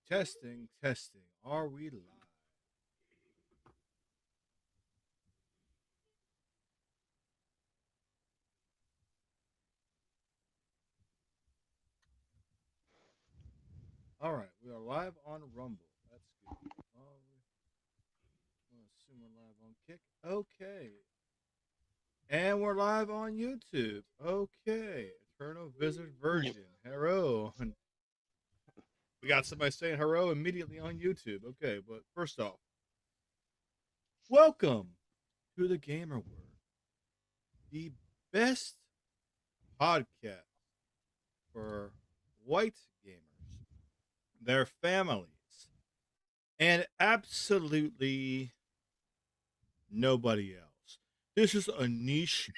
Testing, testing. Are we live? All right, we are live on Rumble. That's good. I assume we're live on Kick. Okay. And we're live on YouTube. Okay. Eternal Wizard Yep. Virgin. Hello. We got somebody saying hello immediately on YouTube. Okay, but first off, welcome to the Gamer Word, the best podcast for white gamers, their families, and absolutely nobody else. This is a niche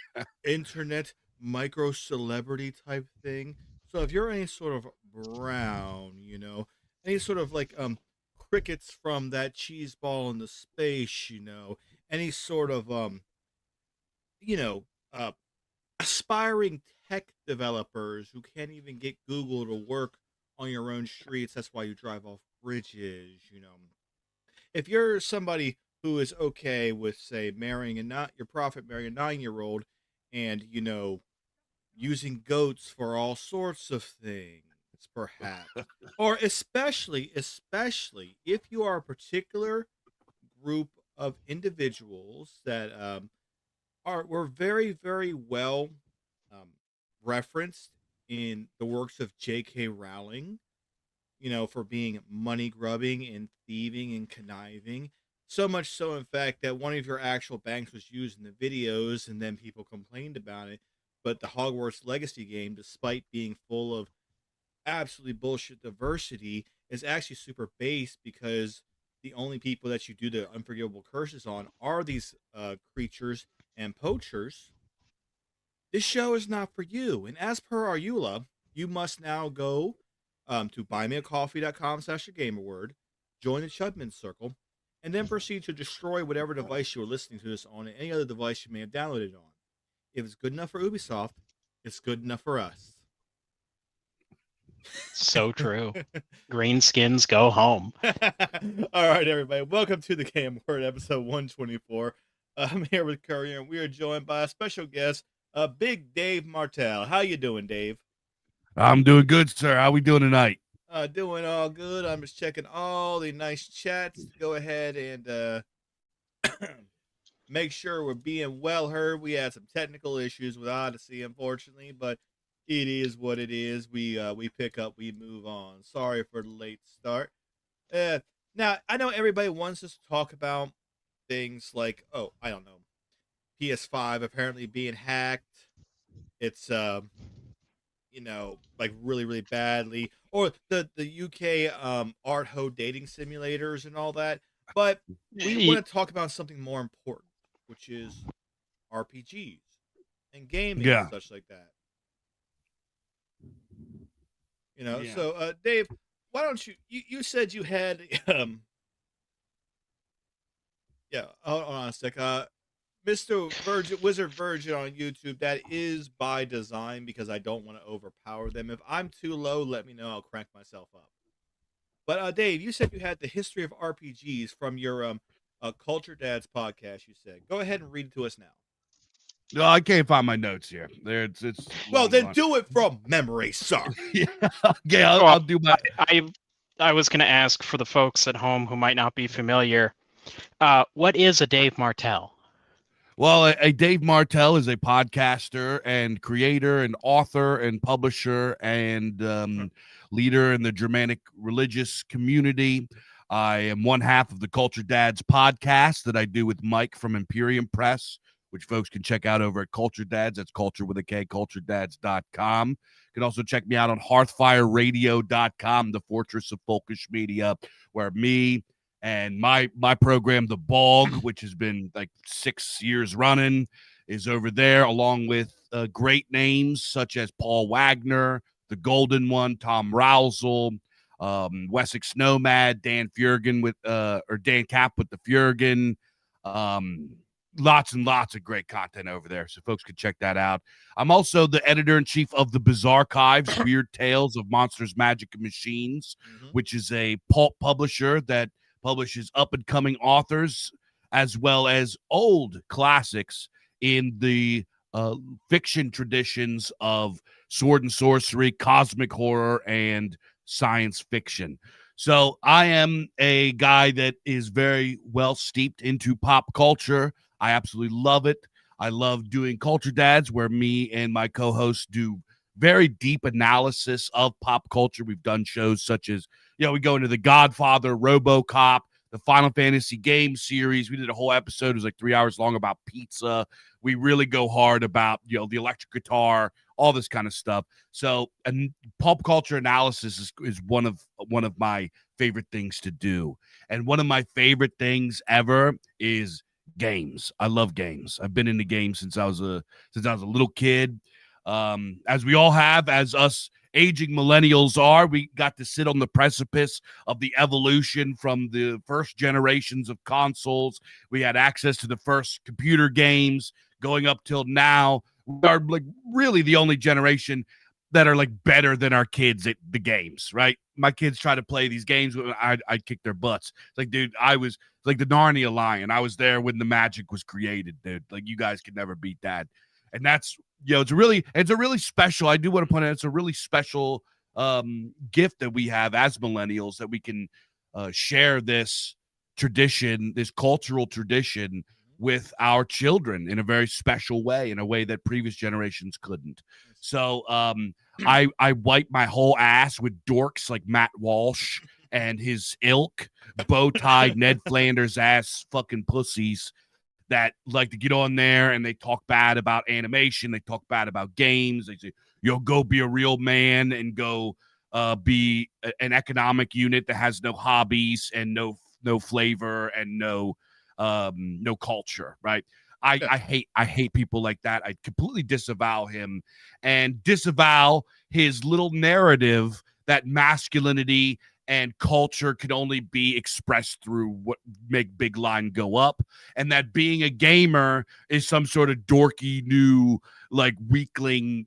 internet micro celebrity type thing. So if you're any sort of brown, any sort of like crickets from that cheese ball in the space, any sort of you know, uh aspiring tech developers who can't even get Google to work on your own streets. That's why you drive off bridges. If you're somebody who is okay with, say, marrying and not your prophet, marrying a 9-year old, and using goats for all sorts of things, perhaps, or especially if you are a particular group of individuals that were very very well um, referenced in the works of J.K. Rowling, for being money grubbing and thieving and conniving. So much so, in fact, that one of your actual banks was used in the videos, and then people complained about it. But the Hogwarts Legacy game, despite being full of absolutely bullshit diversity, is actually super base because the only people that you do the unforgivable curses on are these creatures and poachers. This show is not for you. And as per our EULA, you must now go to buymeacoffee.com/thegamerword, join the Chudman Circle, and then proceed to destroy whatever device you were listening to this on and any other device you may have downloaded it on. If it's good enough for Ubisoft, it's good enough for us. So true. Green skins go home. All right, everybody. Welcome to the Game Word, episode 124. I'm here with Courier, and we are joined by a special guest, Big Dave Martel. How you doing, Dave? I'm doing good, sir. How we doing tonight? Doing all good. I'm just checking all the nice chats to go ahead and make sure we're being well heard. We had some technical issues with Odyssey, unfortunately, but it is what it is. We pick up, we move on. Sorry for the late start. Uh, Now I know everybody wants us to talk about things like, oh, I don't know, PS5 apparently being hacked. It's like really, really badly, or the UK art ho dating simulators and all that. But we Y- want to talk about something more important, which is RPGs and gaming and Yeah. such like that. Yeah. So Dave, why don't you said you had yeah, hold on a sec. Mr. Virgin Wizard Virgin on YouTube, that is by design because I don't want to overpower them. If I'm too low, let me know. I'll crank myself up. But Dave, you said you had the history of RPGs from your Culture Dads podcast. You said, go ahead and read it to us now. No, I can't find my notes here. There, it's Well, long then gone. do it from memory, sir. Yeah, I'll Well, do my. I was going to ask for the folks at home who might not be familiar, what is a Dave Martel? Well, a Dave Martel is a podcaster and creator and author and publisher and leader in the Germanic religious community. I am one half of the Culture Dads podcast that I do with Mike from Imperium Press, which folks can check out over at Culture Dads. That's culture with a K, culturedads.com. You can also check me out on hearthfireradio.com, the fortress of folkish media, where me and my program, The Bog, which has been like 6 years running, is over there, along with great names such as Paul Wagner, the Golden One, Tom Rousel, Wessex Nomad, Dan Furgan with or Dan Cap with the Furgan, lots and lots of great content over there, so folks can check that out. I'm also the editor-in-chief of the Bizarre Archives, Weird Tales of Monsters, Magic, and Machines, which is a pulp publisher that publishes up-and-coming authors as well as old classics in the fiction traditions of sword and sorcery, cosmic horror, and science fiction. So I am a guy that is very well steeped into pop culture. I absolutely love it. I love doing Culture Dads, where me and my co-hosts do very deep analysis of pop culture. We've done shows such as, we go into The Godfather, RoboCop, the Final Fantasy game series. We did a whole episode. It was like 3 hours long about pizza. We really go hard about, the electric guitar, all this kind of stuff. So, and pop culture analysis is one of my favorite things to do. And one of my favorite things ever is games. I love games. I've been into games since I was a little kid. As we all have, as us aging millennials are, we got to sit on the precipice of the evolution from the first generations of consoles. We had access to the first computer games going up till now. We are like really the only generation that are like better than our kids at the games, right? My kids try to play these games, I'd kick their butts. It's like, dude, I was like the Narnia lion. I was there when the magic was created, dude. Like, you guys could never beat that. And that's, it's a really special, I do want to point out, it's a really special gift that we have as millennials, that we can share this tradition, this cultural tradition with our children in a very special way, in a way that previous generations couldn't. So I wipe my whole ass with dorks like Matt Walsh and his ilk, bow-tied Ned Flanders ass fucking pussies that like to get on there and they talk bad about animation, they talk bad about games, they say, go be a real man and go be an economic unit that has no hobbies and no flavor and no culture, right? I hate people like that. I completely disavow him and disavow his little narrative that masculinity and culture could only be expressed through what make big line go up, and that being a gamer is some sort of dorky new like weakling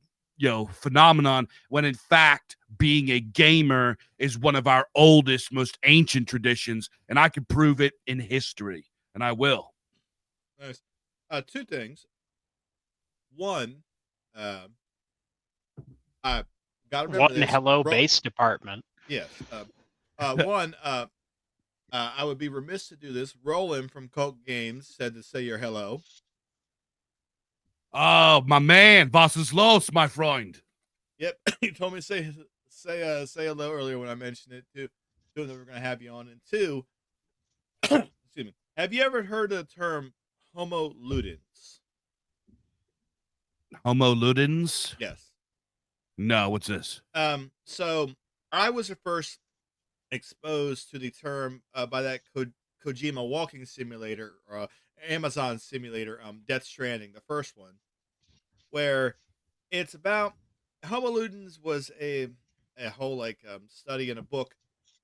phenomenon, when in fact being a gamer is one of our oldest, most ancient traditions, and I can prove it in history, and I will. Nice. Two things. One, I gotta remember What in this. Hello Base Department? Yes. One, I would be remiss to do this. Roland from Coke Games said to say your hello. Oh, my man, was ist los, my friend? Yep, he told me to say hello earlier when I mentioned it too. Two, that we're gonna have you on, and two, excuse me. Have you ever heard of the term Homo ludens? Homo ludens? Yes. No, what's this? So I was first exposed to the term by that Kojima walking simulator, Amazon simulator, Death Stranding, the first one, where it's about Homo ludens was a whole like study in a book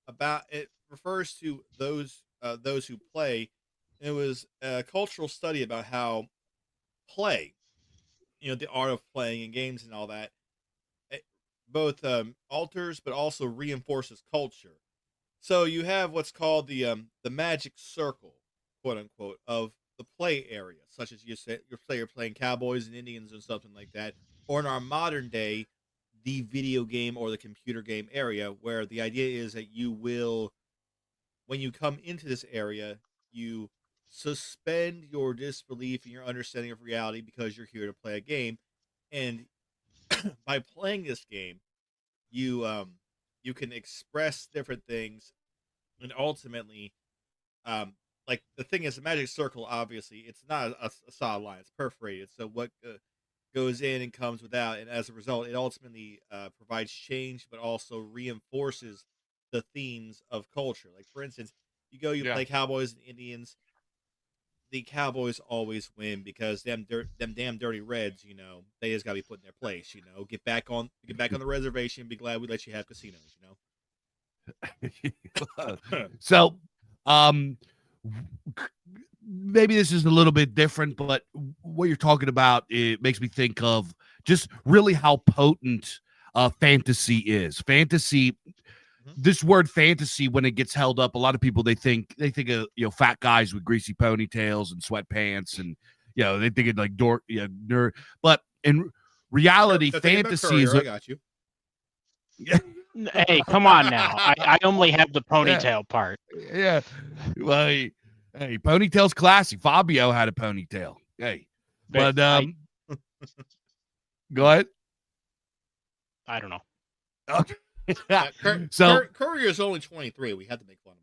about it, refers to those who play. It was a cultural study about how play, the art of playing in games and all that, it both alters but also reinforces culture. So you have what's called the magic circle, quote unquote, of the play area, such as you say you're playing cowboys and Indians and something like that, or in our modern day, the video game or the computer game area, where the idea is that you will, when you come into this area, you suspend your disbelief and your understanding of reality because you're here to play a game, and by playing this game, you can express different things, and ultimately, like the thing is, the magic circle. Obviously, it's not a solid line; it's perforated. So what goes in and comes without, and as a result, it ultimately provides change, but also reinforces the themes of culture. Like for instance, you play cowboys and Indians. The Cowboys always win because them damn dirty Reds, they just gotta be put in their place. Get back on the reservation. Be glad we let you have casinos. So, maybe this is a little bit different, but what you're talking about, it makes me think of just really how potent fantasy is. Fantasy, Mhm. this word fantasy, when it gets held up, a lot of people they think of fat guys with greasy ponytails and sweatpants, and they think of like dork, nerd. But in reality, They're thinking about fantasy is Courier. I got you. Hey, come on now. I only have the yeah, ponytail part. yeah. Well, hey, ponytail's classy. Fabio had a ponytail. Hey, but I go ahead. I don't know. Okay. So So, Courier is only 23. We had to make fun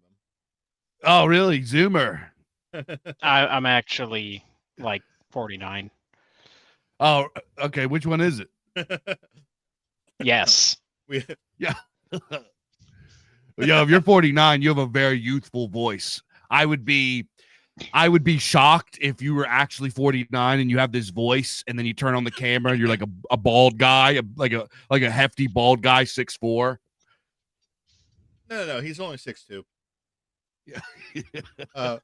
oh, really? Zoomer. of him. I'm actually like 49. Oh, okay. Which one is it? Yes. we Yeah. If you're 49, you have a very youthful voice. I would be shocked if you were actually 49 and you have this voice, and then you turn on the camera and you're like a bald guy, like a hefty bald guy, 6'4". no. He's only 6'2". Yeah. Uh,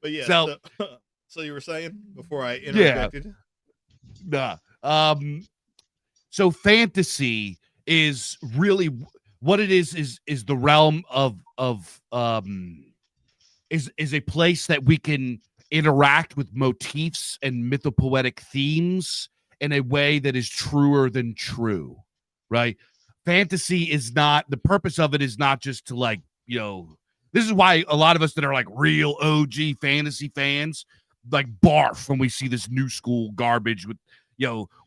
but yeah. So, So you were saying before I yeah. interjected? Nah. So fantasy is really what it is the realm of is a place that we can interact with motifs and mythopoetic themes in a way that is truer than true, right? Fantasy is not, the purpose of it is not just to this is why a lot of us that are like real OG fantasy fans like barf when we see this new school garbage with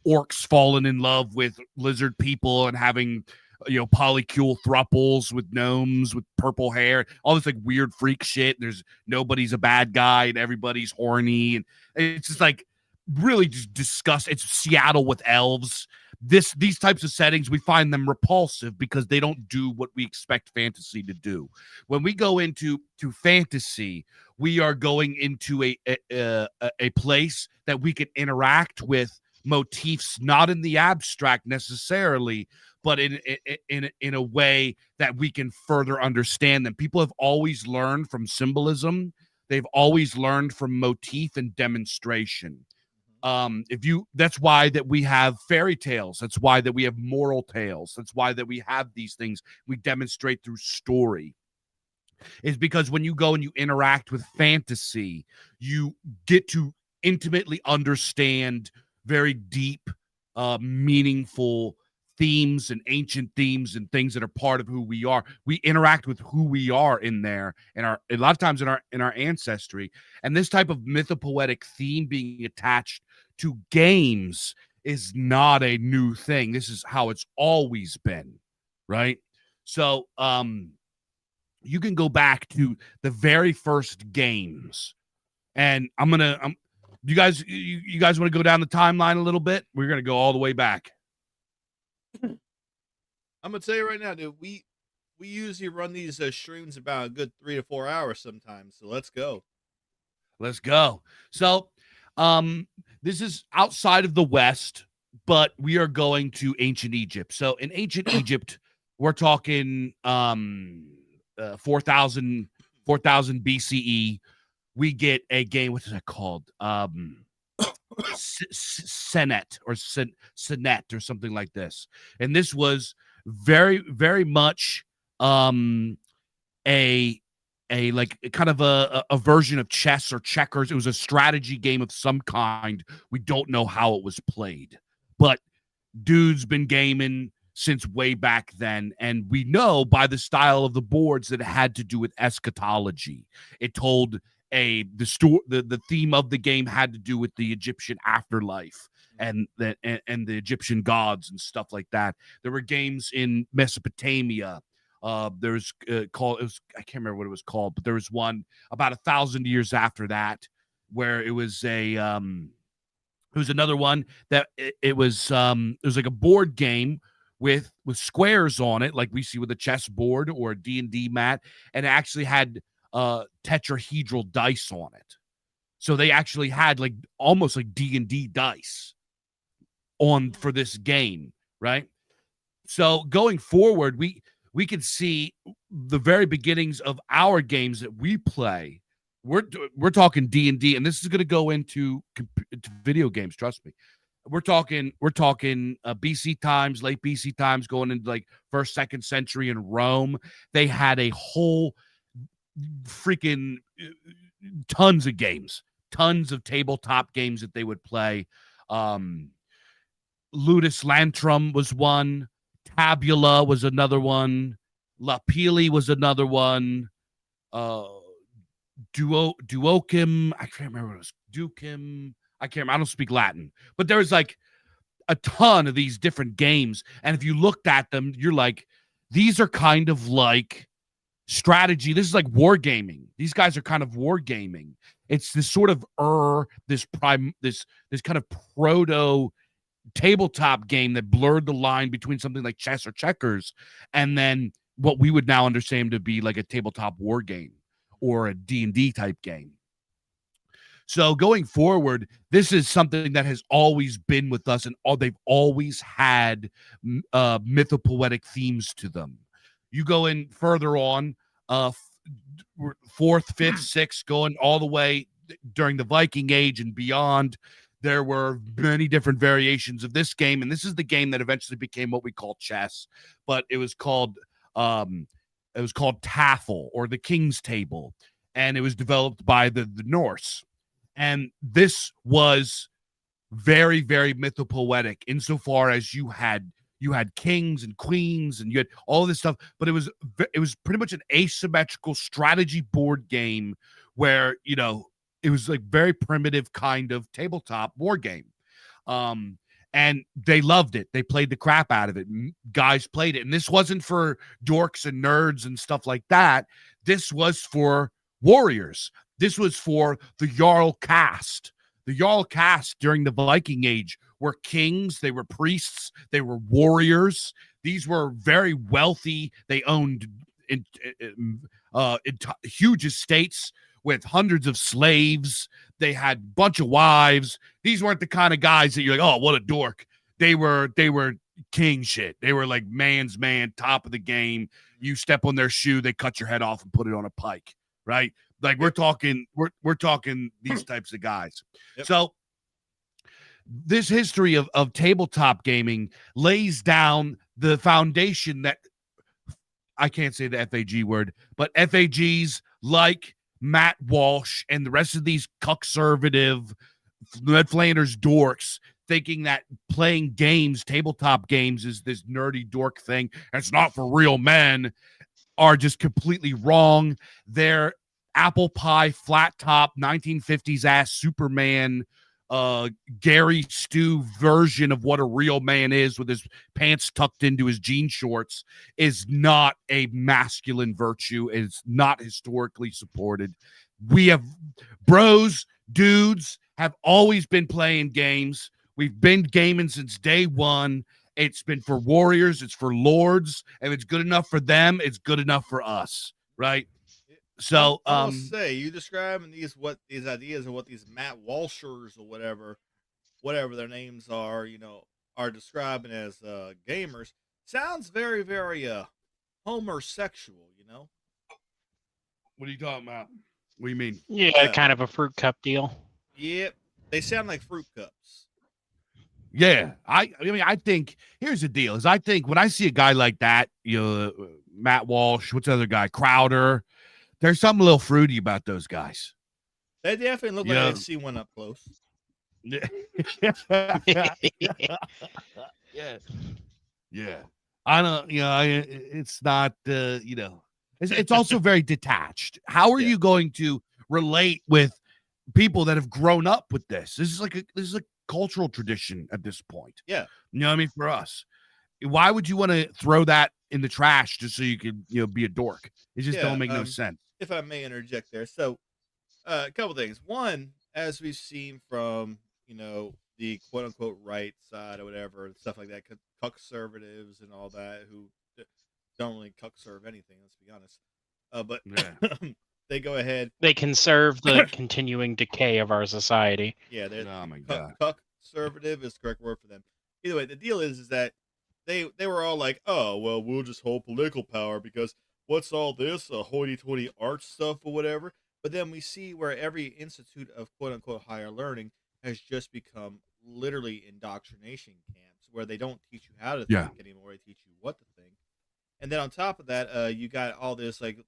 orcs falling in love with lizard people and having polycule thruples with gnomes with purple hair, all this like weird freak shit. There's nobody's a bad guy and everybody's horny, and it's just like really just disgust. It's Seattle with elves. These types of settings, we find them repulsive because they don't do what we expect fantasy to do. When we go into fantasy, we are going into a place that we can interact with motifs, not in the abstract necessarily, but in a way that we can further understand them. People have always learned from symbolism. They've always learned from motif and demonstration. That's why that we have fairy tales. That's why that we have moral tales. That's why that we have these things we demonstrate through story. Is because when you go and you interact with fantasy, you get to intimately understand very deep, meaningful themes and ancient themes and things that are part of who we are. We interact with who we are in there, and a lot of times in our ancestry. And this type of mythopoetic theme being attached to games is not a new thing. This is how it's always been, right? So, you can go back to the very first games, and you guys want to go down the timeline a little bit? We're gonna go all the way back. I'm gonna tell you right now, dude. We usually run these streams about a good 3 to 4 hours sometimes. So let's go. Let's go. So, this is outside of the West, but we are going to ancient Egypt. So in ancient Egypt, we're talking 4,000 BCE. We get a game. What is it called? Senet or Senet or something like this. And this was very, very much a like kind of a version of chess or checkers. It was a strategy game of some kind. We don't know how it was played, but dude's been gaming since way back then, and we know by the style of the boards that it had to do with eschatology. It told the theme of the game had to do with the Egyptian afterlife and the Egyptian gods and stuff like that. There were games in Mesopotamia. There's called, I can't remember what it was called, but there was one about 1,000 years after that where it was another one that it was like a board game with squares on it, like we see with a chessboard or a D&D mat, and it actually had tetrahedral dice on it. So they actually had like almost like D&D dice on for this game, right? So going forward, we could see the very beginnings of our games that we play we're talking D&D, and this is going to go into video games. Trust me. We're talking BC times, late BC times, going into like first, second century in Rome. They had a whole freaking tons of games, tons of tabletop games that they would play. Ludus Lantrum was one. Tabula was another one. Lapili was another one. Duokim. I can't remember what it was. Dukim. I can't remember. I don't speak Latin. But there was like a ton of these different games. And if you looked at them, you're like, these are kind of like strategy. This is like wargaming. These guys are kind of wargaming. It's this sort of this kind of proto tabletop game that blurred the line between something like chess or checkers and then what we would now understand to be like a tabletop war game or a D&D type game. So going forward, this is something that has always been with us, and they've always had mythopoetic themes to them. You go in further on, 4th, 5th, 6th, going all the way during the Viking Age and beyond. There were many different variations of this game, and this is the game that eventually became what we call chess, but it was called Tafel, or the King's Table, and it was developed by the Norse. And this was very, very mythopoetic insofar as you had kings and queens and you had all this stuff, but it was pretty much an asymmetrical strategy board game where, you know, it was like very primitive kind of tabletop war game. And they loved it. They played the crap out of it. Guys played it. And this wasn't for dorks and nerds and stuff like that. This was for warriors. This was for the Jarl caste. The Jarl caste during the Viking Age were kings. They were priests. They were warriors. These were very wealthy. They owned huge estates with hundreds of slaves. They had a bunch of wives. These weren't the kind of guys that you're like, oh, what a dork. They were king shit. They were like man's man, top of the game. You step on their shoe, they cut your head off and put it on a pike, right? Like we're talking these types of guys. Yep. So this history of tabletop gaming lays down the foundation that I can't say the FAG word, but FAGs like Matt Walsh and the rest of these conservative Ned Flanders dorks thinking that playing games, tabletop games, is this nerdy dork thing, and it's not for real men, are just completely wrong. They're apple pie, flat top, 1950s ass Superman, Gary Stu version of what a real man is with his pants tucked into his jean shorts is not a masculine virtue. It's not historically supported. We have dudes have always been playing games. We've been gaming since day one. It's been for warriors. It's for lords. If it's good enough for them, it's good enough for us, right? So I'll say you describing these ideas and what these Matt Walshers or whatever their names are, you know, are describing as gamers sounds very, very homosexual, you know. What are you talking about? What do you mean? Yeah, kind of a fruit cup deal. Yep, they sound like fruit cups. Yeah, I mean, I think here's the deal: is I think when I see a guy like that, you know, Matt Walsh, what's the other guy, Crowder. There's something a little fruity about those guys. They definitely look like I'd see one up close. Yeah. Yeah. I don't, you know, it's not, you know, it's also very detached. How are you going to relate with people that have grown up with this? This is a cultural tradition at this point. Yeah. You know what I mean? For us, why would you want to throw that in the trash just so you could, you know, be a dork? It just don't make no sense. If I may interject there. So a couple things. One, as we've seen from, you know, the quote unquote right side or whatever, and stuff like that, conservatives and all that, who don't really serve anything, let's be honest. But they go ahead. They conserve the continuing decay of our society. Yeah, they're oh my God. Conservative is the correct word for them. Either way, the deal is that they were all like, oh, well, we'll just hold political power because what's all this hoity-toity art stuff or whatever? But then we see where every institute of quote unquote higher learning has just become literally indoctrination camps where they don't teach you how to Yeah. think anymore. They teach you what to think. And then on top of that, you got all this like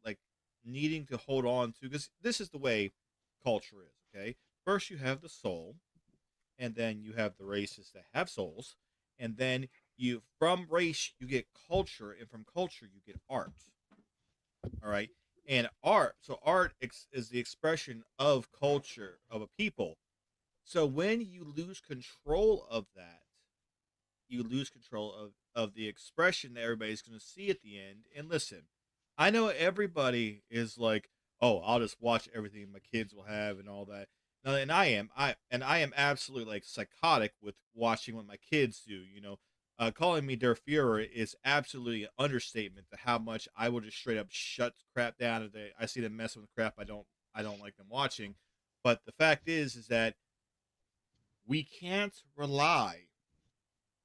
needing to hold on to, because this is the way culture is. Okay, first you have the soul, and then you have the races that have souls, and then you from race you get culture, and from culture you get art. All right, and art is the expression of culture of a people. So when you lose control of that, you lose control of the expression that everybody's going to see at the end. And listen, I know everybody is like, "Oh, I'll just watch everything my kids will have and all that." No, and I am absolutely like psychotic with watching what my kids do. Calling me their Führer is absolutely an understatement to how much I will just straight up shut crap down if I see them messing with crap I don't like them watching. But the fact is that we can't rely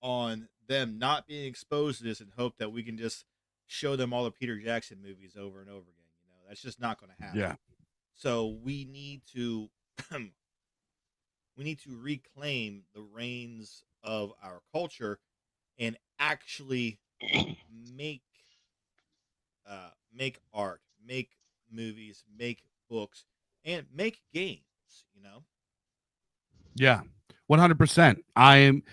on them not being exposed to this and hope that we can just show them all the Peter Jackson movies over and over again. That's just not going to happen. Yeah. So we need to we need to reclaim the reins of our culture and actually make make art, make movies, make books, and make games. You know. Yeah, 100%. I am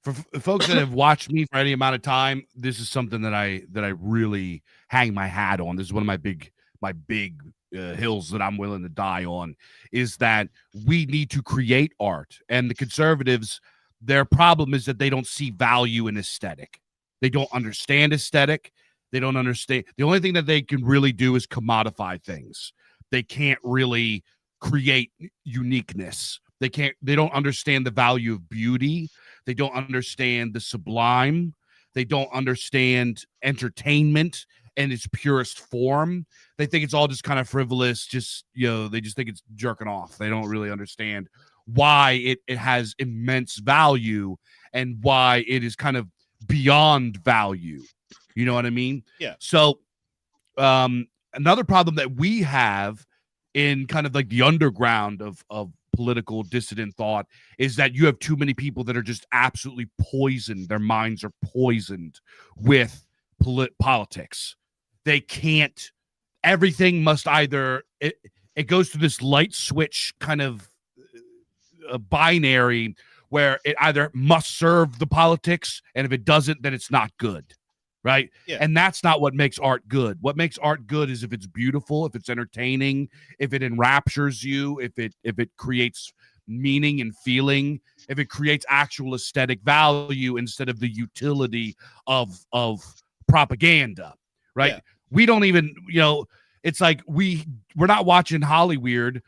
for folks that have watched me for any amount of time. This is something that I really hang my hat on. This is one of my big hills that I'm willing to die on. Is that we need to create art, and the conservatives, their problem is that they don't see value in aesthetic. They don't understand aesthetic. They don't understand. The only thing that they can really do is commodify things. They can't really create uniqueness. They don't understand the value of beauty. They don't understand the sublime. They don't understand entertainment in its purest form. They think it's all just kind of frivolous, they just think it's jerking off. They don't really understand why it has immense value and why it is kind of beyond value. You know what I mean? Yeah. So another problem that we have in kind of like the underground of political dissident thought is that you have too many people that are just absolutely poisoned. Their minds are poisoned with politics. They can't, everything must either, it goes to this light switch kind of binary where it either must serve the politics, and if it doesn't, then it's not good. Right. Yeah. And that's not what makes art good. What makes art good is if it's beautiful, if it's entertaining, if it enraptures you, if it creates meaning and feeling, if it creates actual aesthetic value instead of the utility of propaganda. Right. Yeah. We don't even, it's like we're not watching Hollywood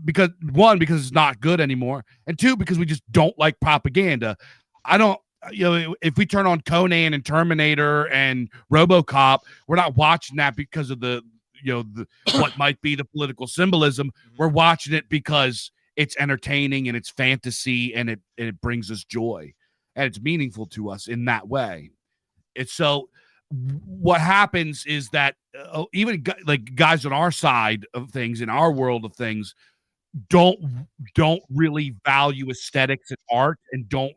because it's not good anymore, and two, because we just don't like propaganda. I don't. If we turn on Conan and Terminator and RoboCop, we're not watching that because of the what might be the political symbolism. We're watching it because it's entertaining and it's fantasy and it brings us joy and it's meaningful to us in that way. It's so what happens is that even like guys on our side of things, in our world of things, don't really value aesthetics and art, and don't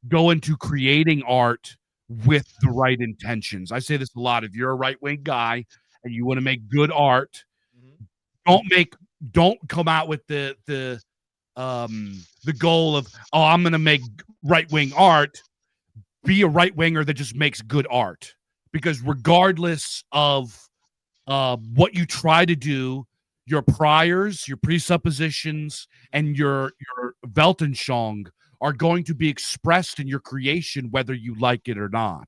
go into creating art with the right intentions. I say this a lot. If you're a right-wing guy and you want to make good art, don't come out with the goal of, I'm going to make right-wing art. Be a right-winger that just makes good art, because regardless of what you try to do, your priors, your presuppositions, and your Weltanschauung are going to be expressed in your creation, whether you like it or not.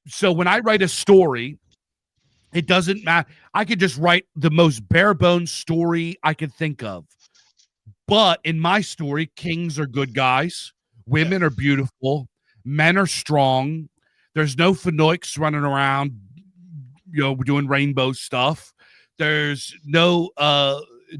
So when I write a story, it doesn't matter. I could just write the most bare bones story I could think of. But in my story, kings are good guys. Women are beautiful. Men are strong. There's no Finoiks running around, doing rainbow stuff. There's no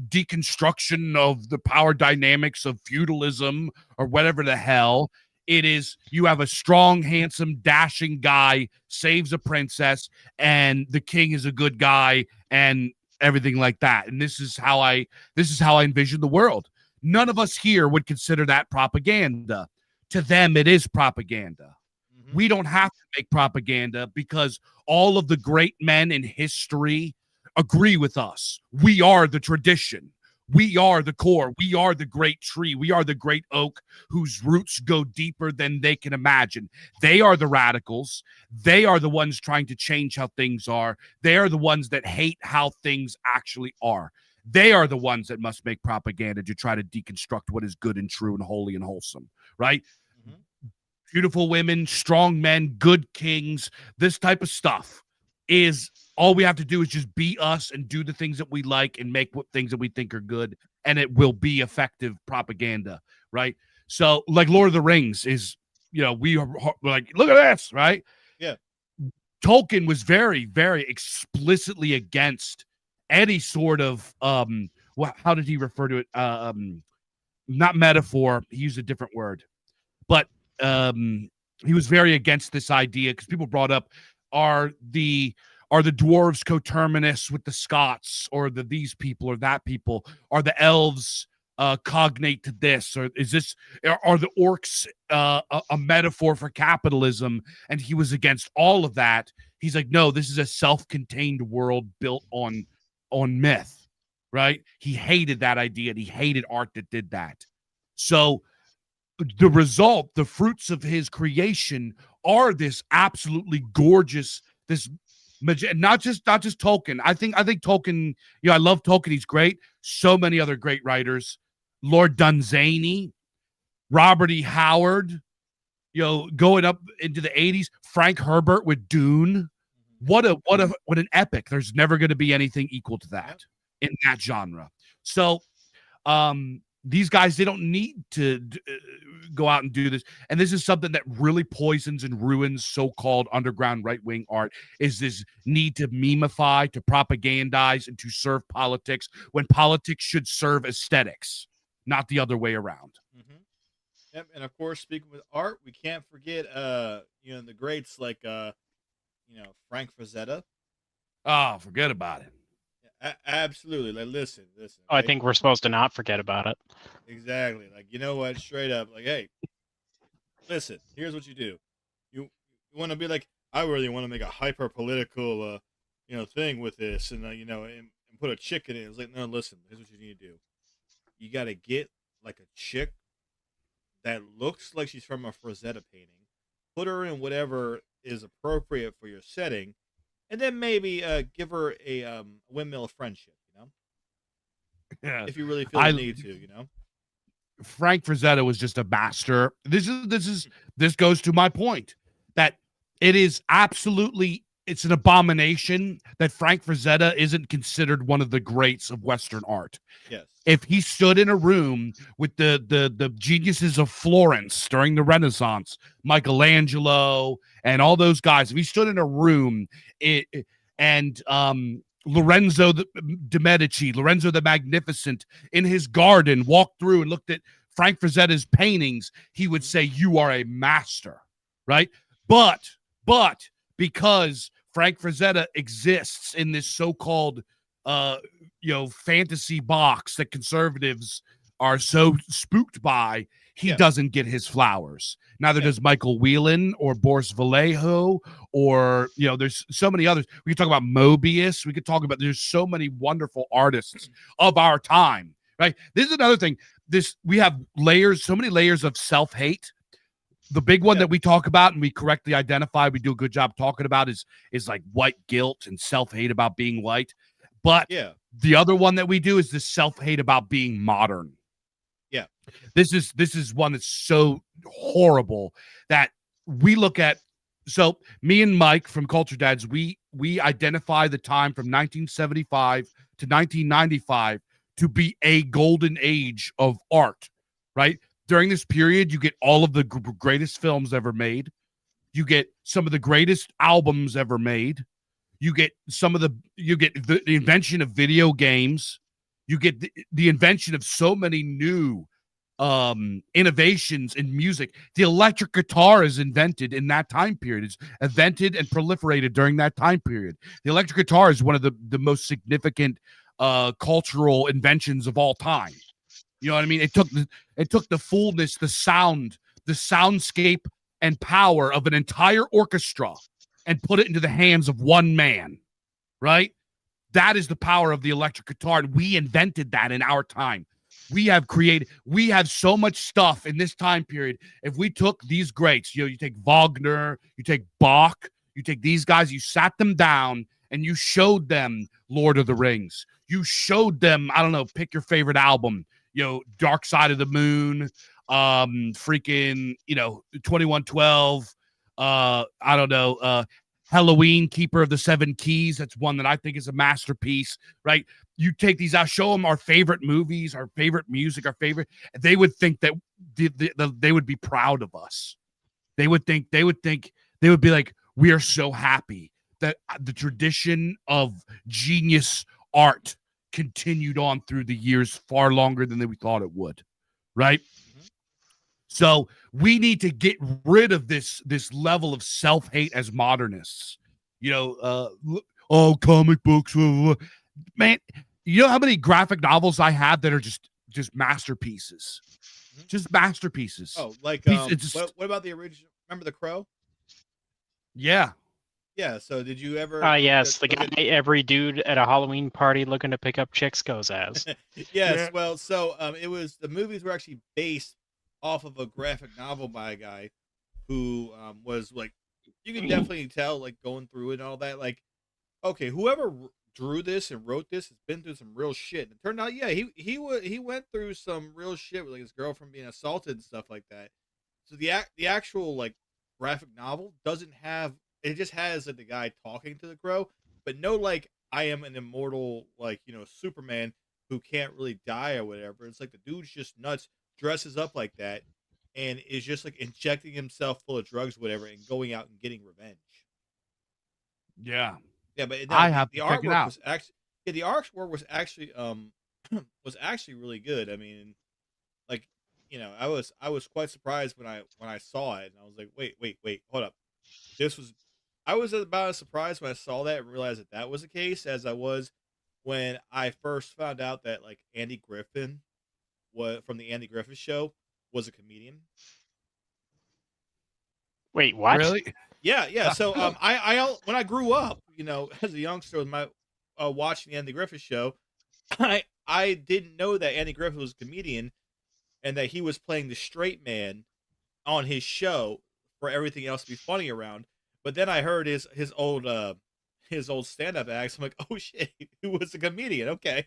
deconstruction of the power dynamics of feudalism or whatever the hell. It is, you have a strong, handsome, dashing guy, saves a princess, and the king is a good guy and everything like that. And this is how I envision the world. None of us here would consider that propaganda. To them, it is propaganda. Mm-hmm. We don't have to make propaganda because all of the great men in history agree with us. We are the tradition. We are the core. We are the great tree. We are the great oak whose roots go deeper than they can imagine. They are the radicals. They are the ones trying to change how things are. They are the ones that hate how things actually are. They are the ones that must make propaganda to try to deconstruct what is good and true and holy and wholesome, right? Mm-hmm. Beautiful women, strong men, good kings, this type of stuff is all we have to do is just be us and do the things that we like and make what things that we think are good, and it will be effective propaganda, right? So, like Lord of the Rings is, we're like, look at this, right? Yeah. Tolkien was very, very explicitly against any sort of how did he refer to it? Not metaphor. He used a different word, but he was very against this idea because people brought up are the dwarves coterminous with the Scots, or these people or that people, are the elves cognate to this, or are the orcs a metaphor for capitalism? And he was against all of that. He's like, no, this is a self-contained world built on myth, right? He hated that idea, and he hated art that did that. So the result, the fruits of his creation, are this absolutely gorgeous, this not just Tolkien. I think Tolkien, I love Tolkien, he's great. So many other great writers. Lord Dunsany, Robert E. Howard, going up into the 80s, Frank Herbert with Dune. What an epic. There's never going to be anything equal to that in that genre. So these guys, they don't need to go out and do this. And this is something that really poisons and ruins so-called underground right-wing art, is this need to memify, to propagandize, and to serve politics when politics should serve aesthetics, not the other way around. Mm-hmm. Yep. And of course, speaking with art, we can't forget, the greats like, Frank Frazetta. Oh, forget about it. Absolutely. Like, listen. I think we're supposed to not forget about it. Exactly. Like, you know what? Straight up. Like, hey, listen. Here's what you do. You want to be like, I really want to make a hyper political, thing with this, and and put a chick in it. It's like, no, listen. Here's what you need to do. You got to get like a chick that looks like she's from a Frazetta painting. Put her in whatever is appropriate for your setting, and then maybe give her a windmill friendship, Yeah. if you really feel the need to, Frank Frazetta was just a master. This goes to my point that it's an abomination that Frank Frazetta isn't considered one of the greats of Western art. Yes. If he stood in a room with the geniuses of Florence during the Renaissance, Michelangelo and all those guys, if he stood in a room and Lorenzo de Medici, Lorenzo the Magnificent, in his garden, walked through and looked at Frank Frazetta's paintings, he would say, you are a master, right? But because Frank Frazetta exists in this so-called fantasy box that conservatives are so spooked by, he doesn't get his flowers. Neither does Michael Whelan or Boris Vallejo, or there's so many others. We could talk about Mobius. We could talk about, there's so many wonderful artists of our time, right? This is another thing. We have so many layers of self-hate. The big one that we talk about and we correctly identify, we do a good job talking about, is like white guilt and self-hate about being white. But the other one that we do is the self-hate about being modern. Yeah. This is one that's so horrible that we look at. So me and Mike from Culture Dads, we identify the time from 1975 to 1995 to be a golden age of art, right? During this period, you get all of the greatest films ever made. You get some of the greatest albums ever made. You get the invention of video games. You get the invention of so many new innovations in music. The electric guitar is invented in that time period. It's invented and proliferated during that time period. The electric guitar is one of the most significant cultural inventions of all time. You know what I mean? It took the fullness, the sound, the soundscape and power of an entire orchestra and put it into the hands of one man, right? That is the power of the electric guitar. And we invented that in our time. We have so much stuff in this time period. If we took these greats, you take Wagner, you take Bach, you take these guys, you sat them down and you showed them Lord of the Rings. You showed them, I don't know, pick your favorite album, Dark Side of the Moon, freaking, 2112, I don't know, Halloween, Keeper of the Seven Keys. That's one that I think is a masterpiece, right? You take these out, show them our favorite movies, our favorite music, they would think that they would be proud of us. They would be like, we are so happy that the tradition of genius art continued on through the years far longer than we thought it would, right? So we need to get rid of this level of self-hate as modernists. Comic books, man. You know how many graphic novels I have that are just masterpieces, just masterpieces. Oh, like what about the original? Remember The Crow? Yeah. Yeah. So did you ever? Yes, the guy every dude at a Halloween party looking to pick up chicks goes as. Yes. Yeah. Well, so the movies were actually based off of a graphic novel by a guy who was like, you can definitely tell, like, going through it and all that, like, okay, whoever drew this and wrote this has been through some real shit. And it turned out, yeah, he went through some real shit with, like, his girlfriend being assaulted and stuff like that. So the actual, like, graphic novel doesn't have, it just has, like, the guy talking to the crow, but no, like, I am an immortal, like, Superman who can't really die or whatever. It's like the dude's just nuts, dresses up like that, and is just, like, injecting himself full of drugs, whatever, and going out and getting revenge. Yeah. Yeah, but no, I have the to check it artwork out. was actually, yeah, the artwork was actually was actually really good. I mean, like, I was quite surprised when I saw it, and I was like, wait, hold up. I was about as surprised when I saw that and realized that was the case as I was when I first found out that, like, Andy Griffin was from the Andy Griffith Show was a comedian. Wait, what? Really? Yeah. So I when I grew up, as a youngster with my watching the Andy Griffith Show, I didn't know that Andy Griffith was a comedian and that he was playing the straight man on his show for everything else to be funny around. But then I heard his old stand up acts. I'm like, oh shit, he was a comedian. Okay.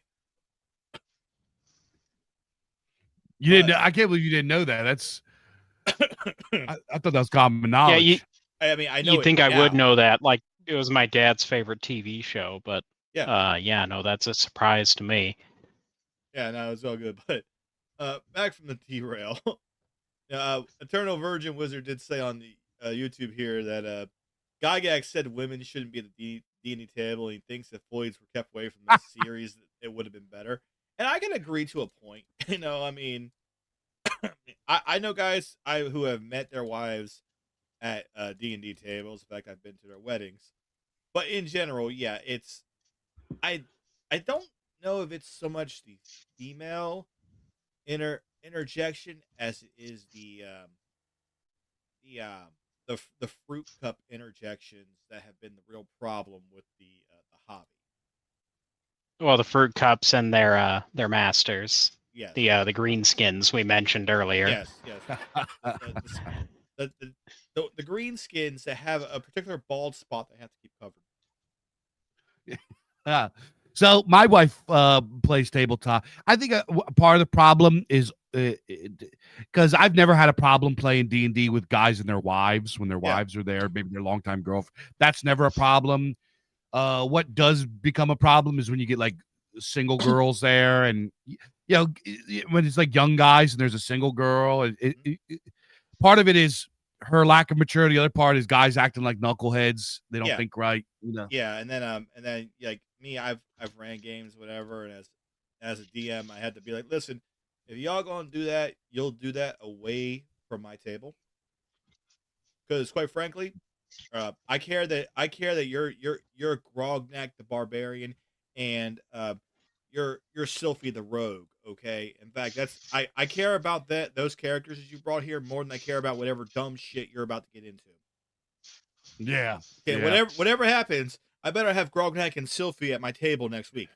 You didn't know, I can't believe you didn't know that. That's I thought that was common knowledge. Yeah, I mean, I know you'd think I now. would know that. Like, it was my dad's favorite TV show, but yeah, no, that's a surprise to me. Yeah, no, it's all good. But back from the derail. Eternal Virgin Wizard did say on the YouTube here that Gygax said women shouldn't be at the D&D table, and he thinks if Floyd's were kept away from this series, it would have been better. And I can agree to a point. I mean, I know guys who have met their wives at D&D tables. In fact, I've been to their weddings. But in general, yeah, it's I don't know if it's so much the female interjection as it is the fruit cup interjections that have been the real problem with the hobby. Well, the fruit cups and their masters. Yes. The greenskins we mentioned earlier. Yes. The green skins that have a particular bald spot they have to keep covered. So my wife plays tabletop. I think part of the problem is because I've never had a problem playing D&D with guys and their wives when their wives are there, maybe their longtime girlfriend. That's never a problem. What does become a problem is when you get like single girls there, and when it's like young guys and there's a single girl. Part of it is her lack of maturity. The other part is guys acting like knuckleheads. They don't think right. Yeah, and then like me, I've ran games, whatever, and as a DM, I had to be like, listen, If y'all gonna do that, you'll do that away from my table. Because quite frankly, I care that you're Grognak the barbarian and you're Sylphie the rogue. Okay, in fact, I care about those characters that you brought here more than I care about whatever dumb shit you're about to get into. Yeah. Okay, Yeah. whatever happens, I better have Grognak and Sylphie at my table next week.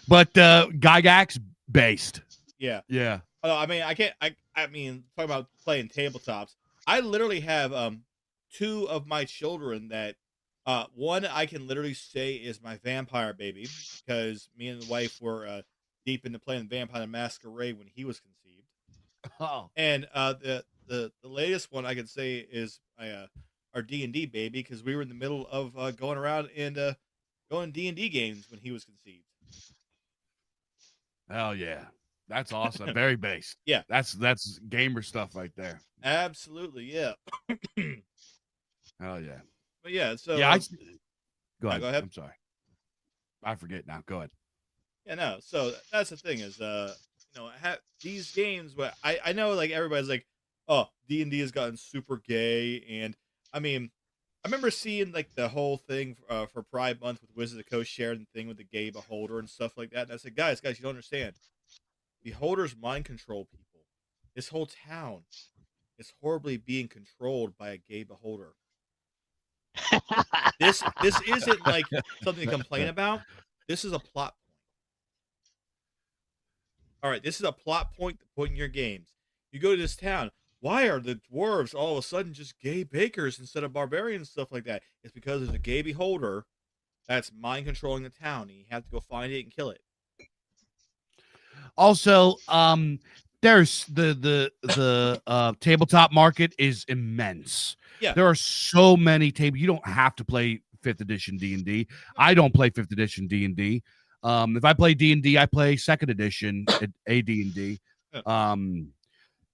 But Gygax based. Yeah. Yeah. I mean, I can't. I mean, talking about playing tabletops. I literally have two of my children that one I can literally say is my vampire baby because me and the wife were deep into playing Vampire the Masquerade when he was conceived, Oh. and the latest one I can say is my our D&D baby because we were in the middle of going around and going D&D games when he was conceived. Hell yeah. That's awesome. Very based. Yeah. That's gamer stuff right there. Absolutely, yeah. Hell yeah. But yeah, so Yeah, go ahead. go ahead. I'm sorry. I forget now. Go ahead. yeah, no. So that's the thing is, these games. But I know like everybody's like, oh, D&D has gotten super gay, and I mean, I remember seeing like the whole thing for Pride Month with Wizards of the Coast sharing the thing with the gay beholder and stuff like that. And I said, guys, you don't understand. Beholders mind control people. This whole town is horribly being controlled by a gay beholder. This isn't like something to complain about. This is a plot point. All right, this is a plot point to put in your games. You go to this town. Why are the dwarves all of a sudden just gay bakers instead of barbarians and stuff like that? It's because there's a gay beholder that's mind controlling the town, and you have to go find it and kill it. Also, there's the tabletop market is immense. Yeah. There are so many tables. You don't have to play 5th edition D&D. I don't play 5th edition D&D. If I play D&D, I play 2nd edition AD&D.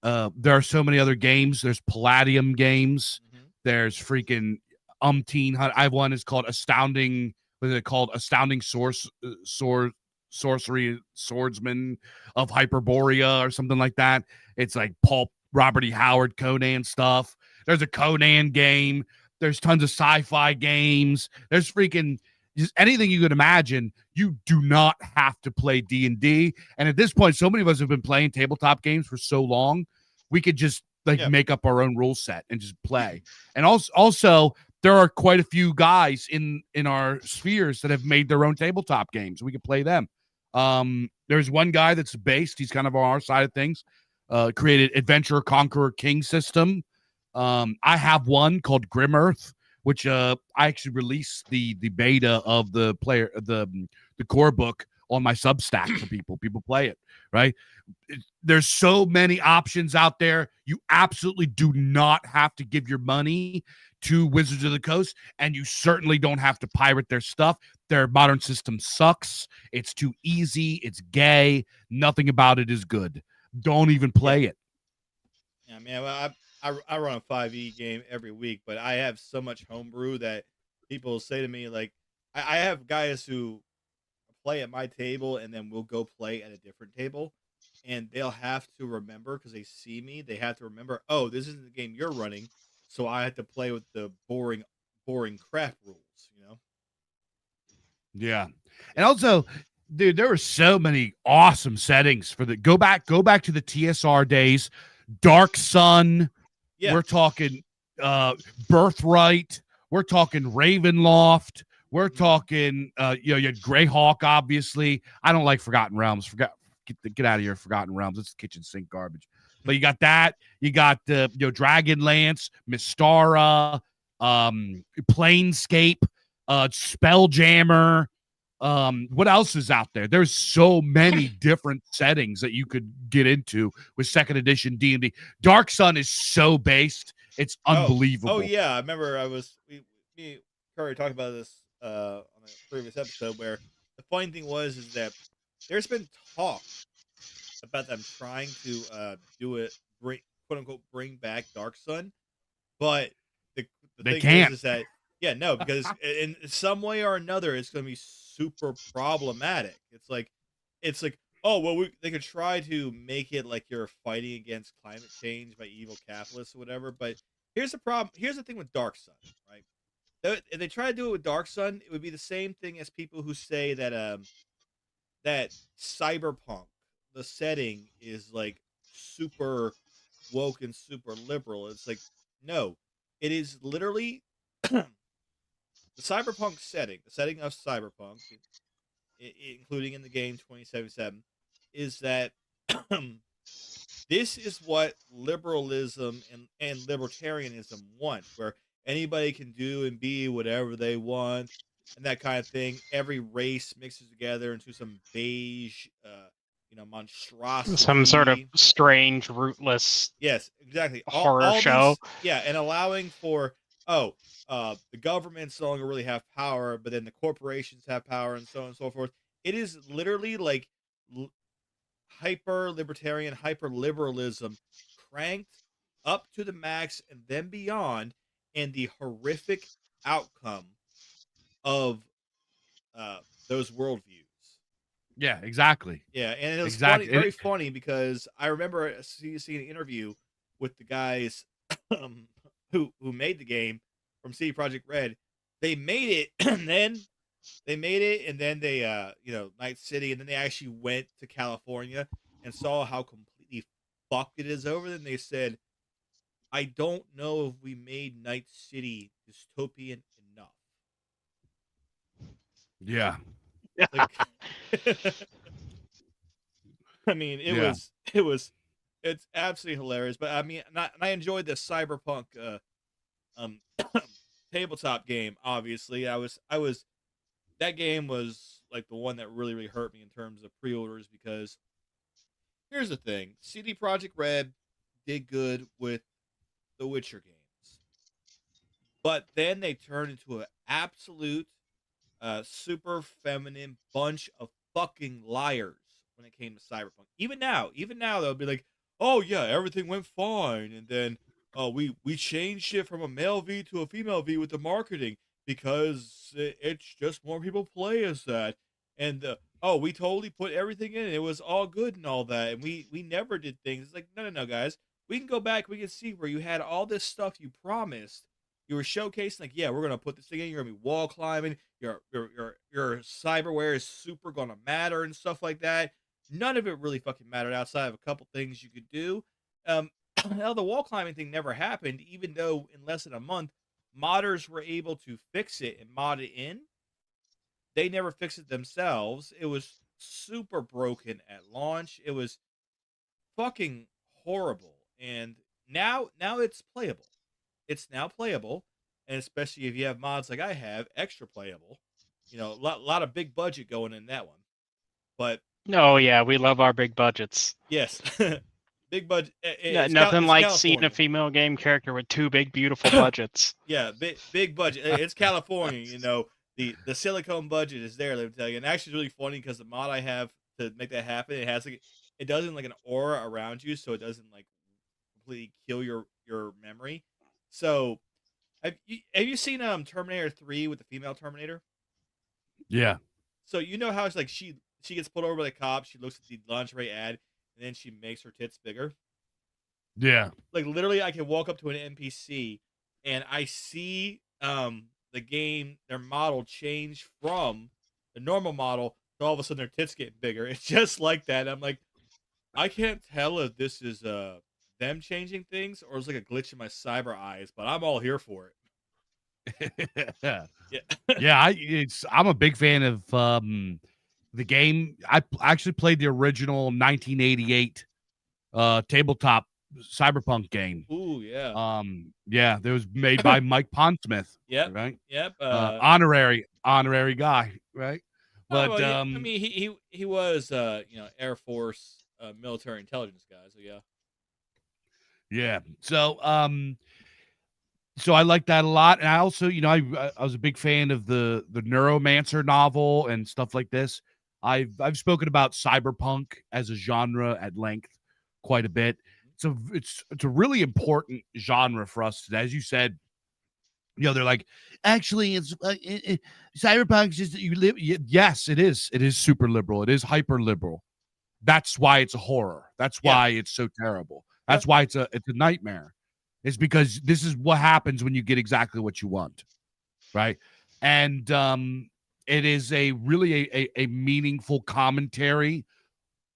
There are so many other games. There's Palladium games. Mm-hmm. There's freaking umpteen. I have one is called Astounding. What is it called? Astounding Sorcery Swordsman of Hyperborea or something like that. It's like Pulp, Robert E. Howard, Conan stuff. There's a Conan game. There's tons of sci-fi games. There's freaking just anything you could imagine. You do not have to play D&D. And at this point, so many of us have been playing tabletop games for so long, we could just make up our own rule set and just play. And also there are quite a few guys in our spheres that have made their own tabletop games. We could play them. There's one guy that's based. He's kind of on our side of things. Created Adventurer Conqueror King system. I have one called Grim Earth, which I actually released the beta of the core book on my Substack for people. People play it, right? There's so many options out there. You absolutely do not have to give your money to Wizards of the Coast, and you certainly don't have to pirate their stuff. Their modern system sucks. It's too easy. It's gay. Nothing about it is good. Don't even play it. Yeah, man. I run a 5e game every week, but I have so much homebrew that people say to me, like, I have guys who play at my table and then we'll go play at a different table, and they'll have to remember because they see me. They have to remember, oh, this isn't the game you're running, so I have to play with the boring craft rules, you know? Yeah. And also, dude, there were so many awesome settings for the go back to the TSR days. Dark Sun. Yeah. We're talking Birthright. We're talking Ravenloft. We're talking you had Greyhawk, obviously. I don't like Forgotten Realms. Get out of here, Forgotten Realms. It's kitchen sink garbage. But you got that. You got Dragonlance, Mystara, Planescape, Spelljammer. What else is out there? There's so many different settings that you could get into with 2nd edition D&D. Dark Sun is so based. It's unbelievable. Oh yeah. I remember me Curry talked about this on a previous episode where the funny thing is that there's been talk about them trying to do it, quote unquote, bring back Dark Sun, but the thing can't. is that because in some way or another it's going to be super problematic. It's like oh well, they could try to make it like you're fighting against climate change by evil capitalists or whatever. But here's the problem. Here's the thing with Dark Sun, right? If they try to do it with Dark Sun, it would be the same thing as people who say that that cyberpunk, the setting is like super woke and super liberal. It's like no, it is literally the cyberpunk setting, the setting of cyberpunk, including in the game 2077, is that this is what liberalism and libertarianism want, where anybody can do and be whatever they want and that kind of thing. Every race mixes together into some beige, Some sort of monstrosity. strange, rootless Yes, exactly. horror All show. these, yeah, and allowing for the governments no longer really have power, but then the corporations have power, and so on and so forth. It is literally like hyper libertarian, hyper liberalism cranked up to the max and then beyond, and the horrific outcome of those worldviews. Yeah, exactly. Yeah, and it was funny, Exactly. very funny, because I remember seeing an interview with the guys who made the game from CD Project Red. They made it, and then they Night City, and then they actually went to California and saw how completely fucked it is over there. And they said, "I don't know if we made Night City dystopian enough." Yeah. Like, I mean, Yeah. it's absolutely hilarious. But I mean, I enjoyed the cyberpunk um tabletop game. Obviously, I was that game was like the one that really hurt me in terms of pre-orders, because here's the thing: CD Projekt Red did good with the Witcher games, but then they turned into an absolute super feminine bunch of fucking liars when it came to Cyberpunk. Even now, they'll be like, "Oh yeah, everything went fine," and then, "Oh, we changed it from a male V to a female V with the marketing because it's just more people play as that," and "Oh, we totally put everything in. It was all good and all that, and we never did things." It's like, no, guys. We can go back. We can see where you had all this stuff you promised. You were showcasing like, yeah, we're gonna put this thing in. You're gonna be wall climbing. Your cyberware is super gonna matter and stuff like that. None of it really fucking mattered outside of a couple things you could do. Um, hell, the wall climbing thing never happened, even though in less than a month, modders were able to fix it and mod it in. They never fixed it themselves. It was super broken at launch. It was fucking horrible. And now it's playable. It's now playable, and especially if you have mods like I have, extra playable. A lot of big budget going in that one. But Oh yeah, we love our big budgets. yes, big budget. Nothing It's like seeing a California. female game character with two big, beautiful budgets. Yeah, big budget. It's California. The silicone budget is there. Let me tell you. And actually, it's really funny because the mod I have to make that happen, it doesn't like an aura around you, so it doesn't like completely kill your memory. So have you seen Terminator 3 with the female Terminator? Yeah. So you know how it's like she gets pulled over by the cops, she looks at the lingerie ad, and then she makes her tits bigger. Yeah. Like literally, I can walk up to an NPC and I see the game, their model change from the normal model to all of a sudden their tits get bigger. It's just like that. I'm like, I can't tell if this is them changing things or it's like a glitch in my cyber eyes, but I'm all here for it. Yeah. Yeah. I'm a big fan of the game. I actually played the original 1988 tabletop cyberpunk game. Ooh, yeah. Yeah, that was made by Mike Pondsmith. Yep. Right. Yep. Honorary guy, right? But well, yeah, I mean, he was Air Force military intelligence guy, so yeah. yeah. So I like that a lot, and I also, I was a big fan of the Neuromancer novel and stuff like this. I've spoken about cyberpunk as a genre at length quite a bit. It's a really important genre for us today. As you said, they're like, actually, it's cyberpunk is just you live. Yes, it is. It is super liberal. It is hyper liberal. That's why it's a horror. That's Yeah. why it's so terrible. That's why it's a nightmare. It's because this is what happens when you get exactly what you want, right? And it is a really a meaningful commentary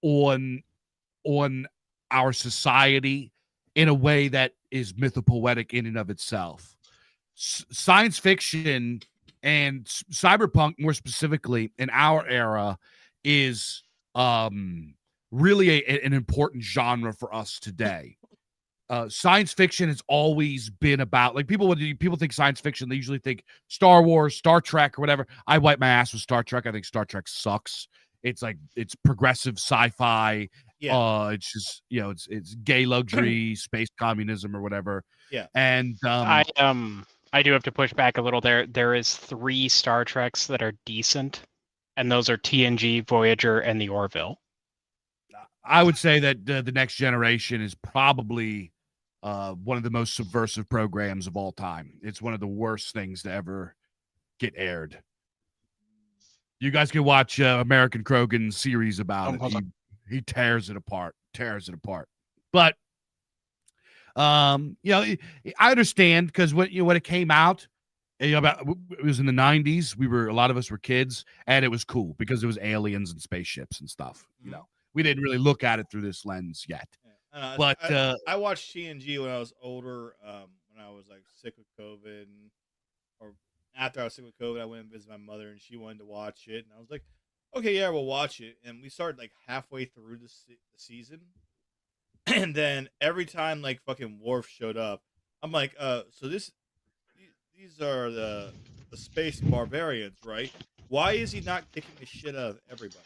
on our society in a way that is mythopoetic in and of itself. Science fiction and cyberpunk, more specifically in our era, is really an important genre for us today. Science fiction has always been about, like, people think science fiction, they usually think Star Wars, Star Trek, or whatever. I wipe my ass with Star Trek. I think Star Trek sucks. It's like, it's progressive sci-fi. Yeah. It's just, it's gay luxury, space communism, or whatever. Yeah. And I do have to push back a little there. There is 3 Star Treks that are decent, and those are TNG, Voyager, and the Orville. I would say that the Next Generation is probably one of the most subversive programs of all time. It's one of the worst things to ever get aired. You guys can watch American Krogan's series about it. He tears it apart. But I understand, because when it came out, about, it was in the 90s. A lot of us were kids, and it was cool because it was aliens and spaceships and stuff. We didn't really look at it through this lens yet. But I watched TNG when I was older, when I was like sick with COVID, or after I was sick with COVID, I went and visited my mother, and she wanted to watch it, and I was like, okay, yeah, we'll watch it. And we started like halfway through the season, and then every time like fucking Worf showed up, I'm like, so these are the space barbarians, right? Why is he not kicking the shit out of everybody?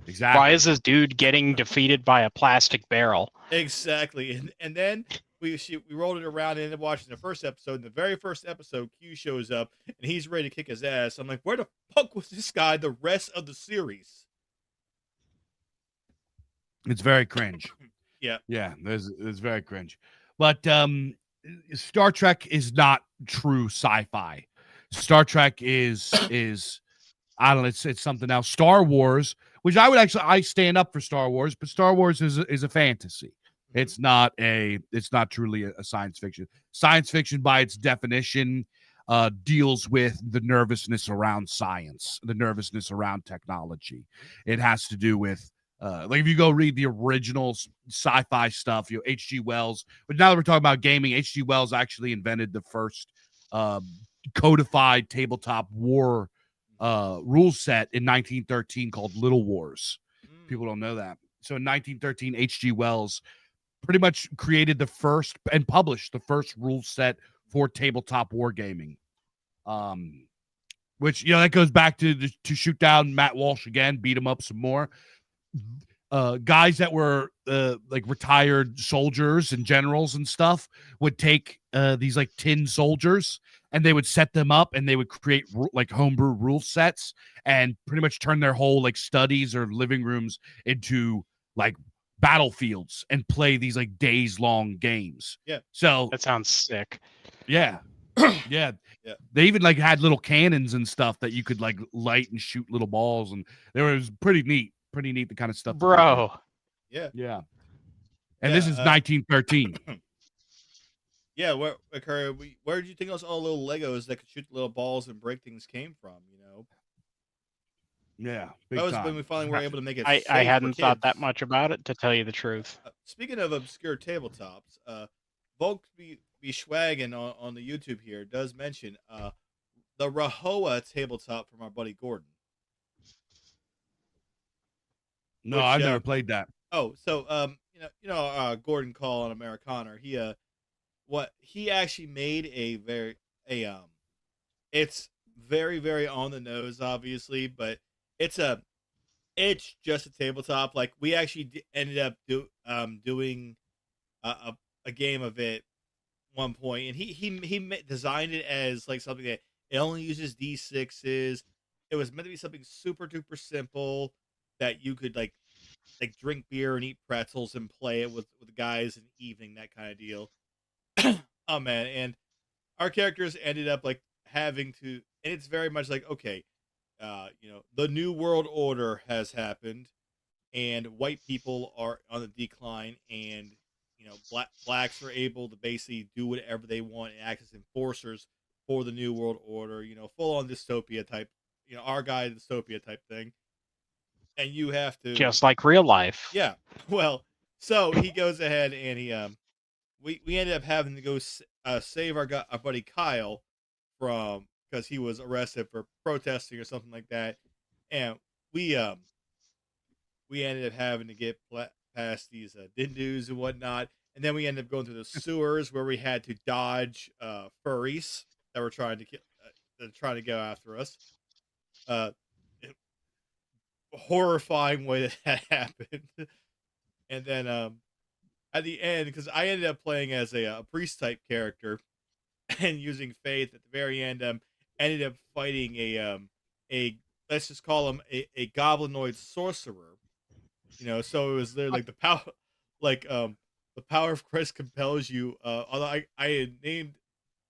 Exactly. Why is this dude getting defeated by a plastic barrel? Exactly. And then we rolled it around and ended up watching the first episode. In the very first episode, Q shows up and he's ready to kick his ass. I'm like, where the fuck was this guy the rest of the series? It's very cringe. Yeah. It's very cringe. But Star Trek is not true sci-fi. Star Trek is I don't know, it's something else. Star Wars, which I stand up for Star Wars, but Star Wars is a fantasy. It's not truly a science fiction. Science fiction, by its definition, deals with the nervousness around science, the nervousness around technology. It has to do with like, if you go read the original sci-fi stuff, H.G. Wells. But now that we're talking about gaming, H.G. Wells actually invented the first codified tabletop war rule set in 1913 called Little Wars. People don't know that. So in 1913, H.G. Wells pretty much created the first and published the first rule set for tabletop wargaming. Which, that goes back to shoot down Matt Walsh again, beat him up some more. Guys that were like retired soldiers and generals and stuff would take these like tin soldiers, and they would set them up, and they would create like homebrew rule sets, and pretty much turn their whole like studies or living rooms into like battlefields, and play these like days-long games. Yeah. So that sounds sick. Yeah. Yeah. They even like had little cannons and stuff that you could like light and shoot little balls, and it was pretty neat the kind of stuff. Bro. Yeah. And this is 1913. Yeah, where did you think those all little Legos that could shoot little balls and break things came from? Yeah, that was when we finally were able to make it. I hadn't thought that much about it, to tell you the truth. Speaking of obscure tabletops, Volk be Schwaggin on the YouTube here does mention the Rahowa tabletop from our buddy Gordon. No, I've never played that. Oh, so Gordon Call on Americana. He actually made it's very, very on the nose, obviously, but it's just a tabletop. Like, we actually ended up doing a game of it one point, and he designed it as like something that it only uses D6s. It was meant to be something super duper simple that you could like drink beer and eat pretzels and play it with guys in the evening, that kind of deal. Oh man, and our characters ended up like having to, and it's very much like, okay, the new world order has happened, and white people are on the decline, and blacks are able to basically do whatever they want and act as enforcers for the new world order. Full on dystopia type. Our guy dystopia type thing, and you have to. Just like real life. Yeah. Well, so he goes ahead and we ended up having to go save our buddy Kyle from because he was arrested for protesting or something like that, and we we ended up having to get past these dindus and whatnot, and then we ended up going through the sewers where we had to dodge furries that were trying to that are trying to go after us. Uh, Horrifying way that happened, and then at the end, because I ended up playing as a priest type character and using faith at the very end, ended up fighting a let's just call him a goblinoid sorcerer. So it was literally like the power, like the power of Christ compels you. Although I had named,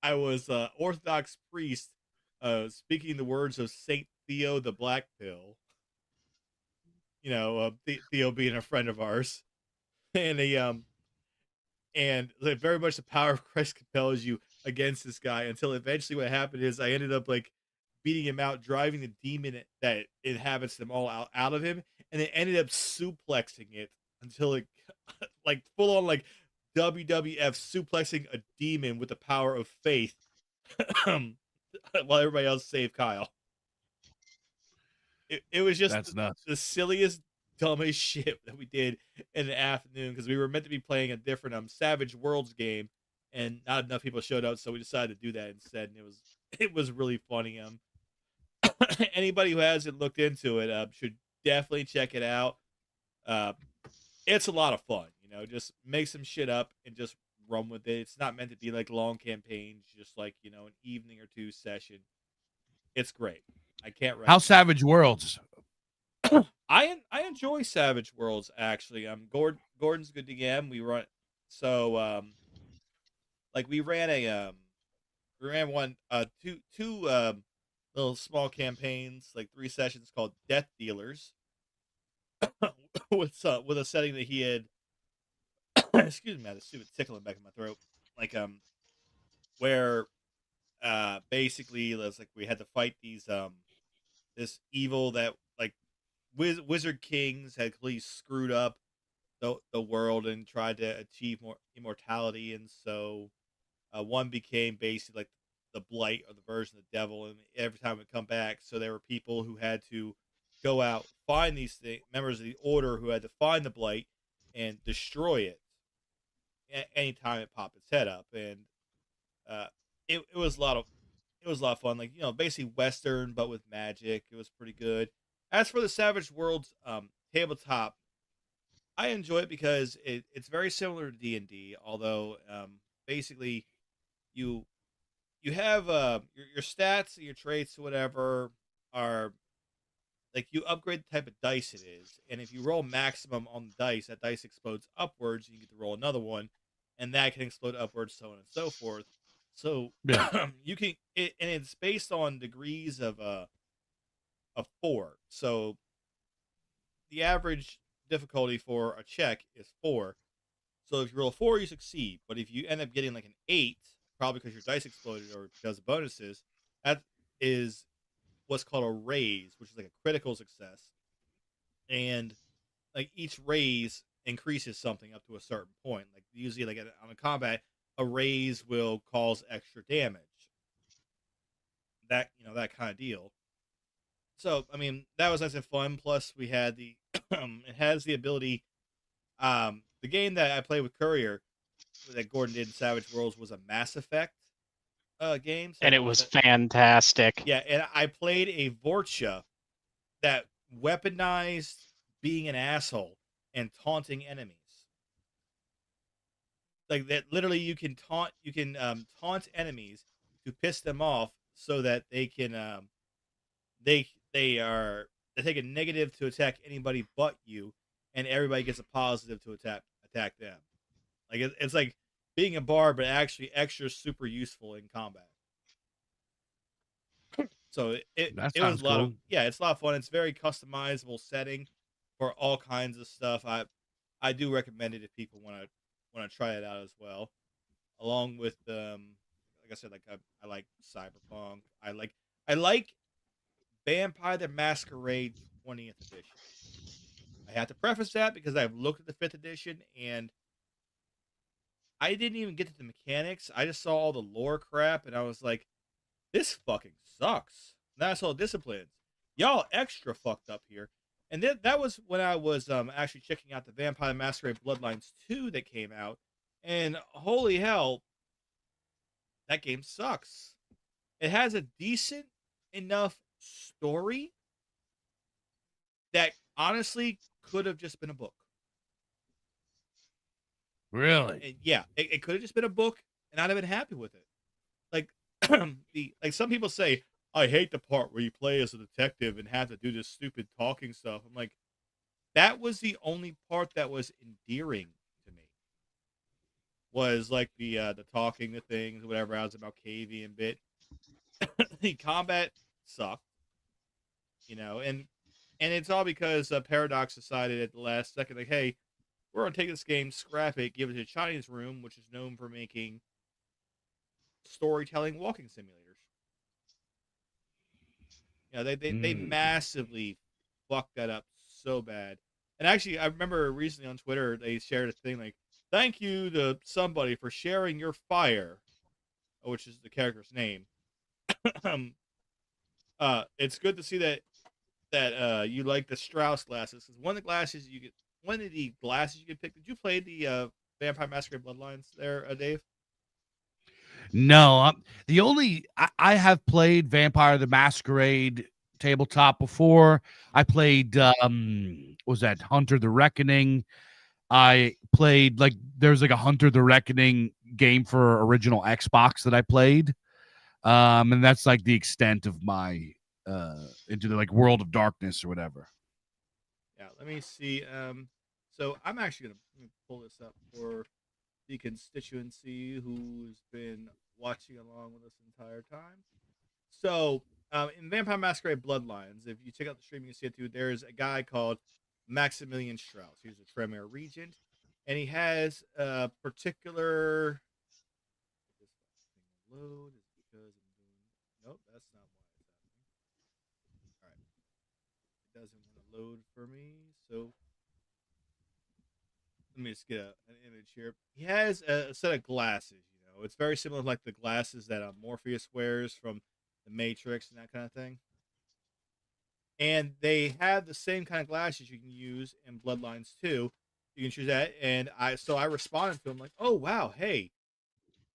I was Orthodox priest, speaking the words of Saint Theo the Black Pill. Theo being a friend of ours, and like, very much the power of Christ compels you against this guy until eventually what happened is I ended up like beating him out, driving the demon that inhabits them all out of him, and then ended up suplexing it until it like full on like WWF suplexing a demon with the power of faith while everybody else saved Kyle. It was just That's nuts. the silliest, dumbest shit that we did in the afternoon because we were meant to be playing a different Savage Worlds game, and not enough people showed up, so we decided to do that instead, and it was really funny. Anybody who hasn't looked into it should definitely check it out. It's a lot of fun. Just make some shit up and just run with it. It's not meant to be like long campaigns, just like an evening or two session. It's great. I can't recommend. How Savage Worlds? I enjoy Savage Worlds actually. Gordon's good to DM. We run so like we ran one two little small campaigns, like 3 sessions called Death Dealers with a setting that he had excuse me, I had a stupid tickle in the back of my throat. Like where basically it's like we had to fight these this evil that like wizard kings had completely screwed up the world and tried to achieve more immortality, and so one became basically like the blight or the version of the devil, and every time it would come back, so there were people who had to go out, find these members of the order who had to find the blight and destroy it anytime it popped its head up, and uh, it was a lot of fun, like basically Western but with magic. It was pretty good. As for the Savage Worlds tabletop, I enjoy it because it's very similar to D&D, although basically you have your stats, your traits, whatever are like you upgrade the type of dice it is, and if you roll maximum on the dice, that dice explodes upwards. You get to roll another one, and that can explode upwards, so on and so forth. So Yeah. you can and it's based on degrees of 4. So the average difficulty for a check is 4. So if you roll a 4, you succeed. But if you end up getting like an 8, probably because your dice exploded or because of bonuses, that is what's called a raise, which is like a critical success. And like each raise increases something up to a certain point. Like usually, like on a combat, a raise will cause extra damage. That kind of deal. So I mean, that was nice and fun. Plus, we had the it has the ability. The game that I played with Courier that Gordon did in Savage Worlds was a Mass Effect game. So And it was fantastic. yeah, and I played a Vorcha that weaponized being an asshole and taunting enemies. Like that, literally, you can taunt enemies to piss them off so that they can they they take a negative to attack anybody but you, and everybody gets a positive to attack them. Like it's like being a bard, but actually extra super useful in combat. So That it was sounds a lot cool. of it's a lot of fun. It's very customizable setting for all kinds of stuff. I do recommend it if people want to try it out as well. Along with like I said, like I like Cyberpunk. I like Vampire the Masquerade 20th edition. I have to preface that because I've looked at the 5th edition and I didn't even get to the mechanics. I just saw all the lore crap and I was like, this fucking sucks. Then I saw disciplines. Y'all extra fucked up here. And then that was when I was actually checking out the Vampire the Masquerade Bloodlines 2 that came out. And holy hell, that game sucks. It has a decent enough story that honestly could have just been a book. Really? And yeah, it could have just been a book, and I'd have been happy with it. Like like some people say, I hate the part where you play as a detective and have to do this stupid talking stuff. I'm like, that was the only part that was endearing to me. Was like the talking, the things, whatever. I was about KV and bit. The combat sucked, and it's all because Paradox decided at the last second, like, hey, we're gonna take this game, scrap it, give it to Chinese Room, which is known for making storytelling walking simulators. They massively fucked that up so bad. And actually, I remember recently on Twitter they shared a thing like, "Thank you to somebody for sharing your fire," which is the character's name. It's good to see that you like the Strauss glasses, because one of the glasses you could pick. Did you play the Vampire Masquerade Bloodlines there, Dave? No, I have played Vampire the Masquerade tabletop before. I played what was that, Hunter the Reckoning? I played, like, there's like a Hunter the Reckoning game for original Xbox that I played. And that's like the extent of my into the like World of Darkness or whatever. Yeah, let me see. So I'm actually gonna pull this up for the constituency who's been watching along with us the entire time. So, in Vampire Masquerade Bloodlines, if you check out the stream, you can see it too. There's a guy called Maximilian Strauss. He's a Tremere Regent, and he has a particular. This thing will load is because I'm doing. Nope, that's not why it's happening. All right, it doesn't want to load for me, so let me just get an image here. He has a set of glasses. It's very similar to like the glasses that Morpheus wears from the Matrix and that kind of thing. And they have the same kind of glasses you can use in Bloodlines 2. You can choose that, and I responded to him like, "Oh wow, hey!"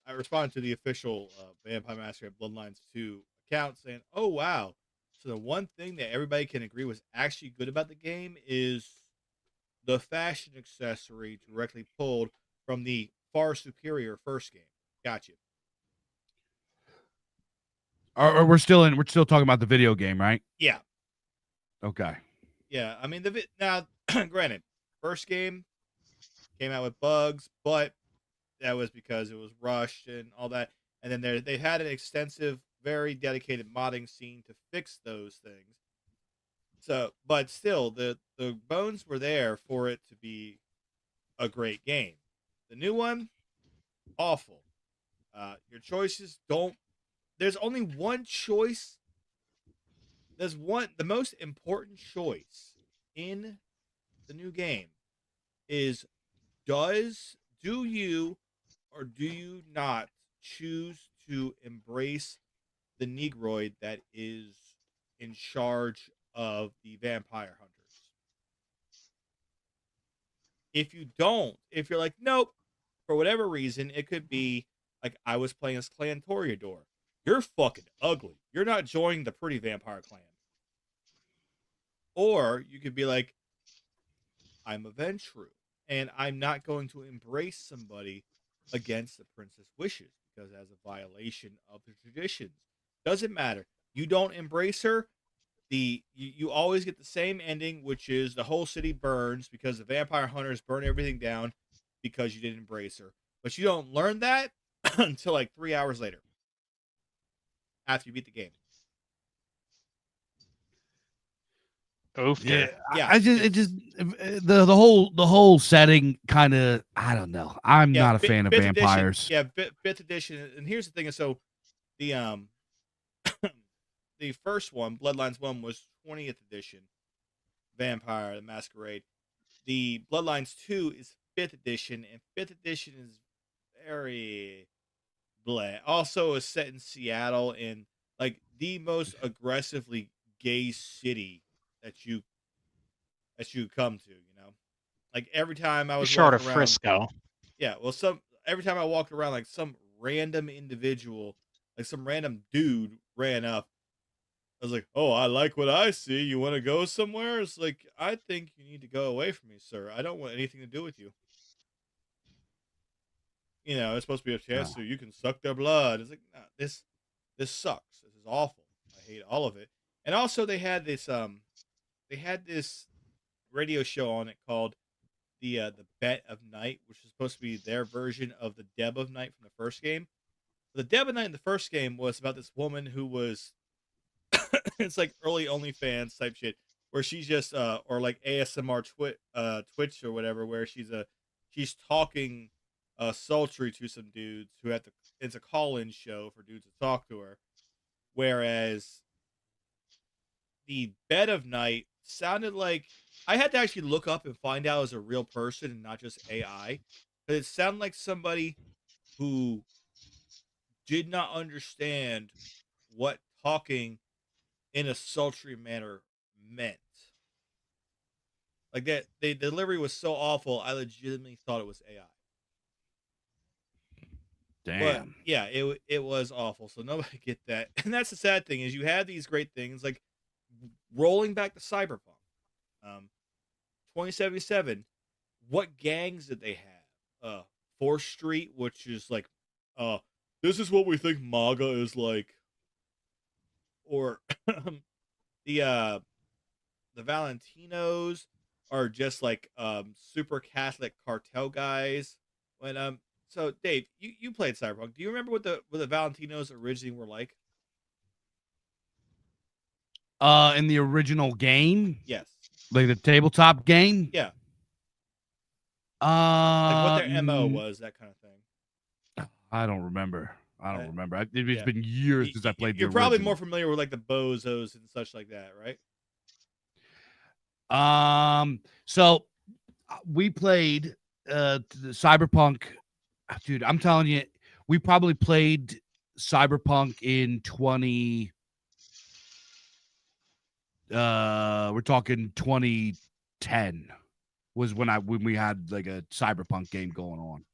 I responded to the official Vampire Masquerade Bloodlines 2 account saying, "Oh wow." So the one thing that everybody can agree was actually good about the game is the fashion accessory directly pulled from the far superior first game. Gotcha. Or we're still talking about the video game, right? Yeah. Okay. Yeah. I mean, now, granted, first game came out with bugs, but that was because it was rushed and all that. And then they had an extensive, very dedicated modding scene to fix those things. So, but still, the bones were there for it to be a great game. The new one, awful. Your choices don't. There's only one choice. The most important choice in the new game is do you or do you not choose to embrace the Negroid that is in charge of the vampire hunters? If you don't, if you're like, nope, for whatever reason, it could be like I was playing as Clan Toreador. You're fucking ugly. You're not joining the pretty vampire clan. Or you could be like, I'm a Ventrue, and I'm not going to embrace somebody against the princess wishes because as a violation of the traditions. Doesn't matter. You don't embrace her, you always get the same ending, which is the whole city burns because the vampire hunters burn everything down because you didn't embrace her. But you don't learn that until like 3 hours later after you beat the game. Oofed Yeah, her. Yeah, I just it just the whole setting kind of, I don't know. I'm yeah. not a fan of Fifth edition. vampires. Yeah, fifth edition. And here's the thing: so the the first one, Bloodlines 1, was 20th edition, Vampire the Masquerade. The Bloodlines 2 is 5th edition, and 5th edition is very bland. Also, is set in Seattle, in like the most aggressively gay city that you come to. Like every time I was Short walking of around, Frisco. yeah. Well, every time I walked around, like some random individual, like some random dude, ran up. I was like, "Oh, I like what I see. You want to go somewhere?" It's like, I think you need to go away from me, sir. I don't want anything to do with you. It's supposed to be a chance Oh, so you can suck their blood. It's like, nah, this sucks. This is awful. I hate all of it. And also, they had this radio show on it called the Bet of Night, which is supposed to be their version of the Deb of Night from the first game. The Deb of Night in the first game was about this woman who was it's like early OnlyFans type shit, where she's just or like ASMR Twitch or whatever, where she's talking sultry to some dudes who have to. It's a call-in show for dudes to talk to her. Whereas the Bed of Night sounded like, I had to actually look up and find out it was a real person and not just AI. But it sounded like somebody who did not understand what talking in a sultry manner meant. Like that, the delivery was so awful. I legitimately thought it was AI. But damn. yeah, it was awful. So nobody get that, and that's the sad thing is you have these great things like rolling back to Cyberpunk, 2077. What gangs did they have? 4th Street, which is like, uh, this is what we think MAGA is like, or the the Valentinos are just like super Catholic cartel guys. When so Dave, you played Cyberpunk. Do you remember what the Valentinos originally were like? In the original game, Yes. like the tabletop game, Yeah. Like what uh, their MO mm, was, that kind of thing. I don't remember. Uh, It's yeah. been years since I played the You're probably more original. familiar with like the bozos and such like that, right? So we played the Cyberpunk. Dude, I'm telling you, we probably played Cyberpunk in 20. We're talking 2010 was when we had like a Cyberpunk game going on.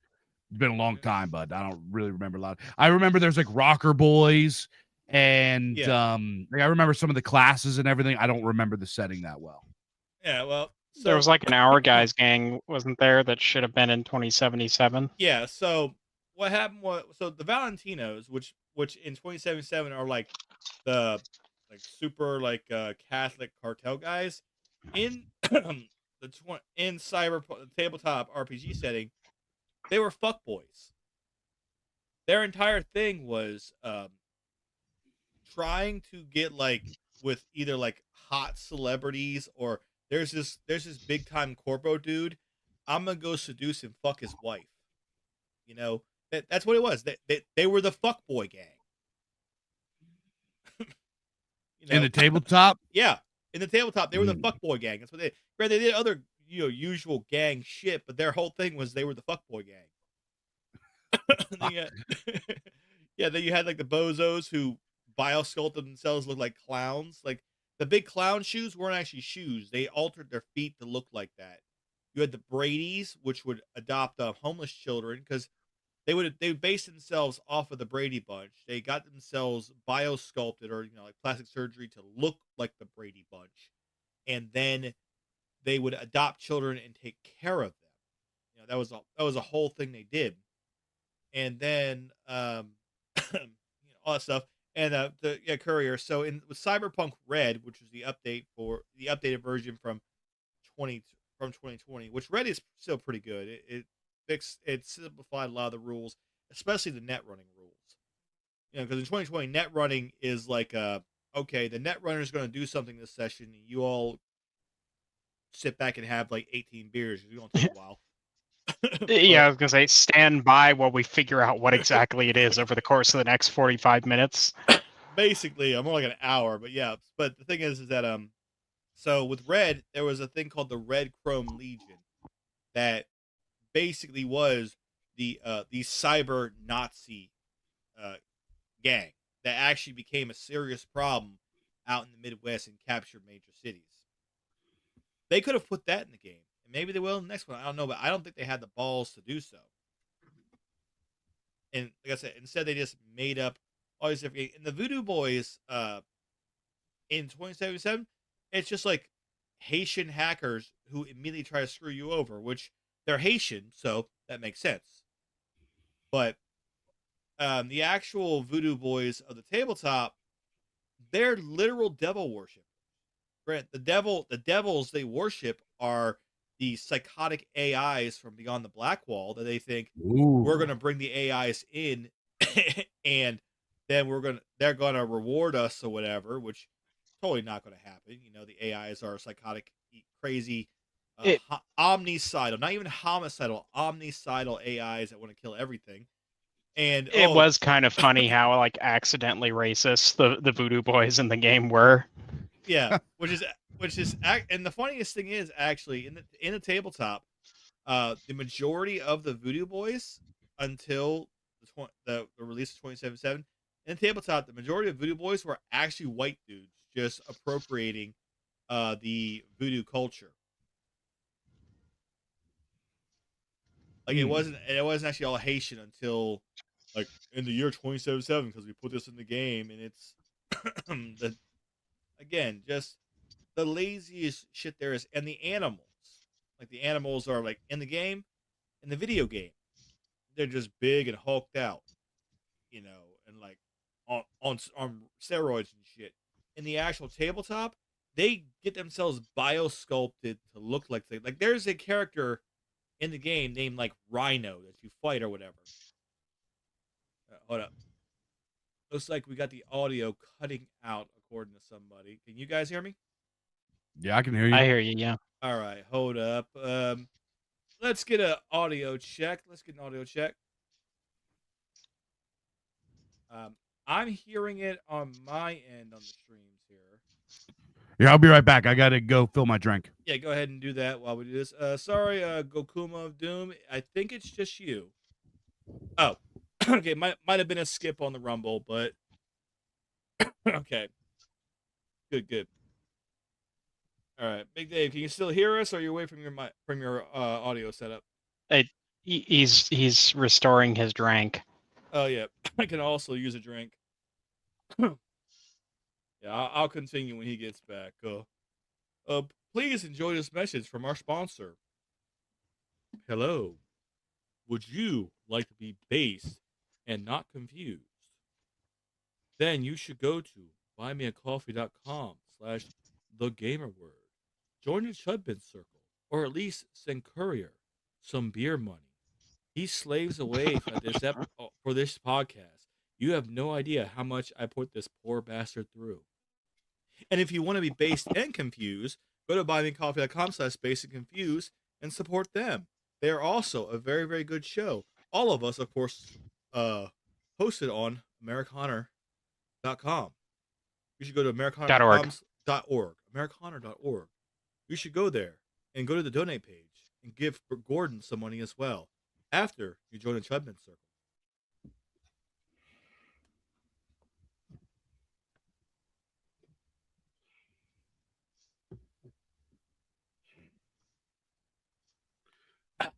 It's been a long time, but I don't really remember a lot. I remember there's like Rocker Boys, and Yeah. like I remember some of the classes and everything. I don't remember the setting that well. Yeah. Well, There so was like an Hour Guys gang, wasn't there, that should have been in 2077? yeah. So what happened was, so the Valentinos, which in 2077 are like the super Catholic cartel guys in in cyber tabletop RPG setting, they were fuck boys. Their entire thing was trying to get like with either like hot celebrities, or there's this big time corpo dude. I'm gonna go seduce and fuck his wife. That's what it was. They were the fuck boy gang. You In know, the tabletop, yeah. In the tabletop, they were the mm, fuck boy gang. That's what they. Granted, they did other usual gang shit, but their whole thing was they were the fuck boy gang. Yeah, then you had like the bozos who biosculpted themselves look like clowns. Like the big clown shoes weren't actually shoes; they altered their feet to look like that. You had the Brady's, which would adopt homeless children because they would base themselves off of the Brady Bunch. They got themselves biosculpted or like plastic surgery to look like the Brady Bunch, and then they would adopt children and take care of them. That was a whole thing they did, and then all that stuff. And the courier. So in with Cyberpunk Red, which was the updated version 20 from 2020, which Red is still pretty good. It simplified a lot of the rules, especially the net running rules. Because in 2020, net running is like okay, the net runner is going to do something this session. You all sit back and have like 18 beers. It's gonna take a while. Yeah, I But was gonna say, stand by while we figure out what exactly it is over the course of the next 45 minutes. basically, I'm more like an hour. But yeah, but the thing is that so with Red, there was a thing called the Red Chrome Legion that basically was the cyber Nazi uh gang that actually became a serious problem out in the Midwest and captured major cities. They could have put that in the game, and maybe they will in the next one. I don't know, but I don't think they had the balls to do so. And like I said, instead they just made up all these different. And the Voodoo Boys, in 2077, it's just like Haitian hackers who immediately try to screw you over, which they're Haitian, so that makes sense. But the actual Voodoo Boys of the tabletop, they're literal devil worship. Grant, the devils they worship are the psychotic AIs from Beyond the Black Wall that they think we're going to bring the AIs in, and then they're going to reward us or whatever, which totally not going to happen. You know, the AIs are psychotic, crazy, It omnicidal, not even homicidal, omnicidal AIs that want to kill everything. And it was kind of funny how like accidentally racist the Voodoo Boys in the game were. yeah, and the funniest thing is actually in the tabletop, the majority of the Voodoo Boys until the release of 2077 in the tabletop, the majority of Voodoo Boys were actually white dudes just appropriating the voodoo culture. Like it wasn't actually all Haitian until like in the year 2077 because we put this in the game, and it's the again just the laziest shit there is. And the animals, like the animals are like in the game, in the video game, they're just big and hulked out, you know, and like on steroids and shit. In the actual tabletop, they get themselves biosculpted to look like there's a character in the game named like Rhino that you fight or whatever. Hold up. Looks like we got the audio cutting out according to somebody. Can you guys hear me? Yeah, I can hear you. I hear you, yeah. All right, hold up. Let's get an audio check. I'm hearing it on my end on the streams here. Yeah, I'll be right back. I gotta go fill my drink. Yeah, go ahead and do that while we do this. Sorry, Gokuma of Doom. I think it's just you. Oh, okay. Might have been a skip on the Rumble, but okay. Good. All right, Big Dave, can you still hear us, or are you away from your audio setup? He's restoring his drink. Oh yeah, I can also use a drink. Yeah, I'll continue when he gets back. Please enjoy this message from our sponsor. Hello. Would you like to be based and not confused? Then you should go to buymeacoffee.com/thegamerword. Join the Chudbin Circle, or at least send Courier some beer money. He slaves away for this podcast. You have no idea how much I put this poor bastard through. And if you want to be based and confused, go to buymeacoffee.com/based and confused and support them. They are also a very, very good show. All of us, of course, hosted on Americana.com. You should go to Americana.org. Americana.org. You should go there and go to the donate page and give Gordon some money as well after you join the Chudman Circle.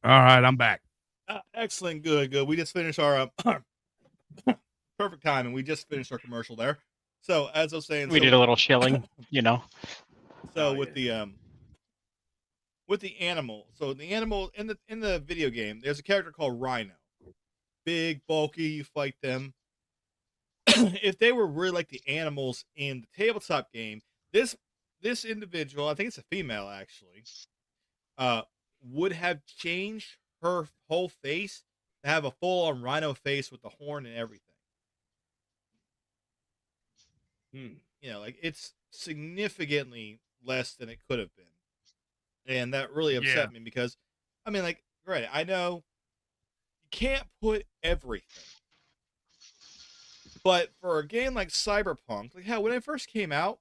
All right, I'm back. Excellent. Good. We just finished our perfect time, and we just finished our commercial there. So as I was saying, We did a little shilling, you know. So with the animal, so the animal in the video game, there's a character called Rhino. Big, bulky, you fight them. If they were really like the animals in the tabletop game, this individual, I think it's a female actually, would have changed her whole face to have a full on rhino face with the horn and everything. You know, like it's significantly less than it could have been. and that really upset me because, I mean, like, right, I know you can't put everything, but for a game like Cyberpunk, like hell, when it first came out,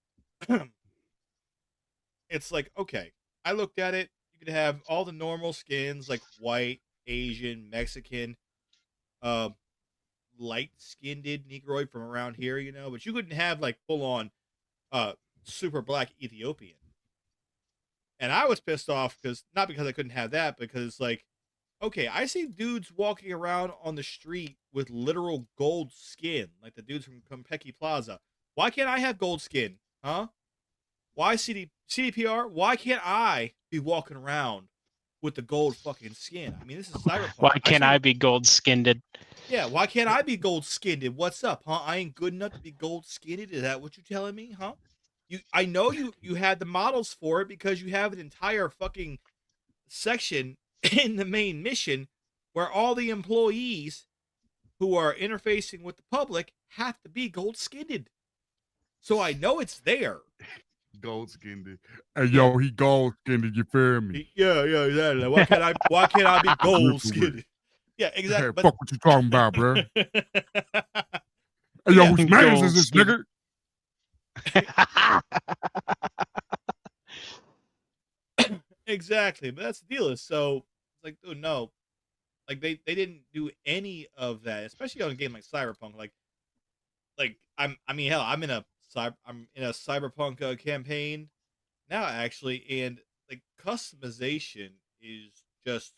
it's like, okay, I looked at it. You could have all the normal skins like white, Asian, Mexican, uh, light skinned Negroid from around here, but you couldn't have like full on uh super black Ethiopian. And I was pissed off because not because I couldn't have that, because like, okay, I see dudes walking around on the street with literal gold skin, like the dudes from Compeki Plaza. Why can't I have gold skin? Huh? Why CDPR? Why can't I be walking around with the gold fucking skin? I mean, this is Cyberpunk. Why can't I be gold skinned? Yeah, why can't I be gold skinned? What's up, huh? I ain't good enough to be gold skinned. Is that what you telling me, huh? I know you had the models for it because you have an entire fucking section in the main mission where all the employees who are interfacing with the public have to be gold skinned. So I know it's there. Gold skinned. Hey, yo, he gold skinned. You feel me? Yeah, exactly. Why can't I be gold skinned? Yeah, exactly. Hey, fuck what you talking about, bro? Hey, yo, yeah, whose names is this, nigga? Exactly, but that's the deal. So it's like, dude, no, like they didn't do any of that, especially on a game like Cyberpunk. Like I mean, hell, I'm in a Cyberpunk campaign now actually, and like customization is just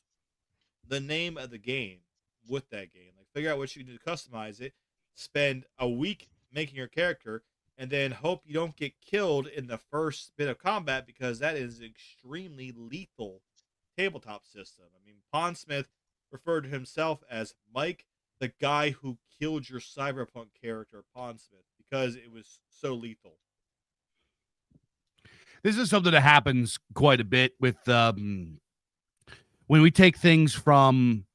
the name of the game with that game. Like, figure out what you do to customize it, spend a week making your character, and then hope you don't get killed in the first bit of combat because that is extremely lethal tabletop system. I mean, Pondsmith referred to himself as Mike, the guy who killed your Cyberpunk character, Pondsmith, because it was so lethal. This is something that happens quite a bit with when they take things from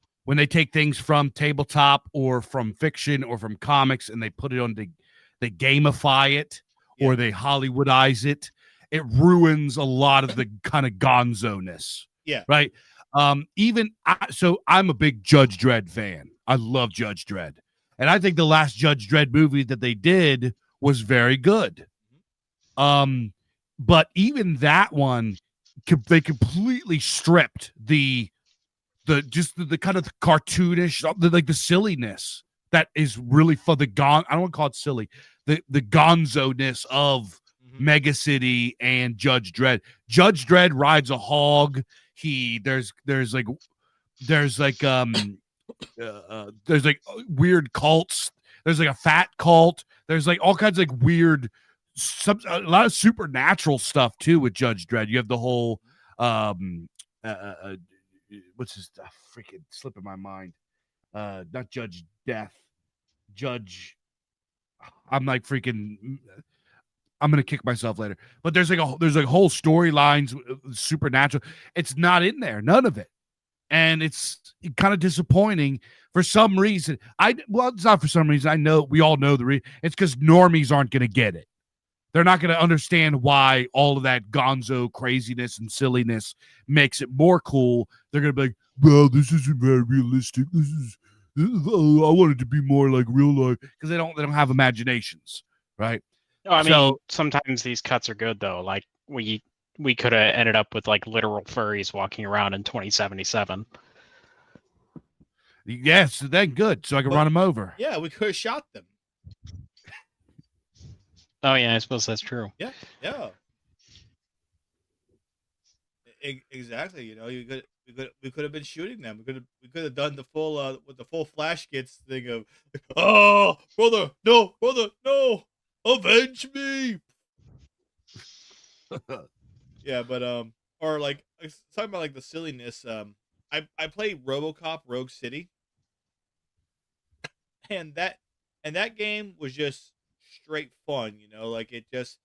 tabletop or from fiction or from comics and they put it on they gamify it or they Hollywoodize it. It ruins a lot of the kind of gonzo-ness. Yeah. Right. So I'm a big Judge Dredd fan. I love Judge Dredd. And I think the last Judge Dredd movie that they did was very good. But even that one, they completely stripped the kind of cartoonish, like the silliness that is really for the I don't want to call it silly, the gonzo-ness of Mega City and Judge Dredd. Judge Dredd rides a hog. There's like weird cults. There's like a fat cult. There's like all kinds of like weird, a lot of supernatural stuff too with Judge Dredd. You have the whole what's his freaking slip in my mind? Not Judge Death, Judge. I'm like freaking. I'm gonna kick myself later. But there's like whole storylines, supernatural. It's not in there, none of it, and it's kind of disappointing for some reason. It's not for some reason. I know we all know the reason. It's because normies aren't gonna get it. They're not going to understand why all of that gonzo craziness and silliness makes it more cool. They're going to be like, well, this isn't very realistic. I want it to be more like real life, because they don't have imaginations, right? I mean, sometimes these cuts are good though. Like we could have ended up with like literal furries walking around in 2077. Yes, then good, so I can run them over. Yeah, we could have shot them. Oh yeah, I suppose that's true. Yeah. Exactly. We could have been shooting them. We could have done the full with the full flash gets thing of, oh brother, no, avenge me. Yeah, but or like talking about like the silliness. I played RoboCop Rogue City, and that game was just straight fun. Like it just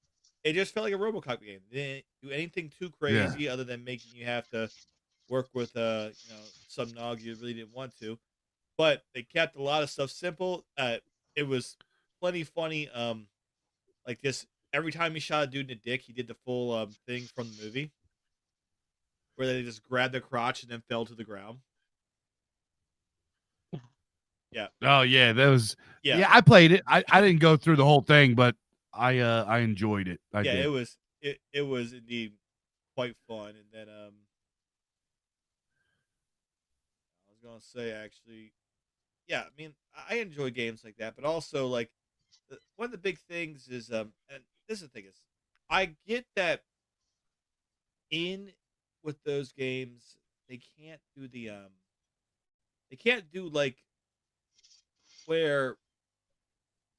felt like a RoboCop game. They didn't do anything too crazy other than making you have to work with some nog you really didn't want to. But they kept a lot of stuff simple. It was plenty funny. Like this, every time he shot a dude in the dick, he did the full thing from the movie. where they just grabbed the crotch and then fell to the ground. Yeah. Oh yeah, that was Yeah. yeah. I played it. I didn't go through the whole thing, but I enjoyed it. I Yeah, did. it was indeed quite fun. And then I was gonna say actually, yeah, I mean I enjoy games like that, but also like one of the big things is and this is the thing is I get that in with those games they can't do they can't do like where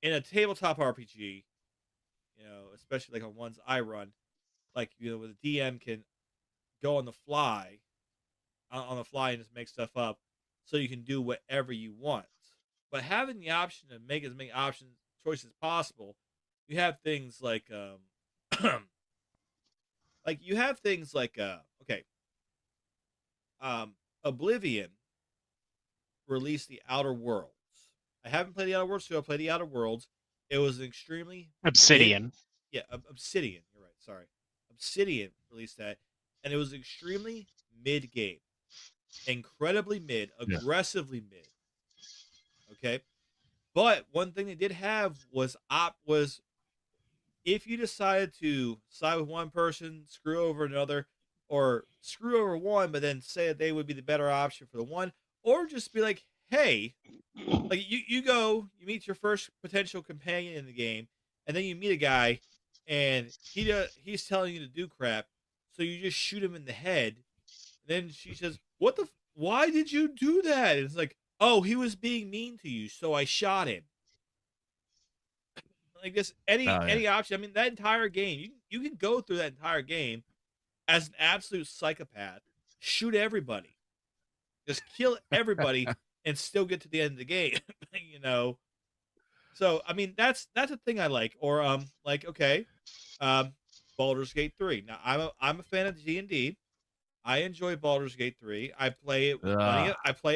in a tabletop RPG, especially like on ones I run, like where the DM can go on the fly on the fly and just make stuff up so you can do whatever you want. But having the option to make as many options choices as possible, you have things like like you have things like okay, Oblivion released the Outer Worlds. I haven't played the Outer Worlds, so I'll play the Outer Worlds. It was an extremely mid, Obsidian. yeah, Obsidian. You're right. Sorry, Obsidian released that, and it was extremely mid game, incredibly mid, Yeah. aggressively mid. Okay, but one thing they did have was if you decided to side with one person, screw over another, or screw over one, but then say that they would be the better option for the one, or just be like, hey, like you meet your first potential companion in the game, and then you meet a guy, and he's telling you to do crap, so you just shoot him in the head. And then she says, "What the? Why did you do that?" And it's like, "Oh, he was being mean to you, so I shot him." Like this, Oh, yeah. any option. I mean, that entire game, you can go through that entire game as an absolute psychopath, shoot everybody, just kill everybody, and still get to the end of the game. So I mean, that's a thing I like. Or like okay, Baldur's Gate 3. Now I'm a fan of D&D. I enjoy Baldur's Gate 3. I play it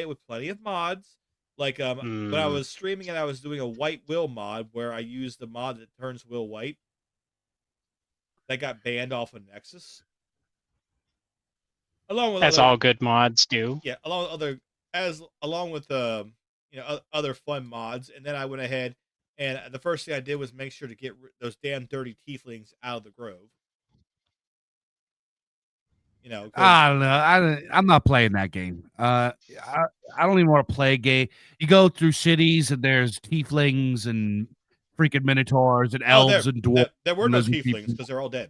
with plenty of mods. Like when I was streaming it, I was doing a White Will mod where I used the mod that turns Will white. That got banned off of Nexus. Along with As other all good mods do. yeah, along with other fun mods. And then I went ahead and the first thing I did was make sure to get those damn dirty tieflings out of the grove. I don't know. I'm not playing that game. I don't even want to play a game. You go through cities and there's tieflings and freaking minotaurs and elves and dwarves. there were and no lizard tieflings people. because they're all dead.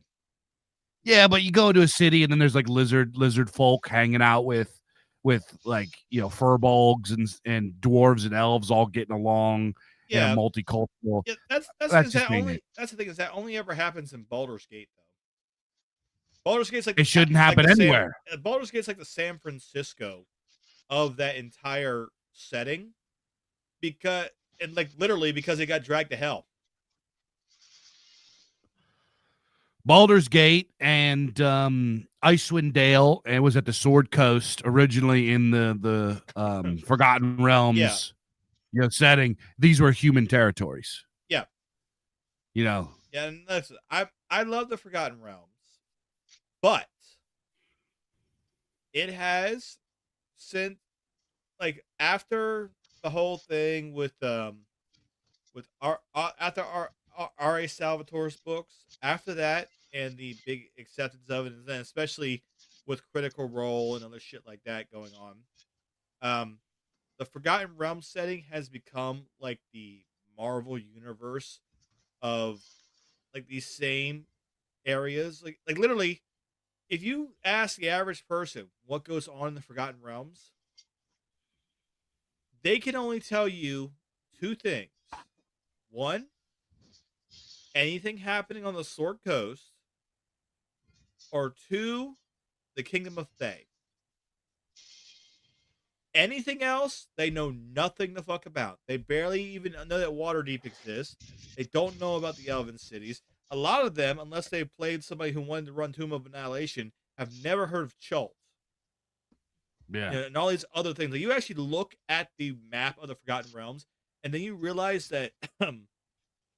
Yeah, but you go to a city and then there's like lizard folk hanging out with like furbolgs and dwarves and elves all getting along in a Yeah, multicultural. yeah. That's That's just me. That's the thing is that only ever happens in Baldur's Gate though. Baldur's Gate's like It shouldn't happen anywhere. Baldur's Gate's like the San Francisco of that entire setting because literally because it got dragged to hell. Baldur's Gate and Icewind Dale, and it was at the Sword Coast originally in the Forgotten Realms setting. These were human territories. Yeah. Yeah, and I love the Forgotten Realms. But it has since after the whole thing with after R.A. Salvatore's books, after that and the big acceptance of it, and then especially with Critical Role and other shit like that going on, the Forgotten Realms setting has become like the Marvel universe of like these same areas, like literally. If you ask the average person what goes on in the Forgotten Realms, they can only tell you two things. One, anything happening on the Sword Coast, or two, the Kingdom of Thay. Anything else, they know nothing the fuck about. They barely even know that Waterdeep exists. They don't know about the Elven cities. A lot of them, unless they played somebody who wanted to run Tomb of Annihilation, have never heard of Chult. Yeah. And all these other things. Like you actually look at the map of the Forgotten Realms, and then you realize that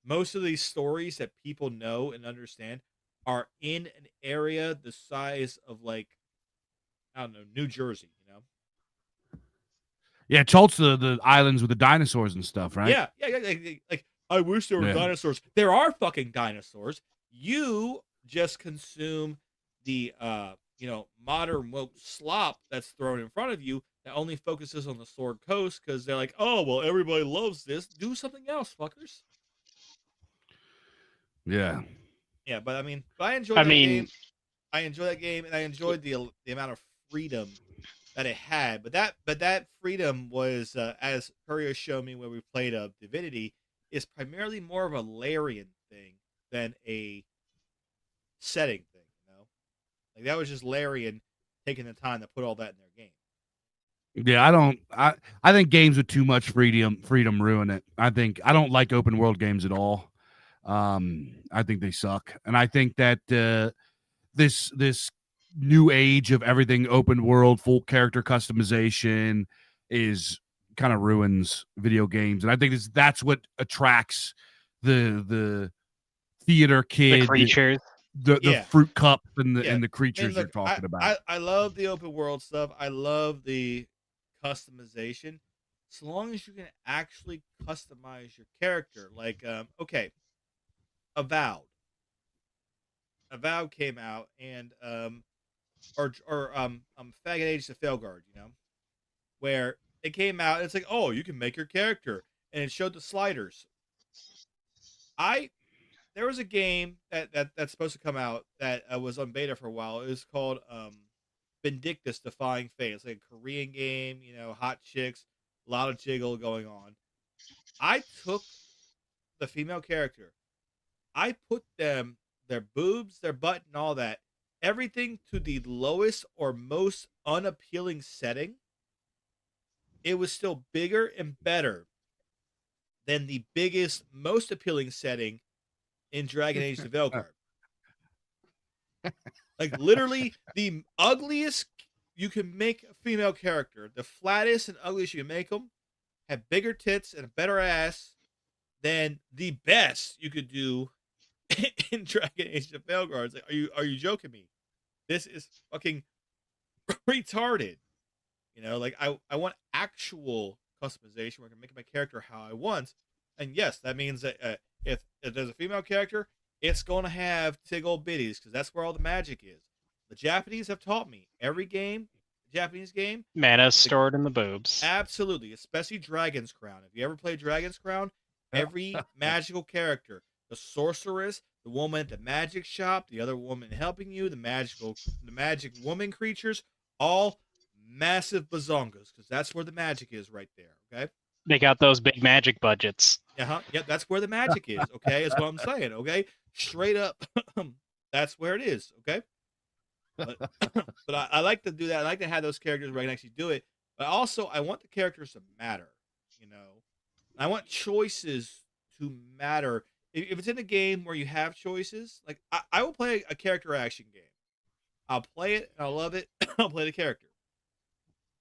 most of these stories that people know and understand are in an area the size of like I don't know, New Jersey, you know? Yeah, Tulsa, the islands with the dinosaurs and stuff, right? Yeah. Like, I wish there were Yeah. dinosaurs. There are fucking dinosaurs. You just consume the modern woke slop that's thrown in front of you that only focuses on the Sword Coast because they're like, oh well, everybody loves this. Do something else, fuckers. Yeah. Yeah, but I enjoyed I that game. mean, I enjoyed that game, and I enjoyed the amount of freedom that it had. But that freedom was, as Courier showed me when we played Divinity, is primarily more of a Larian thing than a setting thing. You know, like that was just Larian taking the time to put all that in their game. Yeah, I think games with too much freedom ruin it. I don't like open world games at all. I think they suck. And I think that this new age of everything open world, full character customization is kind of ruins video games. And I think that's what attracts the theater the kid, creatures. the Yeah, fruit cup and yeah. the I mean, creatures you're look, talking about. I love the open world stuff. I love the customization. As long as you can actually customize your character, like okay, Avowed. Avowed came out, and Faggot Age of Failguard, you know, where it came out. It's like, oh, you can make your character, and it showed the sliders. I There was a game that's supposed to come out that was on beta for a while. It was called Vindictus: Defying Fate. It's like a Korean game, you know, hot chicks, a lot of jiggle going on. I took the female character. I put them, their boobs, their butt, and all that, everything to the lowest or most unappealing setting. It was still bigger and better than the biggest, most appealing setting in Dragon Age of Velgard. Like literally the ugliest you can make a female character, the flattest and ugliest you can make them, have bigger tits and a better ass than the best you could do in Dragon Age of Velgard. It's like, are you joking me? This is fucking retarded. You know, like I want actual customization where I can make my character how I want. And yes, that means that if there's a female character, it's going to have tig old bitties because that's where all the magic is. The Japanese have taught me every game, Japanese game, Mana stored in the boobs. absolutely, especially Dragon's Crown. If you ever play Dragon's Crown, every magical character, the sorceress, the woman at the magic shop, the other woman helping you, the magic woman creatures, all massive bazongas because that's where the magic is right there. Okay. They got those big magic budgets. Yeah, that's where the magic is. Okay, is what I'm saying. Okay, straight up, that's where it is. Okay, but I like to do that. I like to have those characters where I can actually do it. But also, I want the characters to matter. You know, I want choices to matter. If it's in a game where you have choices, like I will play a character action game. I'll play it and I'll love it. I'll play the character.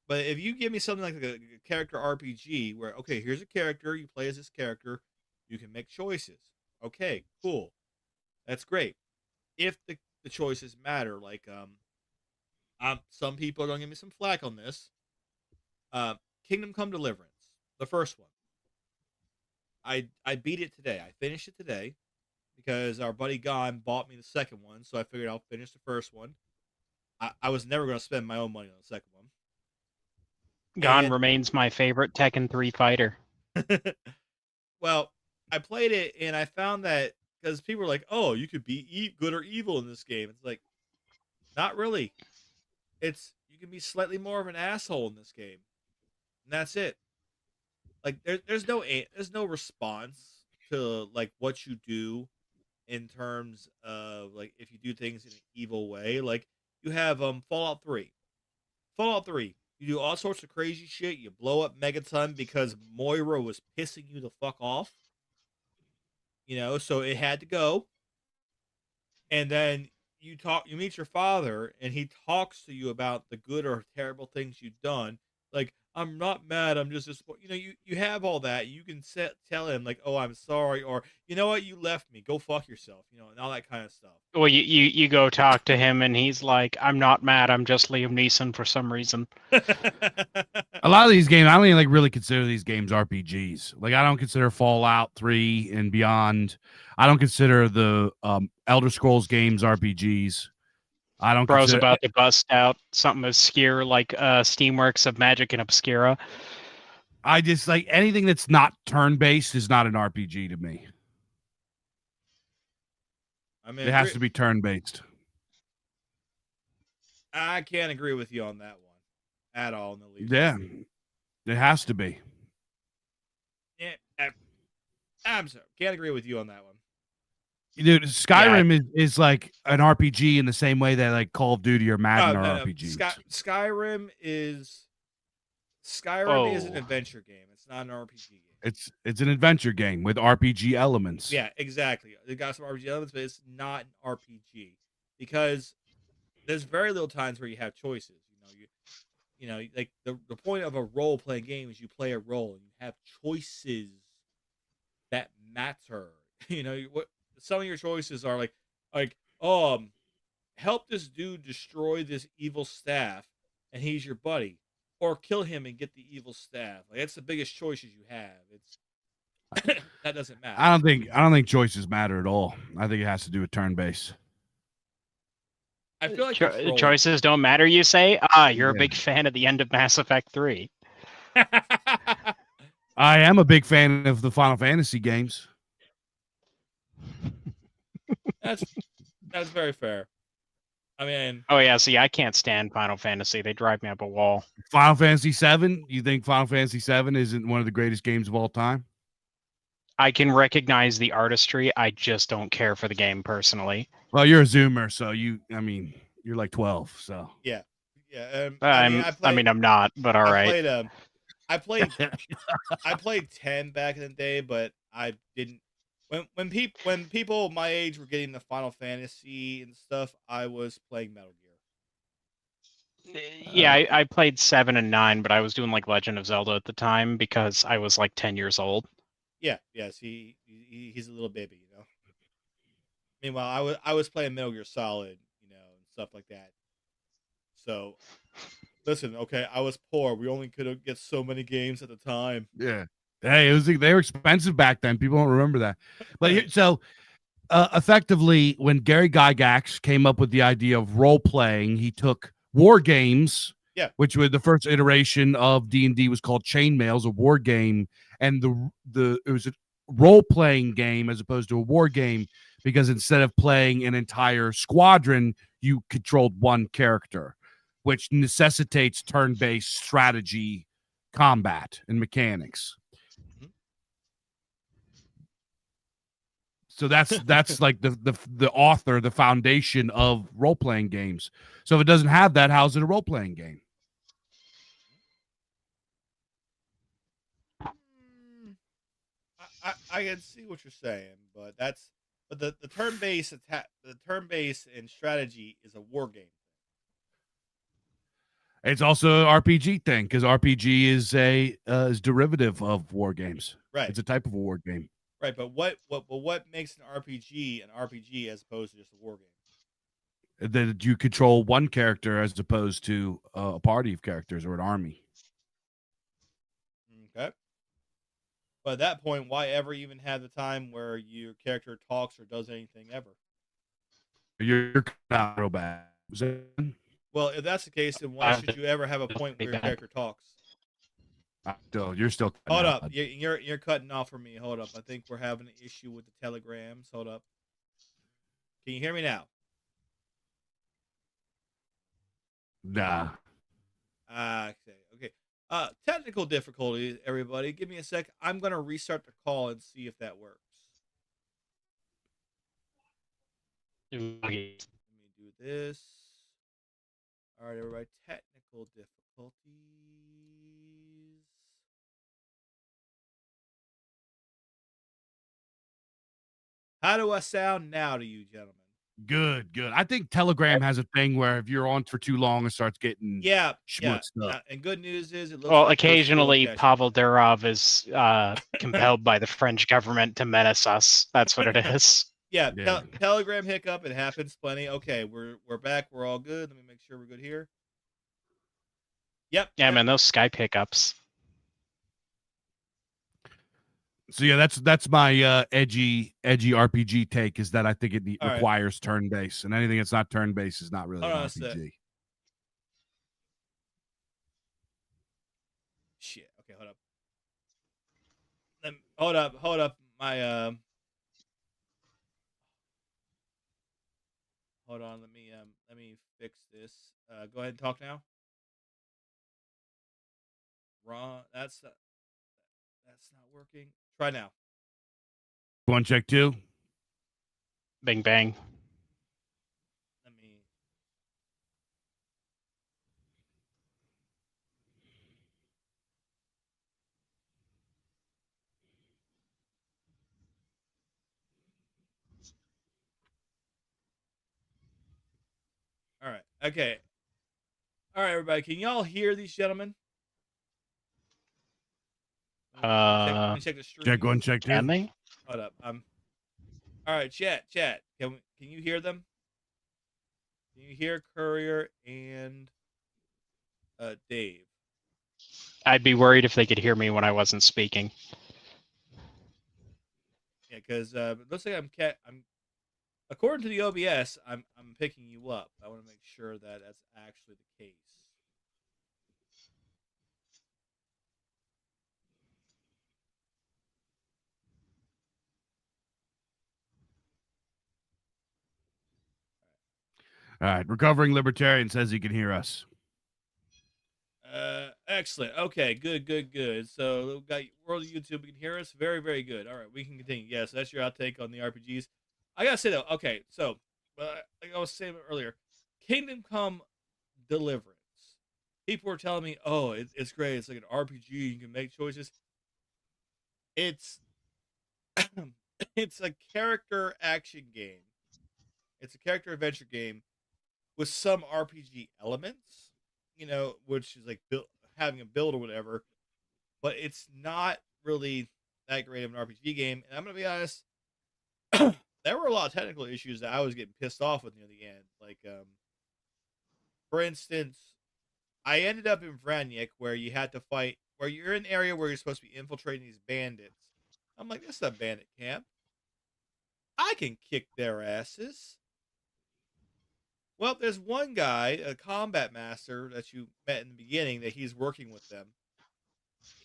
But if you give me something like a character RPG where, okay, here's a character, you play as this character, you can make choices. Okay, cool. That's great. If the choices matter, like some people are gonna give me some flack on this. Kingdom Come Deliverance, the first one. I beat it today. I finished it today because our buddy Gon bought me the second one, so I figured I'll finish the first one. I was never gonna spend my own money on the second one. Gon And remains my favorite Tekken 3 fighter. well, I played it and I found that because people were like, "Oh, you could be good or evil in this game." It's like, not really. It's you can be slightly more of an asshole in this game, and that's it. Like there's no response to like what you do in terms of like if you do things in an evil way. Like you have Fallout 3. Fallout 3. You do all sorts of crazy shit. You blow up Megaton because Moira was pissing you the fuck off. You know, so it had to go. And then you meet your father, and he talks to you about the good or terrible things you've done. Like, I'm not mad. I'm just disappointed. You have all that. You can tell him like, oh, I'm sorry, or you know what, you left me. Go fuck yourself. And all that kind of stuff. Well, you go talk to him, and he's like, "I'm not mad. I'm just Liam Neeson for some reason." A lot of these games, I don't even like really consider these games RPGs. Like I don't consider Fallout 3 and beyond. I don't consider the Elder Scrolls games RPGs. I don't Bro's consider. about to bust out something obscure like Steamworks of Magic and Obscura. I just like anything that's not turn based is not an RPG to me. I mean, It has to be turn based. I can't agree with you on that one at all in the least. Yeah, it has to be. Yeah, I'm sorry. Can't agree with you on that one. Dude, Skyrim is like an RPG in the same way that like Call of Duty or Madden are RPGs. Skyrim is an adventure game. It's not an RPG game. It's an adventure game with RPG elements. Yeah, exactly. It got some RPG elements, but it's not an RPG because there's very little times where you have choices. Like the point of a role playing game is you play a role and you have choices that matter. What some of your choices are like help this dude destroy this evil staff and he's your buddy, or kill him and get the evil staff. Like that's the biggest choices you have. It's that doesn't matter. I don't think choices matter at all. I think it has to do with turn based. I feel like choices don't matter, you say? You're a big fan of the end of Mass Effect 3. I am a big fan of the Final Fantasy games. That's very fair. I mean, oh yeah, see, I can't stand Final Fantasy. They drive me up a wall. Final Fantasy 7? You think Final Fantasy 7 isn't one of the greatest games of all time? I can recognize the artistry. I just don't care for the game personally. Well, you're a Zoomer, so you're like 12, so. Yeah. I'm not, but all right. I played 10 back in the day, but I didn't. When people my age were getting the Final Fantasy and stuff, I was playing Metal Gear. Yeah, I played 7 and 9, but I was doing like Legend of Zelda at the time because I was like 10 years old. Yeah, yes, he's a little baby, Meanwhile, I was playing Metal Gear Solid, and stuff like that. So, listen, okay, I was poor. We only could get so many games at the time. Yeah. Hey, they were expensive back then. People don't remember that. But so effectively, when Gary Gygax came up with the idea of role playing, he took war games, which was the first iteration of D&D was called Chainmail's, a war game, and it was a role playing game as opposed to a war game because instead of playing an entire squadron, you controlled one character, which necessitates turn-based strategy, combat, and mechanics. So that's like the author, the foundation of role-playing games. So if it doesn't have that, how's it a role-playing game? I can see what you're saying, but the turn-based and strategy is a war game. It's also an RPG thing because RPG is derivative of war games. Right. It's a type of a war game. Right, but what makes an RPG as opposed to just a war game? That you control one character as opposed to a party of characters or an army. Okay. But at that point, why ever even have the time where your character talks or does anything ever? You're not real bad. Well, if that's the case, then why should you ever have a point where your character talks? You're still. Hold up, you're cutting off for me. Hold up, I think we're having an issue with the telegrams. Hold up. Can you hear me now? Nah. Okay. Technical difficulties, everybody. Give me a sec. I'm gonna restart the call and see if that works. Let me do this. All right, everybody. Technical difficulties. How do I sound now to you, gentlemen? Good. I think Telegram has a thing where if you're on for too long, it starts getting Yeah. schmutzed up. And good news is it looks Well, like we're still occasionally caching. Pavel Durov is compelled by the French government to menace us. That's what it is. Yeah, Yeah. Telegram hiccup. It happens plenty. Okay, we're back. We're all good. Let me make sure we're good here. Yep. Yeah, yep. man, those Skype hiccups. So yeah, that's my edgy RPG take, is that I think it All right. requires turn based, and anything that's not turn based is not really Hold an on a sec. RPG. Shit. Okay, hold up. Hold up. My hold on. Let me fix this. Go ahead and talk now. Wrong. That's not working. Try now. One check two. Bing bang. Let me. All right. Okay. All right, everybody. Can y'all hear these gentlemen? Let me check the stream. Check one, check two. Can they? Hold up. All right, chat. Can you hear them? Can you hear Courier and Dave? I'd be worried if they could hear me when I wasn't speaking. Yeah, because it looks like I'm according to the OBS, I'm picking you up. I want to make sure that that's actually the case. All right, recovering libertarian says he can hear us. Excellent. Okay, good. So we got world of YouTube. You can hear us. Very, very good. All right, we can continue. Yes, that's your outtake on the RPGs. I gotta say though. Okay, so like I was saying earlier, Kingdom Come Deliverance. People were telling me, "Oh, it's great. It's like an RPG. You can make choices." It's it's a character action game. It's a character adventure game with some RPG elements, which is like having a build or whatever. But it's not really that great of an RPG game. And I'm gonna be honest, there were a lot of technical issues that I was getting pissed off with near the end. Like, for instance, I ended up in Vranyek where you had to fight, where you're in an area where you're supposed to be infiltrating these bandits. I'm like, this is a bandit camp. I can kick their asses. Well, there's one guy, a combat master that you met in the beginning, that he's working with them.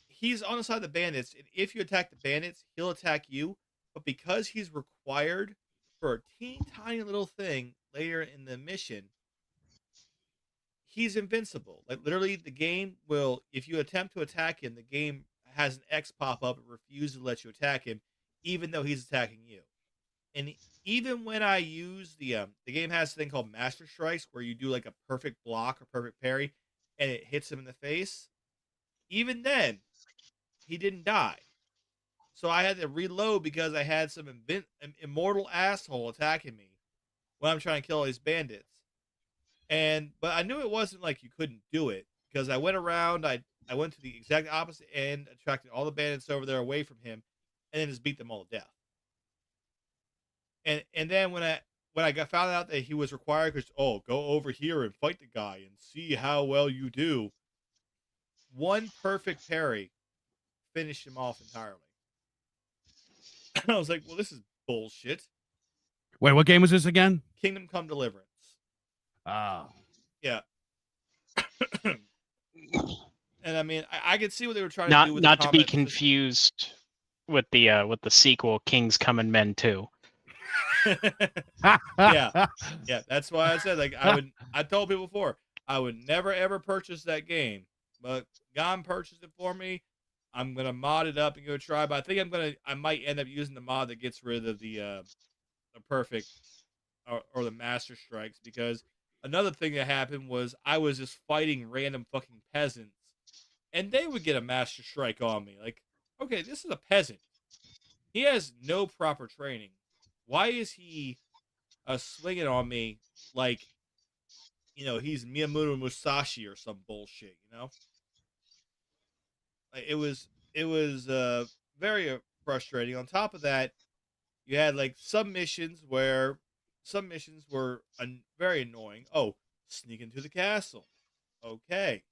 He's on the side of the bandits, and if you attack the bandits, he'll attack you. But because he's required for a teeny tiny little thing later in the mission, he's invincible. Like literally, the game will, if you attempt to attack him, the game has an X pop up and refuses to let you attack him, even though he's attacking you. And even when I use the game has a thing called Master Strikes, where you do like a perfect block or perfect parry, and it hits him in the face. Even then, he didn't die. So I had to reload because I had some immortal asshole attacking me when I'm trying to kill all these bandits. But I knew it wasn't like you couldn't do it because I went around. I went to the exact opposite end, attracted all the bandits over there away from him, and then just beat them all to death. And then when I found out that he was required, because go over here and fight the guy and see how well you do. One perfect parry finished him off entirely. I was like, well, this is bullshit. Wait, what game was this again? Kingdom Come Deliverance. Oh. Yeah. And I mean, I could see what they were trying to do with not the to be combat confused with the sequel, King's Coming Men 2. yeah, that's why I said like I told people before I would never ever purchase that game, but Gon purchased it for me. I'm gonna mod it up and go try, but I think I might end up using the mod that gets rid of the perfect or the master strikes, because another thing that happened was I was just fighting random fucking peasants and they would get a master strike on me. Like, okay, this is a peasant. He has no proper training. Why is he swinging on me like, he's Miyamoto Musashi or some bullshit. Like, it was very frustrating. On top of that, you had like some missions were very annoying. Oh, sneak into the castle. Okay.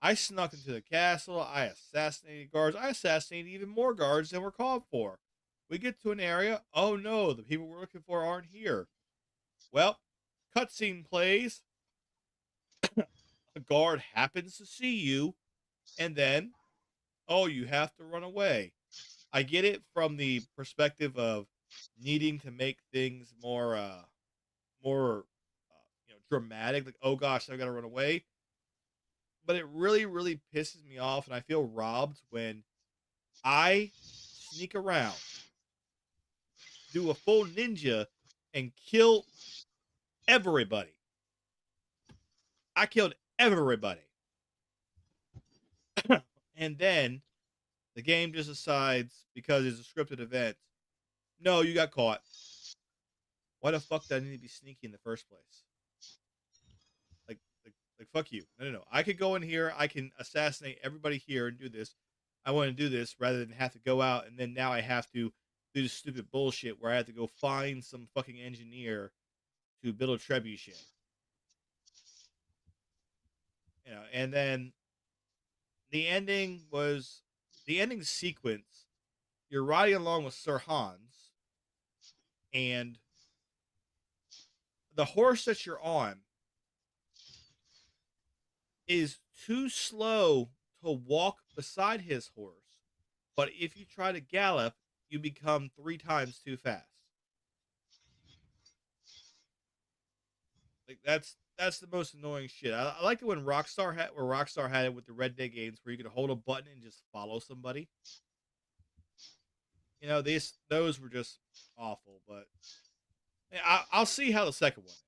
I snuck into the castle. I assassinated guards. I assassinated even more guards than were called for. We get to an area. Oh no, the people we're looking for aren't here. Well, cutscene plays. A guard happens to see you, and then, oh, you have to run away. I get it from the perspective of needing to make things more dramatic. Like, oh gosh, I gotta run away. But it really, really pisses me off, and I feel robbed when I sneak around, do a full ninja, and kill everybody. I killed everybody. And then the game just decides, because it's a scripted event, no, you got caught. Why the fuck did I need to be sneaky in the first place? Like fuck you. No. I could go in here. I can assassinate everybody here and do this. I want to do this rather than have to go out, and then now I have to do this stupid bullshit where I have to go find some fucking engineer to build a trebuchet. And then the ending sequence. You're riding along with Sir Hans, and the horse that you're on is too slow to walk beside his horse, but if you try to gallop, you become 3 times too fast. Like, that's the most annoying shit. I like it when Rockstar had it with the Red Dead games, where you could hold a button and just follow somebody. Those were just awful. But I'll see how the second one is.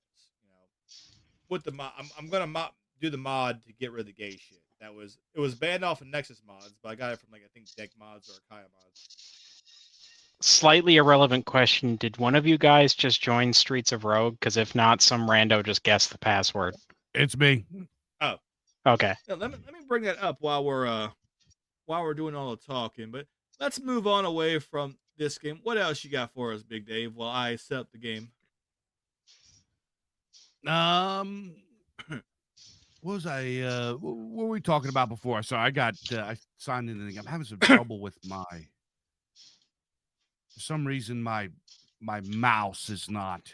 With the mod, I'm gonna do the mod to get rid of the gay shit. It was banned off of Nexus mods, but I got it from, like, I think Deck mods or Akaya mods. Slightly irrelevant question. Did one of you guys just join Streets of Rogue? Because if not, some rando just guessed the password. It's me. Oh, okay. Now, let me bring that up while we're doing all the talking. But let's move on away from this game. What else you got for us, Big Dave? While I set up the game. What was what were we talking about before? Sorry, I signed in. I'm having some trouble with for some reason my mouse is not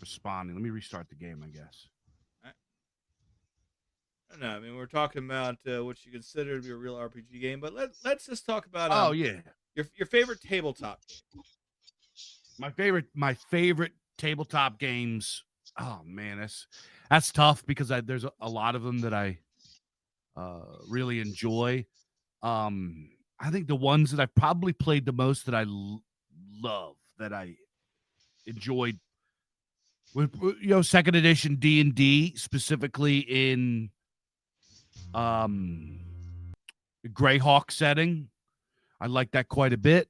responding. Let me restart the game, I guess. I don't know. I mean, we're talking about what you consider to be a real RPG game, but let's just talk about your favorite tabletop game. My favorite tabletop games. Oh man, that's tough because there's a lot of them that I really enjoy. I think the ones that I've probably played the most that I love, that I enjoyed, with second edition D&D, specifically in Greyhawk setting. I like that quite a bit.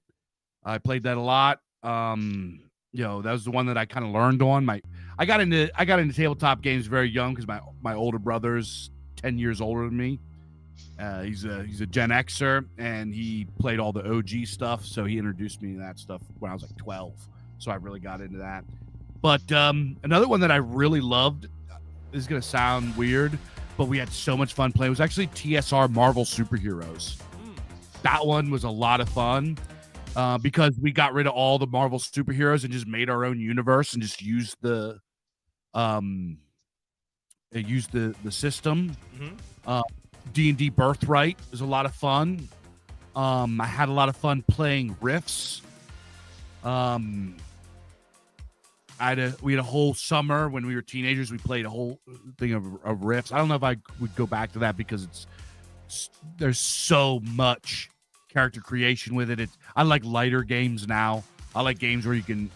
I played that a lot. That was the one that I kind of learned on. I got into tabletop games very young because my older brother's 10 years older than me. He's a Gen Xer, and he played all the OG stuff, so he introduced me to that stuff when I was like 12. So I really got into that. But another one that I really loved, this is gonna sound weird, but we had so much fun playing, was actually TSR Marvel Superheroes. That one was a lot of fun. Because we got rid of all the Marvel superheroes and just made our own universe and just used the system. D&D Birthright was a lot of fun. I had a lot of fun playing Rifts. We had a whole summer when we were teenagers. We played a whole thing of Rifts. I don't know if I would go back to that because there's so much character creation with it. I like lighter games now. I like games where you can,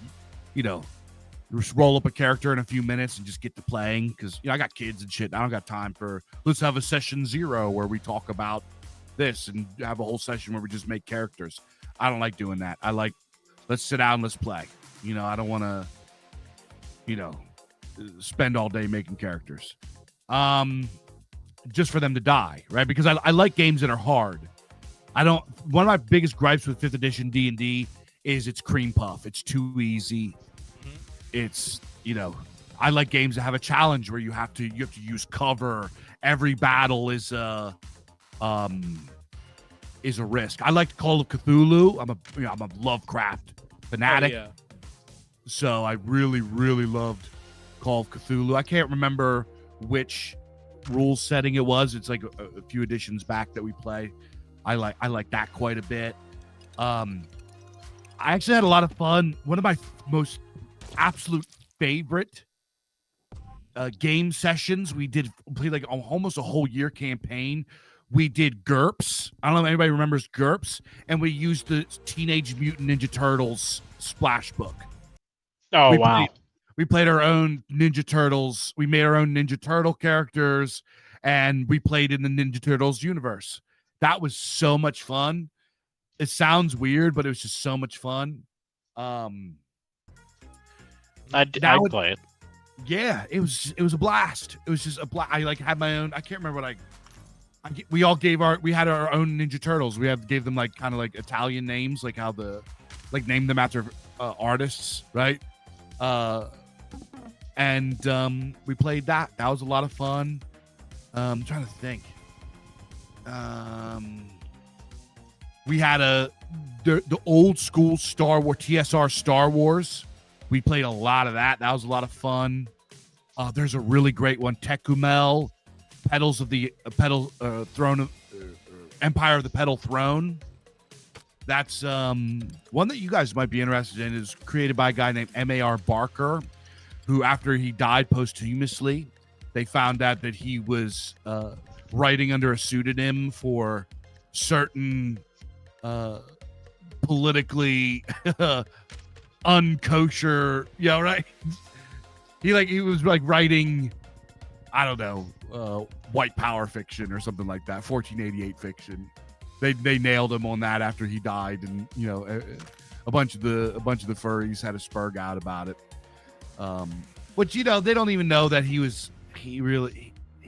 just roll up a character in a few minutes and just get to playing, because I got kids and shit. I don't got time for let's have a session 0 where we talk about this and have a whole session where we just make characters. I don't like doing that. I like, let's sit down, let's play. I don't want to spend all day making characters, just for them to die, right? Because I like games that are hard. One of my biggest gripes with 5th edition D&D is it's cream puff. It's too easy. It's, I like games that have a challenge where you have to use cover. Every battle is a risk. I like Call of Cthulhu. I'm a Lovecraft fanatic. Oh, yeah. So I really, really loved Call of Cthulhu. I can't remember which rules setting it was. It's like a few editions back that we play. I like that quite a bit. I actually had a lot of fun. One of my most absolute favorite game sessions we played like almost a whole year campaign. We did GURPS. I don't know if anybody remembers GURPS, and we used the Teenage Mutant Ninja Turtles splash book. Oh, wow. We played our own Ninja Turtles. We made our own Ninja Turtle characters, and we played in the Ninja Turtles universe. That was so much fun. It sounds weird, but it was just so much fun. I'd play it. Yeah, it was a blast. It was just a blast. I had my own. I can't remember what we all we had our own Ninja Turtles. We gave them like kind of like Italian names, like how named them after artists, right? And we played that. That was a lot of fun. I'm trying to think. We had the old school Star Wars TSR Star Wars. We played a lot of that. That was a lot of fun. There's a really great one, Tecumel, Petals of the Throne of Empire of the Petal Throne. That's one that you guys might be interested in. Is created by a guy named M.A.R. Barker, who after he died posthumously, they found out that he was writing under a pseudonym for certain politically unkosher, right? He was like writing, I don't know, white power fiction or something like that, 1488 fiction. They nailed him on that after he died, and a bunch of the furries had a sperg out about it. But they don't even know that he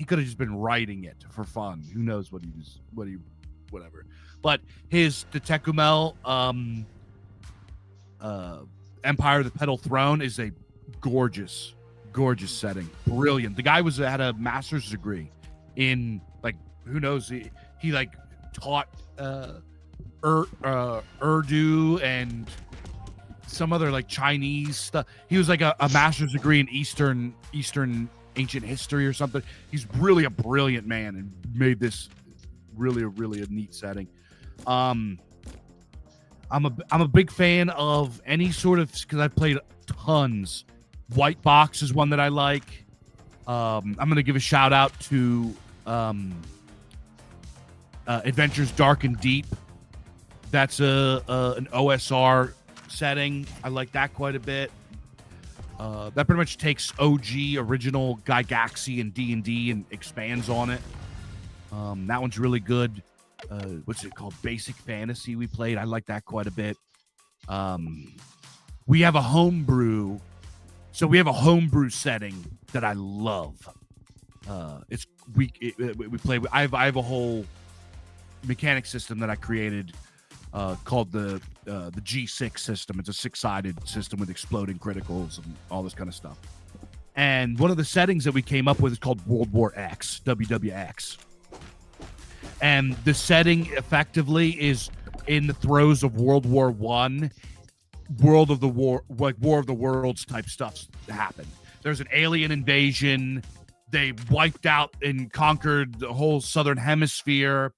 could have just been writing it for fun. Who knows whatever. But the Tecumel Empire of the Petal Throne is a gorgeous setting. Brilliant. The guy had a master's degree in who knows, he taught Urdu and some other Chinese stuff. He was a master's degree in Eastern ancient history or something. He's really a brilliant man and made this really a neat setting. I'm a big fan of any sort of, because I've played tons. White Box is one that I like. I'm gonna give a shout out to Adventures Dark and Deep. That's an OSR setting. I like that quite a bit. That pretty much takes OG original Gygaxi and D&D and expands on it. That one's really good. What's it called? Basic Fantasy we played. I like that quite a bit. We have a homebrew. So we have a homebrew setting that I love. We play. I have a whole mechanic system that I created called the G6 system. It's a 6-sided system with exploding criticals and all this kind of stuff. And one of the settings that we came up with is called World War X, WWX. And the setting effectively is in the throes of World War I, War of the Worlds type stuff happened. There's an alien invasion. They wiped out and conquered the whole southern hemisphere.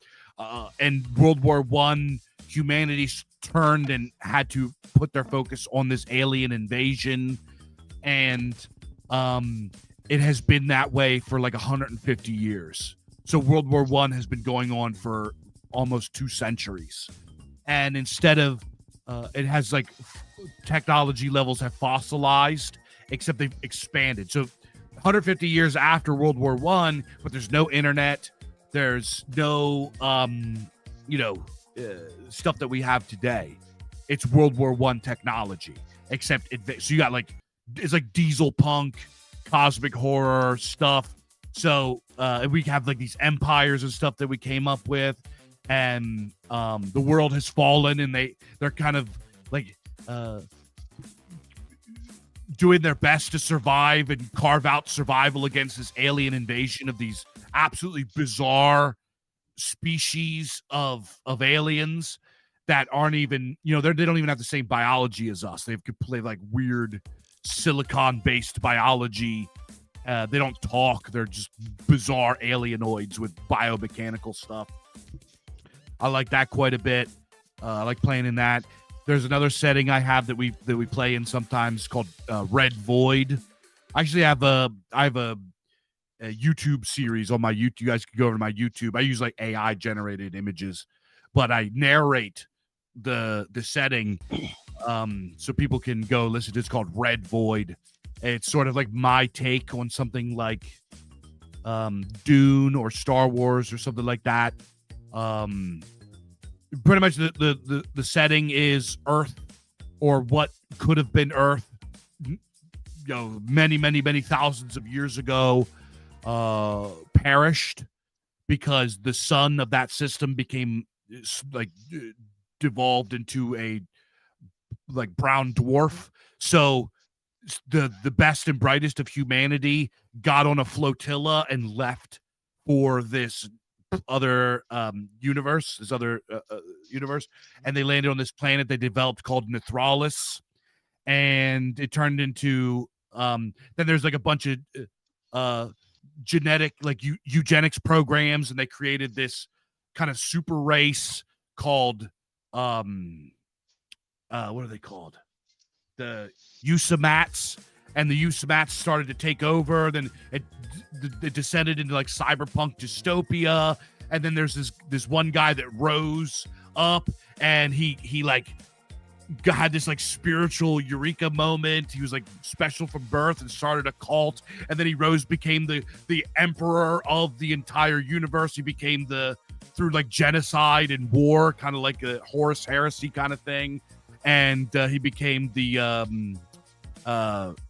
And World War I, humanity turned and had to put their focus on this alien invasion. And it has been that way for 150 years. So World War I has been going on for almost 2 centuries. And instead of, it has technology levels have fossilized, except they've expanded. So 150 years after World War I, but there's no internet. There's no, stuff that we have today. It's World War I technology, except so you got it's like diesel punk, cosmic horror stuff. So we have like these empires and stuff that we came up with, and the world has fallen, and they're kind of like doing their best to survive and carve out survival against this alien invasion of these absolutely bizarre species of aliens that aren't even, they don't even have the same biology as us. They could play like weird silicon-based biology. They don't talk. They're just bizarre alienoids with biomechanical stuff. I like that quite a bit. I like playing in that. There's another setting I have that we play in sometimes called Red Void. I actually have a YouTube series on my YouTube. You guys can go over to my YouTube. I use like AI generated images, but I narrate the setting so people can go listen to. It's called Red Void. It's sort of like my take on something like Dune or Star Wars or something like that. Pretty much the setting is Earth, or what could have been Earth, many thousands of years ago, perished because the sun of that system became like devolved into a like brown dwarf. So the best and brightest of humanity got on a flotilla and left for this other universe, and they landed on this planet they developed called Nithralis, and it turned into then there's like a bunch of genetic like eugenics programs, and they created this kind of super race called what are they called? The Usamats, and the Usamats started to take over. Then it descended into like cyberpunk dystopia, and then there's this one guy that rose up, and he like had this like spiritual eureka moment. He was like special from birth and started a cult, and then he rose, became the emperor of the entire universe. He became through like genocide and war, kind of like a Horus Heresy kind of thing, and he became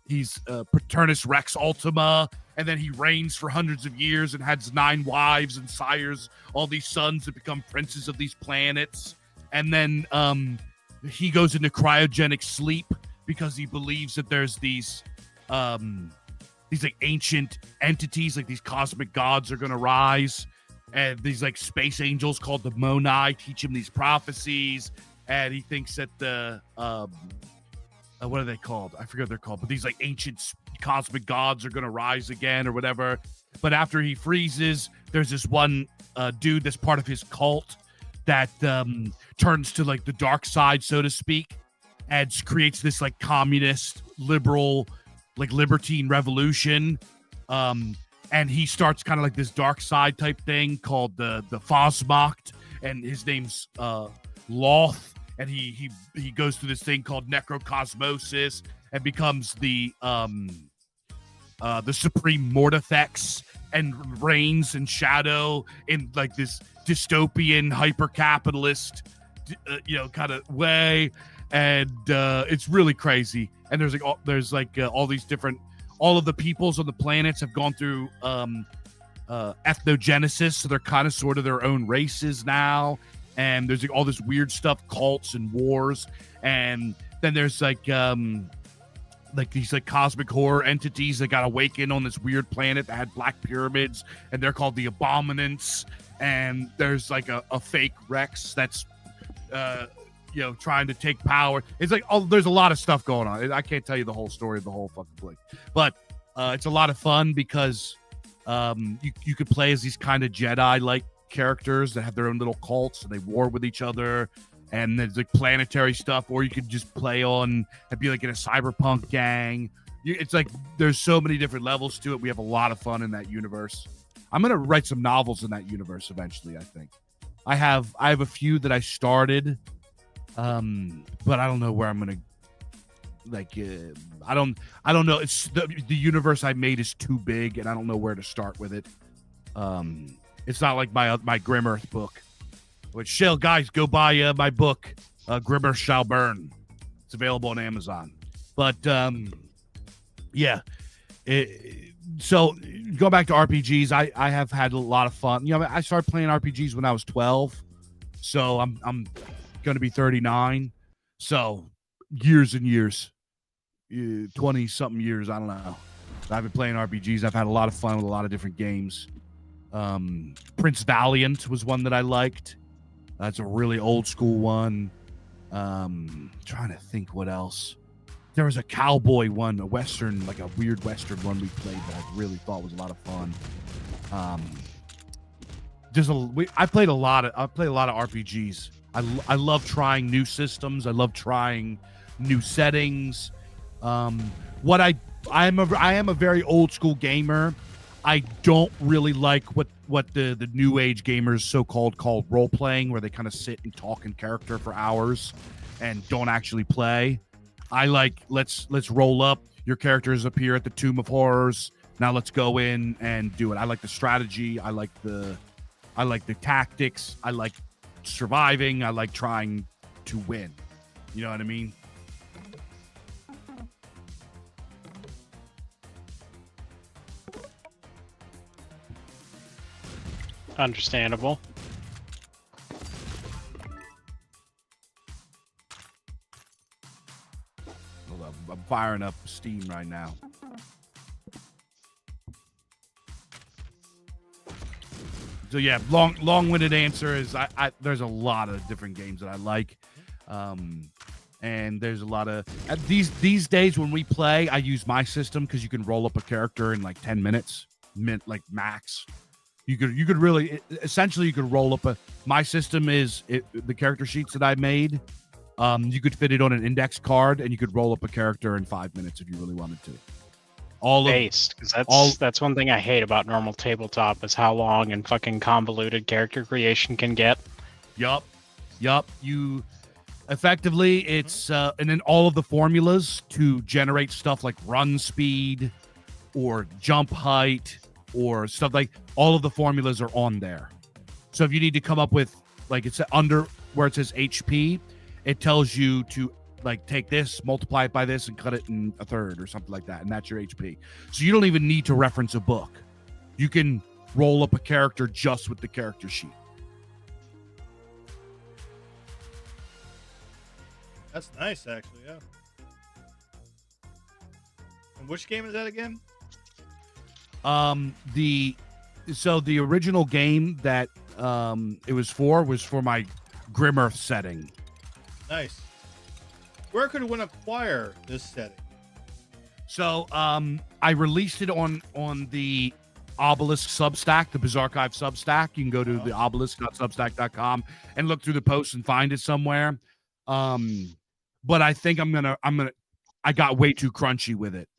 he's Paternus Rex Ultima, and then he reigns for hundreds of years and has 9 wives and sires all these sons that become princes of these planets. And then he goes into cryogenic sleep because he believes that there's these like ancient entities, like these cosmic gods are going to rise, and these like space angels called the Moni teach him these prophecies, and he thinks that the what are they called? I forget what they're called, but these like ancient cosmic gods are going to rise again or whatever. But after he freezes, there's this one dude that's part of his cult that turns to like the dark side, so to speak, and creates this like communist, liberal, like libertine revolution. And he starts kind of like this dark side type thing called the Fosmacht, and his name's Loth. And he goes through this thing called necrocosmosis and becomes the supreme mortifex and reigns in shadow in like this dystopian hyper-capitalist kind of way, and it's really crazy. And there's all these different, all of the peoples on the planets have gone through ethnogenesis, so they're kind of sort of their own races now. And there's like all this weird stuff, cults and wars, and then there's like these like cosmic horror entities that got awakened on this weird planet that had black pyramids, and they're called the Abominants. And there's like a fake Rex that's trying to take power. It's like there's a lot of stuff going on. I can't tell you the whole story of the whole fucking thing, but it's a lot of fun because you could play as these kind of Jedi like characters that have their own little cults, and they war with each other, and there's like planetary stuff, or you could just play on and be like in a cyberpunk gang. It's like there's so many different levels to it. We have a lot of fun in that universe. I'm gonna write some novels in that universe eventually. I think I have a few that I started, but I don't know where I'm gonna I don't know. It's the universe I made is too big, and I don't know where to start with it. It's not like my Grim Earth book. Which, guys, go buy my book, Grim Earth Shall Burn. It's available on Amazon. But Yeah. So go back to RPGs. I have had a lot of fun. I started playing RPGs when I was 12, so I'm going to be 39. So years and years, 20 something years. I don't know. I've been playing RPGs. I've had a lot of fun with a lot of different games. Prince Valiant was one that I liked. That's a really old school one. Trying to think what else. There was a cowboy one, a western, like a weird western one we played that I really thought was a lot of fun. I played a lot of RPGs. I love trying new systems. I love trying new settings. What I am a very old school gamer. I don't really like what the new age gamers so-called called role playing, where they kind of sit and talk in character for hours and don't actually play. I like let's roll up. Your characters appear at the Tomb of Horrors. Now let's go in and do it. I like the strategy. I like the tactics. I like surviving. I like trying to win. You know what I mean? Understandable. Hold up. I'm firing up Steam right now. So yeah, long-winded answer is I there's a lot of different games that I like, and there's a lot of these days when we play, I use my system because you can roll up a character in like 10 minutes, like max. You could really essentially you could roll up my system is the character sheets that I made. You could fit it on an index card and you could roll up a character in 5 minutes if you really wanted to. Based, because that's one thing I hate about normal tabletop is how long and fucking convoluted character creation can get. Yup. You effectively it's and then all of the formulas to generate stuff like run speed or jump height or stuff like all of the formulas are on there. So if you need to come up with like it's under where it says HP, it tells you to like take this, multiply it by this, and cut it in a third or something like that, and that's your HP. So you don't even need to reference a book. You can roll up a character just with the character sheet. That's nice, actually. Yeah. And which game is that again? The original game that it was for my Grim Earth setting. Nice. Where could one acquire this setting? So I released it on the Obelisk Substack, the Bizarchive Substack. You can go to the obelisk.substack.com and look through the posts and find it somewhere. But I think I got way too crunchy with it.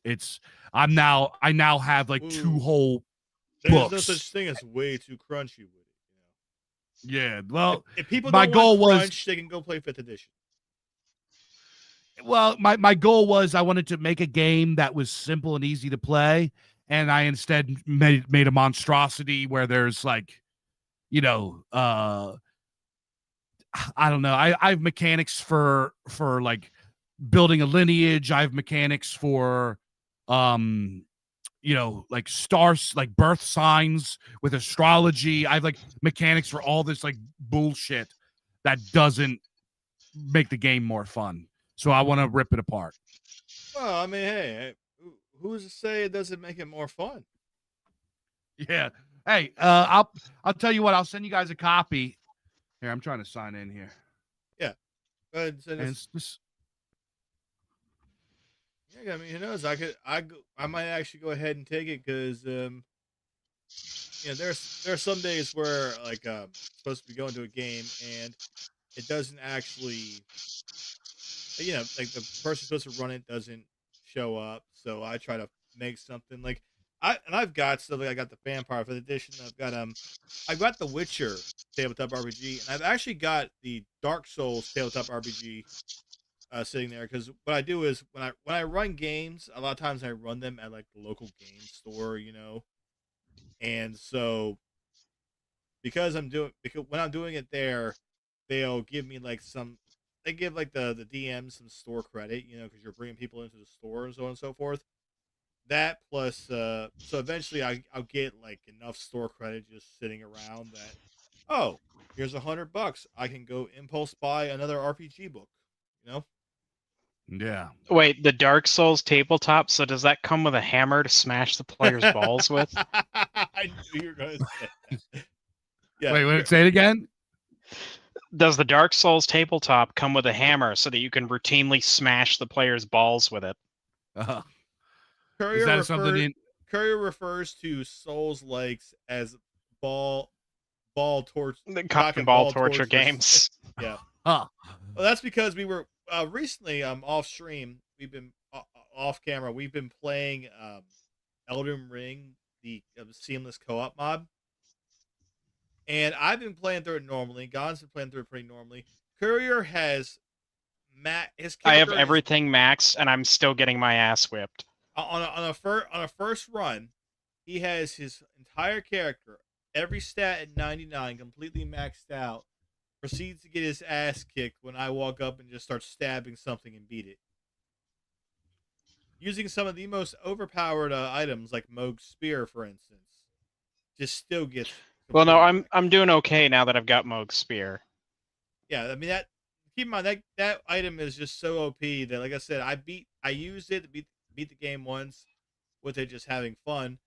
I now have like two whole books. There's no such thing as way too crunchy with it. Yeah, well, if people my don't goal want was crunch, they can go play 5th edition. Well, my goal was I wanted to make a game that was simple and easy to play, and I instead made a monstrosity where there's like, I don't know. I have mechanics for like building a lineage. I have mechanics for like stars, like birth signs with astrology. I have like mechanics for all this like bullshit that doesn't make the game more fun. So I want to rip it apart. Well, I mean, hey, who's to say it doesn't make it more fun? Yeah. Hey, I'll tell you what. I'll send you guys a copy. Here, I'm trying to sign in here. Yeah. Go ahead and send us. Yeah, I mean, who knows? I might actually go ahead and take it because, there are some days where like supposed to be going to a game and it doesn't actually, like the person supposed to run it doesn't show up. So I try to make something like I've got stuff like I got the Vampire 5th edition. I've got the Witcher tabletop RPG, and I've actually got the Dark Souls tabletop RPG sitting there because what I do is when I run games, a lot of times I run them at like the local game store, and so because when I'm doing it there, they'll give me like they give like the DM some store credit, because you're bringing people into the store and so on and so forth. that plus so eventually I'll get like enough store credit just sitting around that, oh, here's $100. I can go impulse buy another RPG book, you know? Yeah. Wait, the Dark Souls tabletop. So does that come with a hammer to smash the player's balls with? I knew you were gonna say that. Yeah. Wait, say it again. Does the Dark Souls tabletop come with a hammer so that you can routinely smash the player's balls with it? Uh, is Courier that refers something in? Courier refers to Souls likes as ball torch The cock cock and and ball ball torture torture. games. Yeah. Huh. Well, that's because we were recently off stream. We've been off camera. We've been playing Elden Ring, the seamless co-op mod, and I've been playing through it normally. Gon's been playing through it pretty normally. Courier has his I have character is everything maxed, and I'm still getting my ass whipped. on a first run. He has his entire character, every stat at 99, completely maxed out. Proceeds to get his ass kicked when I walk up and just start stabbing something and beat it. Using some of the most overpowered items like Moog's spear, for instance, just still gets. Well, no, completely I'm doing okay now that I've got Moog's spear. Yeah, I mean that. Keep in mind that item is just so OP that, like I said, I used it to beat the game once, with it just having fun,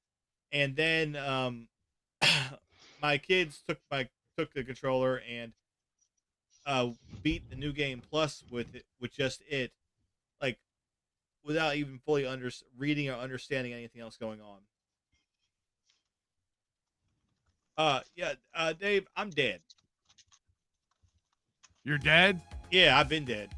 and then my kids took the controller and beat the new game plus with just it, like without even fully reading or understanding anything else going on. Yeah, Dave, I'm dead. You're dead? Yeah, I've been dead.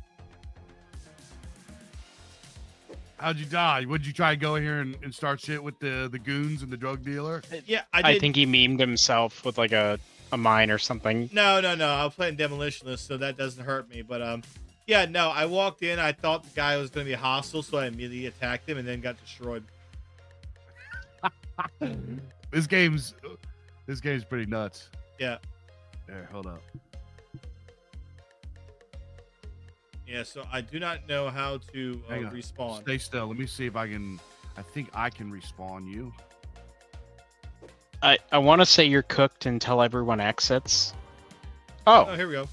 How'd you die? Would you try to go in here and start shit with the goons and the drug dealer? Yeah, I did. think he memed himself with like a mine or something. No. I was playing Demolitionist, so that doesn't hurt me. But yeah, no. I walked in. I thought the guy was going to be hostile, so I immediately attacked him and then got destroyed. This game's pretty nuts. Yeah. There, hold up. Yeah. So I do not know how to Hang on. respawn. Stay still. Let me see if I can. I think I can respawn you. I want to say you're cooked until everyone exits. Oh, Here we go.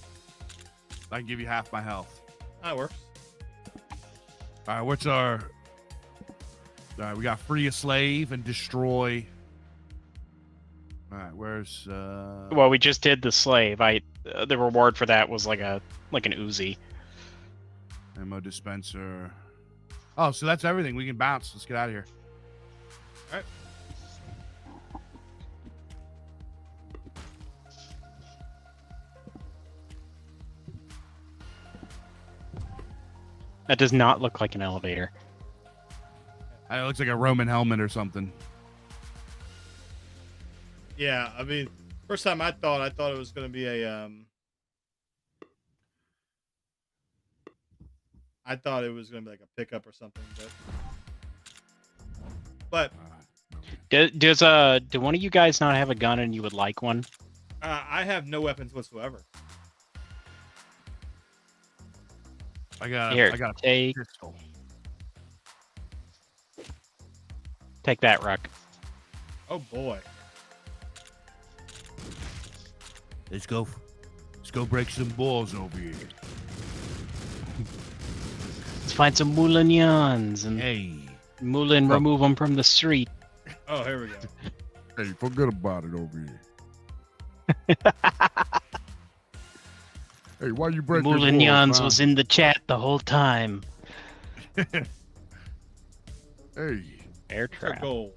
I can give you half my health. That works. All right, what's our? All right, we got free a slave and destroy. All right, where's? well, we just did the slave. The reward for that was like an Uzi. Ammo dispenser. Oh, so that's everything. We can bounce. Let's get out of here. All right. That does not look like an elevator. It looks like a Roman helmet or something. Yeah, I mean, first time I thought it was going to be a I thought it was going to be like a pickup or something, but Do one of you guys not have a gun and you would like one? I have no weapons whatsoever. I got a take pistol. take that, Ruck. Oh boy. Let's go break some balls over here. Let's find some Moulinians and Hey. Moulin remove them from the street. Oh, here we go. Hey, forget about it over here. Hey, why you break Moulinians was in the chat the whole time. Hey. Air What's our trap. goal?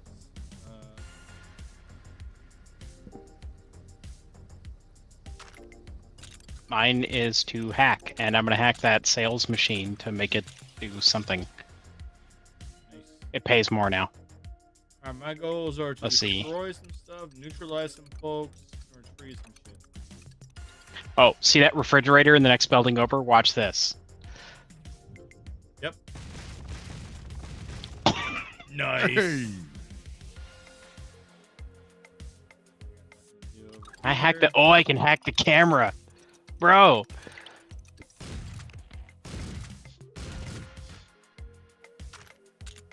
Mine is to hack, and I'm gonna hack that sales machine to make it do something. Nice. It pays more now. All right, my goals are to Let's see. destroy some stuff, neutralize some folks, or freeze some shit. Oh, see that refrigerator in the next building over? Watch this. Yep. Nice. Hey. I hacked the. Oh, I can hack the camera, bro.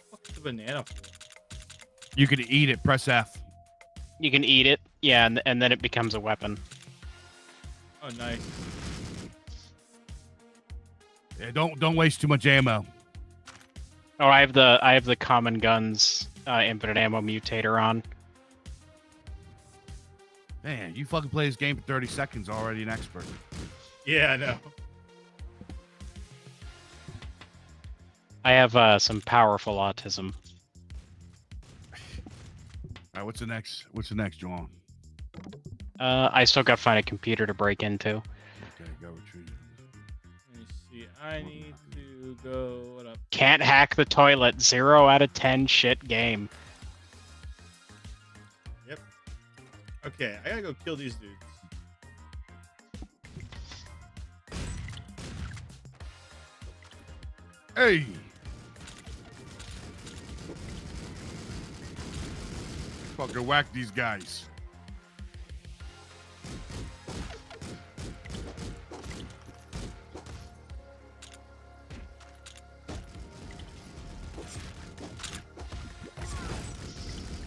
What's the banana for? You could eat it. Press F. You can eat it, yeah, and then it becomes a weapon. Oh, nice. Yeah, don't waste too much ammo. Oh, I have the common guns infinite ammo mutator on. Man, you fucking play this game for 30 seconds already an expert. Yeah, I know. I have some powerful autism. All right, what's the next, Joan? I still got to find a computer to break into. Okay, go retrieve. Let me see. I need to go. What up? Can't hack the toilet. 0 out of 10 shit game. Yep. Okay, I gotta go kill these dudes. Hey! Fucking whack these guys.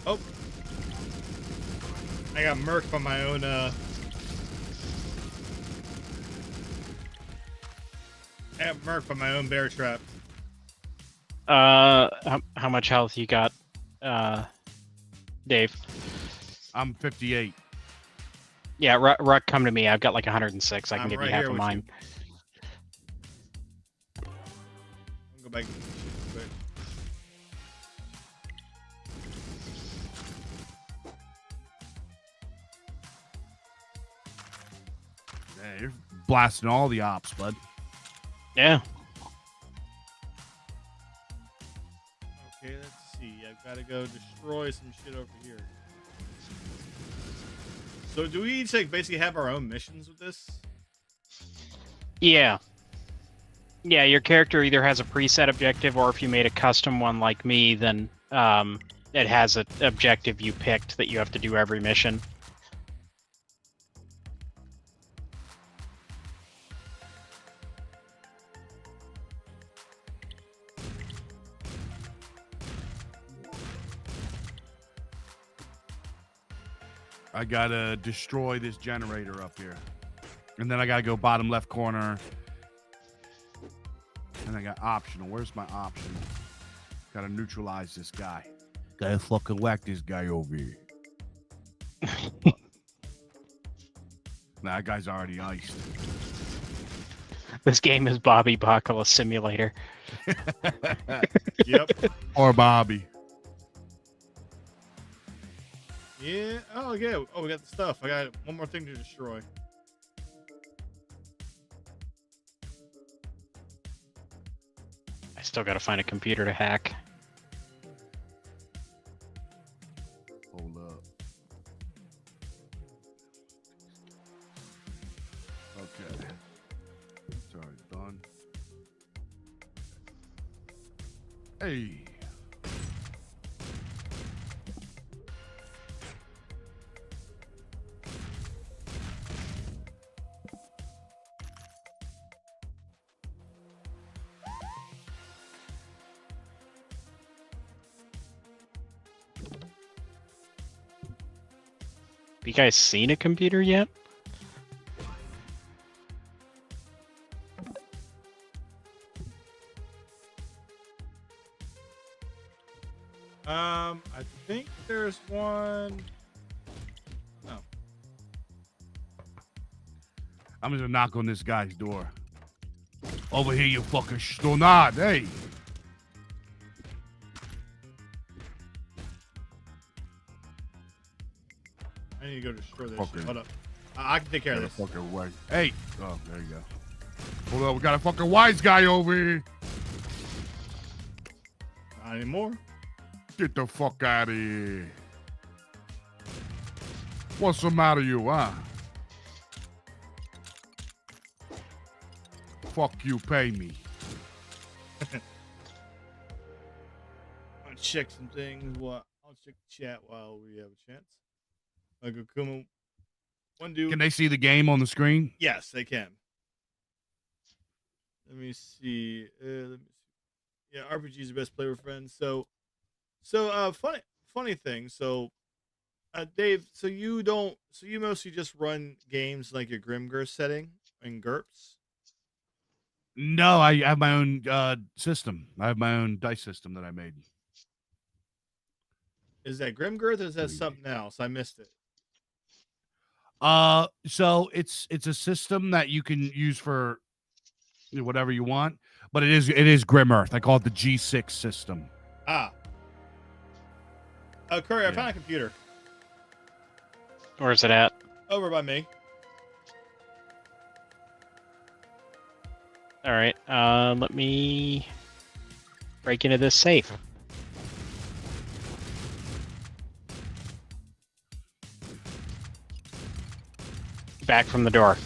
Oh. I got murked by my own, I got murked by my own bear trap. How much health you got, Dave? I'm 58. Yeah, Ruck, come to me. I've got like 106. I can I'm give right you half here of with mine. I'll go back to the shit quick. Yeah, you're blasting all the ops, bud. Yeah. Okay, let's see. I've got to go destroy some shit over here. So do we each like basically have our own missions with this? Yeah. Yeah, your character either has a preset objective, or if you made a custom one like me, then it has an objective you picked that you have to do every mission. I gotta destroy this generator up here. And then I gotta go bottom left corner. And I got optional. Where's my option? Gotta neutralize this guy. Gotta fucking whack this guy over here. Nah, that guy's already iced. This game is Bobby Bacala Simulator. Yep. Or Bobby. Yeah. Oh, yeah. Oh, we got the stuff. I got one more thing to destroy. I still got to find a computer to hack. Hold up. Okay. Sorry, done. Hey. You guys seen a computer yet? I think there's one. No. I'm just gonna knock on this guy's door. Over here, you fucking stonad. Hey. I need to go destroy this Okay. shit. Hold up. I can take care of this. Fucking way. Hey. Oh, there you go. Hold on, we got a fucking wise guy over here. Not anymore. Get the fuck out of here. What's the matter, you, huh? Fuck you, pay me. I'll check some things. I'll check the chat while we have a chance. Like Kuma. One dude. Can they see the game on the screen? Yes, they can. Let me see. Yeah, RPG is the best player friend. So funny thing. So, Dave, so you mostly just run games like your Grimgir setting and GURPS. No, I have my own system. I have my own dice system that I made. Is that Grimgir or is that something else? I missed it. So it's a system that you can use for whatever you want, but it is Grim Earth. I call it the G6 system. Ah. Oh, Curry, I Yeah. found a computer Where's it at? over by me. All right. Let me break into this safe. Back from the door.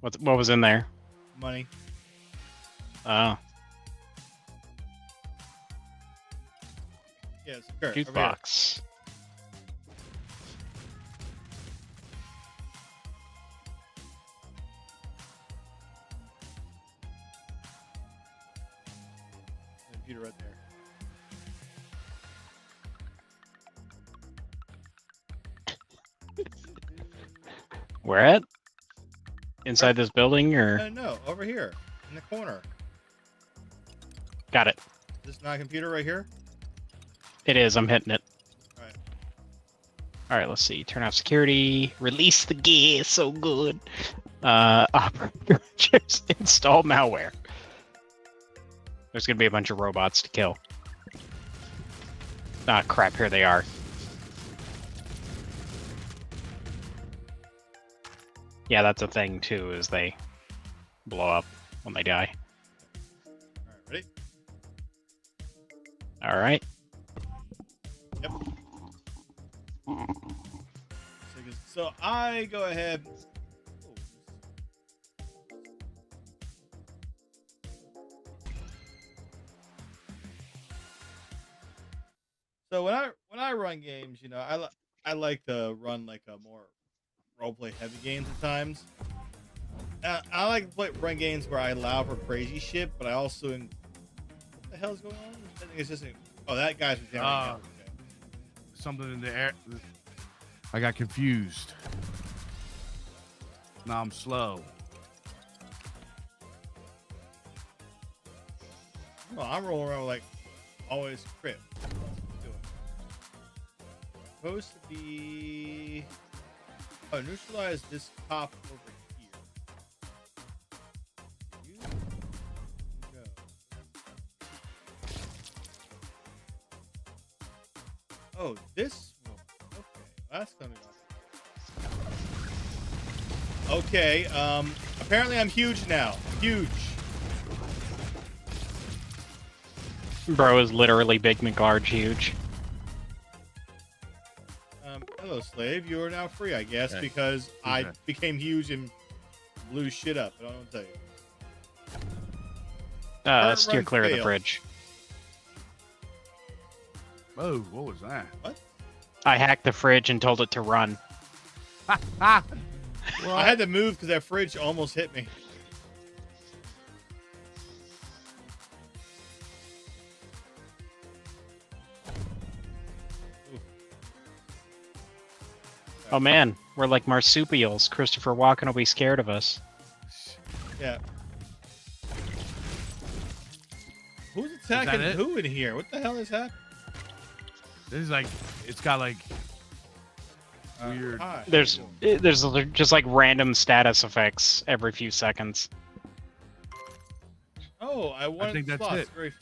What was in there? Money. Oh, Yes, Curry. juice over here. box. The computer right there. Where at? Inside this building, or No, over here in the corner. got it? Is this not a computer right here? It is. I'm hitting it. All right. All right. Let's see. Turn off security. Release the gas. So good. Operator, just install malware. There's gonna be a bunch of robots to kill. Ah, crap. Here they are. Yeah, that's a thing too. Is they blow up when they die. All right, ready? All right. Yep. So I go ahead. So when I run games, you know, I like to run like a more roleplay heavy games at times. I like to run games where I allow for crazy shit, but I also what the hell's going on? I think it's just that guy's down right now. Okay. Something in the air. I got confused. Now I'm slow. No, I'm rolling around with, like always crit. Supposed to be neutralize this cop over here. You go. Oh, this one. Okay, that's coming up. Okay, apparently I'm huge now. Huge. Bro is literally Big McLarge huge. Hello, slave. You are now free, I guess, Okay. because I Okay. became huge and blew shit up. But I don't tell you. Steer run clear of the failed. bridge. Oh, what was that? I hacked the fridge and told it to run. I had to move because that fridge almost hit me. Oh man, we're like marsupials. Christopher Walken will be scared of us. Yeah. Who's attacking it? who in here? What the hell is happening? This is like, it's got like weird. Hi. There's just like random status effects every few seconds. Oh, I won think that's slots. it. Very...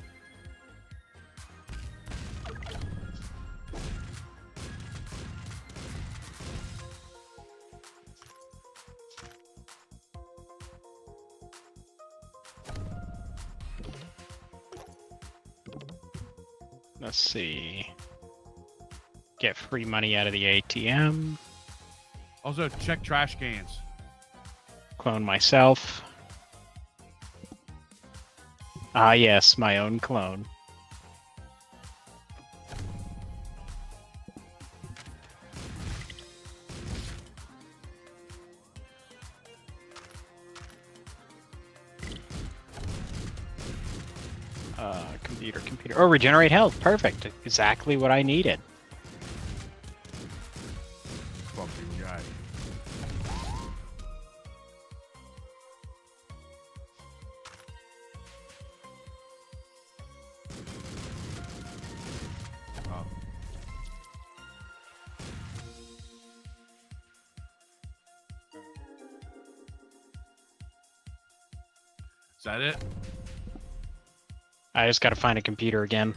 Let's see. Get free money out of the ATM. Also, check trash cans. Clone myself. Ah yes, my own clone. Computer. Oh, regenerate health. Perfect. Exactly what I needed. Fucking guy. Oh. Is that it? I just got to find a computer again.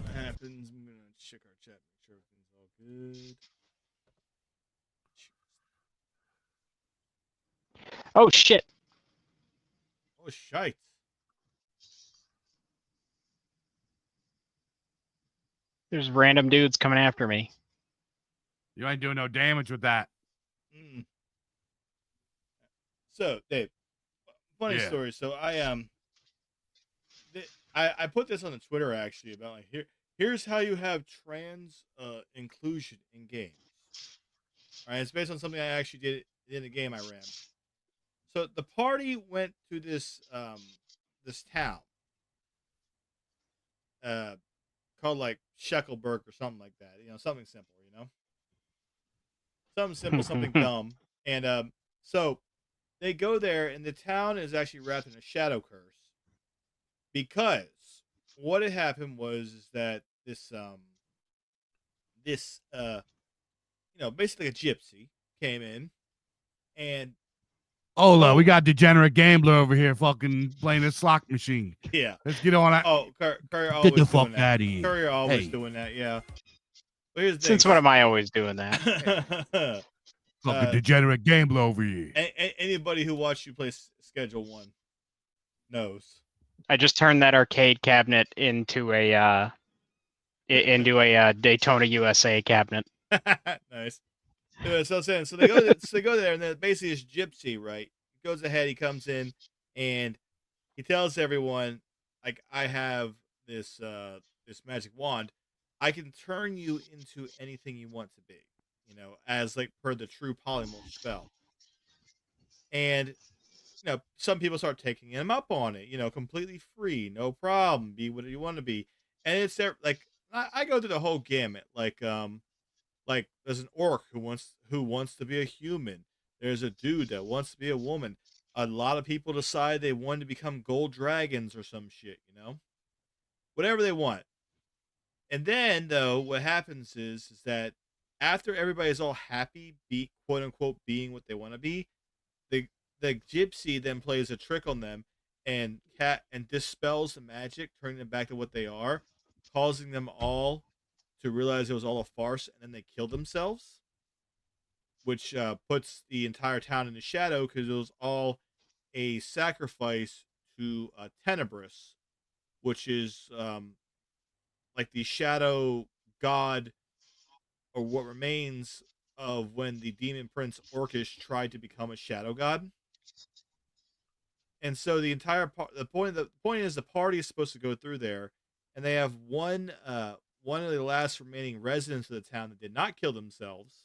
What happens? I'm gonna check our chat, make sure everything's all good. Oh shit! Oh shite! There's random dudes coming after me. You ain't doing no damage with that. Mm. So, Dave, funny Yeah. story. So I put this on the Twitter actually about like here's how you have trans inclusion in games. All right, it's based on something I actually did in the game I ran. So the party went to this town called like Sheckelberg or something like that. You know, something simple. You know, something simple, something dumb. And so they go there, and the town is actually wrapped in a shadow curse because what had happened was is that this basically a gypsy came in and Hold on, we got degenerate gambler over here fucking playing a slot machine. yeah. Let's get on that. Oh, Courier Get the always fuck doing that. out of here. Courier always Hey. doing that, yeah. But here's the Since thing. when am I always doing that? Fucking degenerate gambler over here. Anybody who watched you play Schedule 1 knows. I just turned that arcade cabinet into a Daytona USA cabinet. Nice. So they go there, and then basically this gypsy, right? He goes ahead, he comes in, and he tells everyone, like, I have this magic wand. I can turn you into anything you want to be, as like per the true polymorph spell. And some people start taking him up on it, completely free, no problem, be what you want to be. And it's there, like I go through the whole gamut, like there's an orc who wants to be a human. There's a dude that wants to be a woman. A lot of people decide they want to become gold dragons or some shit, whatever they want. And then though, what happens is that after everybody's all happy, be quote unquote being what they want to be, the gypsy then plays a trick on them and dispels the magic, turning them back to what they are, causing them all to realize it was all a farce, and then they kill themselves, which puts the entire town in the shadow because it was all a sacrifice to Tenebris, which is like the shadow god, or what remains of when the demon prince Orcish tried to become a shadow god. And so the point is the party is supposed to go through there, and they have one of the last remaining residents of the town that did not kill themselves,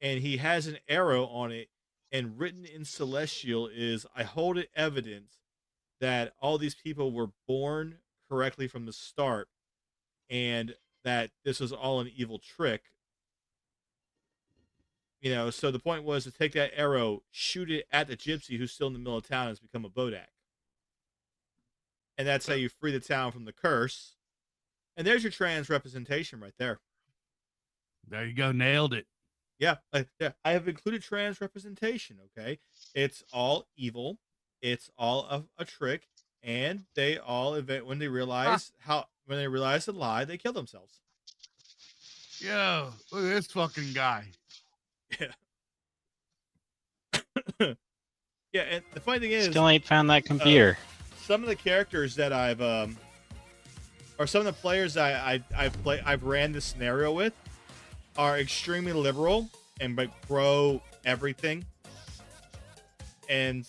and he has an arrow on it, and written in Celestial is, I hold it evidence that all these people were born correctly from the start, and that this was all an evil trick. So the point was to take that arrow, shoot it at the gypsy who's still in the middle of town and has become a bodak. And that's how you free the town from the curse. And there's your trans representation right there. There you go. Nailed it. Yeah. I have included trans representation, okay? It's all evil. It's all a trick. And they all, when they realize the lie, they kill themselves. Yo, look at this fucking guy. Yeah. Yeah, and the funny thing is, Still ain't found that computer. Some of the characters that I've or some of the players I've ran this scenario with are extremely liberal and pro everything, and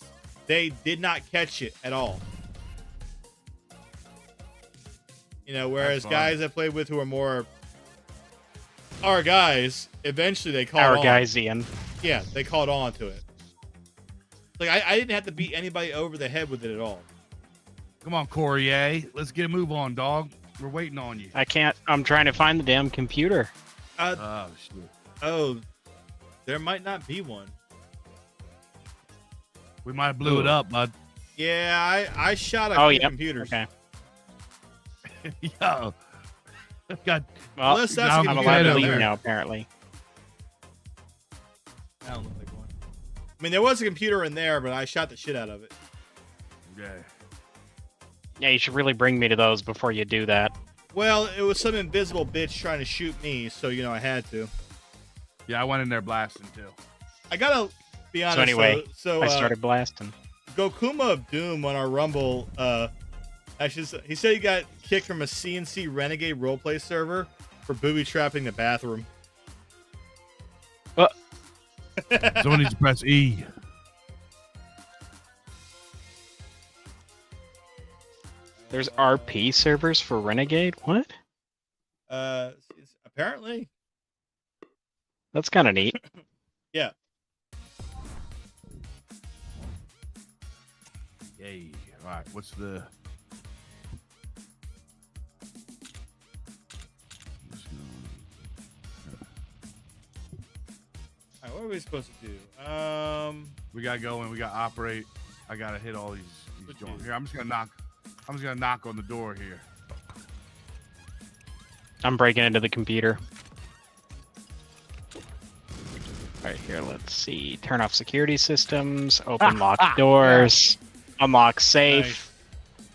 they did not catch it at all. Whereas guys I played with who are more our guys, eventually they caught Our on. guy Ian. Yeah, they caught on to it. Like, I didn't have to beat anybody over the head with it at all. Come on, Corey. Let's get a move on, dog. We're waiting on you. I can't. I'm trying to find the damn computer. Oh, shit. Oh, there might not be one. We might have blew it up, bud. Yeah, I shot a Oh, few yep. computers. Okay. Yo. God. Well, Unless that's a I'm computer allowed to down leave there. now, apparently. I don't look like one. I mean, there was a computer in there, but I shot the shit out of it. Okay. Yeah, you should really bring me to those before you do that. Well, it was some invisible bitch trying to shoot me, so, I had to. Yeah, I went in there blasting, too. I gotta be honest. So anyway, so I started blasting. Gokuma of Doom on our Rumble, actually, he said he got kicked from a CNC Renegade roleplay server for booby trapping the bathroom. Someone needs to press E. There's RP servers for Renegade? What? Apparently. That's kind of neat. Yeah. Yay. All right, what's the... All right, what are we supposed to do? We gotta go and we gotta operate. I gotta hit all these joints. Here, I'm just gonna knock on the door here. I'm breaking into the computer. All right, here, let's see. Turn off security systems, open lock doors, unlock safe, Nice.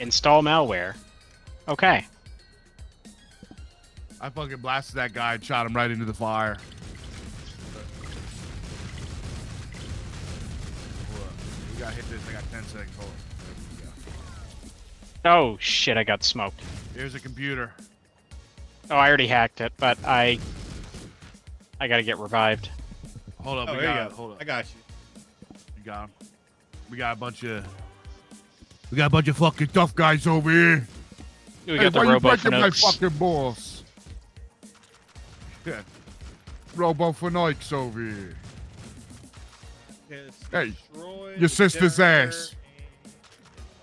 install malware. Okay. I fucking blasted that guy and shot him right into the fire. We gotta hit this. I got 10 seconds. Hold on. There we go. Oh, shit, I got smoked. Here's a computer. Oh, I already hacked it, but I gotta get revived. Hold up. Oh, we there you got go. Hold up. I got you. You got him. We got a bunch of fucking tough guys over here. We Hey, got the why you Robo breaking my Fanooks. fucking balls? Yeah. Robo Fanooks over here. Okay, let's Hey, destroy your the sister's generator ass.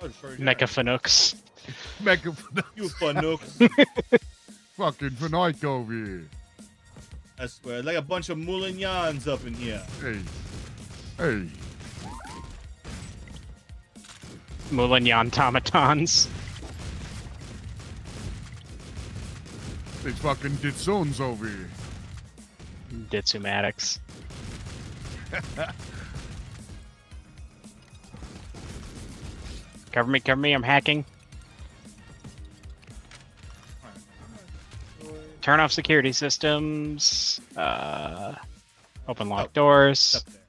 Oh, destroy the Mecha generator. Fanooks. Mega You fanooks. fucking Fanoik over here. I swear, like a bunch of Moulignons up in here. Hey. Hey. Moulignon Tomatons. These fucking Ditsuns over here. Ditsumatics. Cover me, I'm hacking. Turn off security systems. Open lock doors. Up there.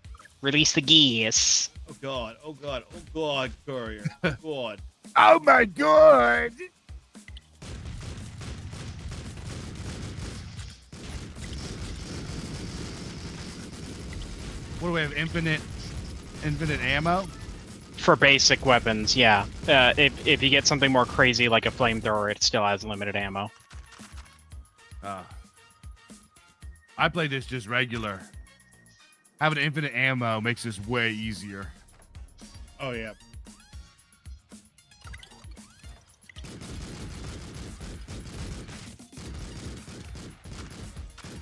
Release the geese. Oh god, oh god, oh god, courier. Oh god. Oh my god! What do we have? Infinite ammo? For basic weapons, yeah. If you get something more crazy like a flamethrower, it still has limited ammo. I play this just regular. Having infinite ammo makes this way easier. Oh yeah.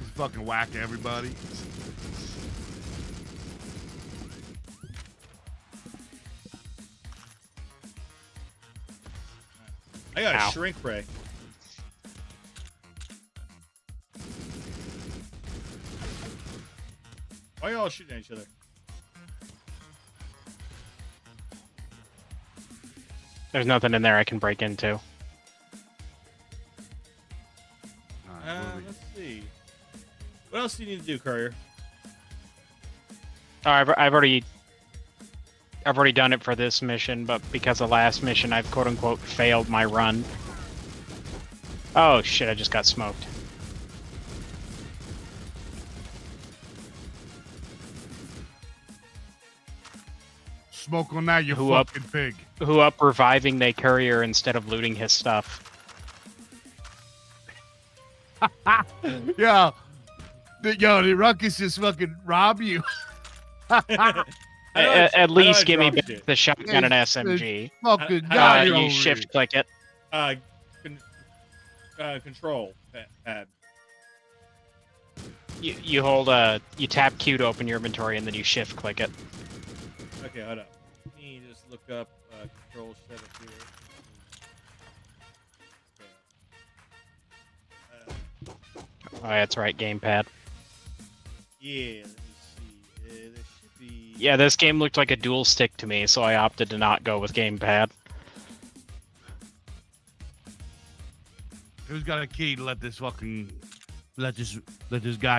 Just fucking whack everybody. I got a Ow. shrink ray. Why y'all shooting at each other? There's nothing in there I can break into. All right, what do we- Let's see. What else do you need to do, courier? Oh, I've already done it for this mission, but because of last mission, I've quote unquote failed my run. Oh shit! I just got smoked. Smoke on that, you Who up? fucking pig. Who up reviving the courier instead of looting his stuff? Yo, the Ruckus just fucking rob you. At least give me drop back shit. the shotgun and It's SMG. fucking I- got You over shift here. click it. Control pad. You hold you tap Q to open your inventory and then you shift click it. Okay, hold up. Let me just look up control setup here. Oh, that's right, gamepad. Yeah, let me see. There should be. Yeah, this game looked like a dual stick to me, so I opted to not go with gamepad. Who's got a key to let this guy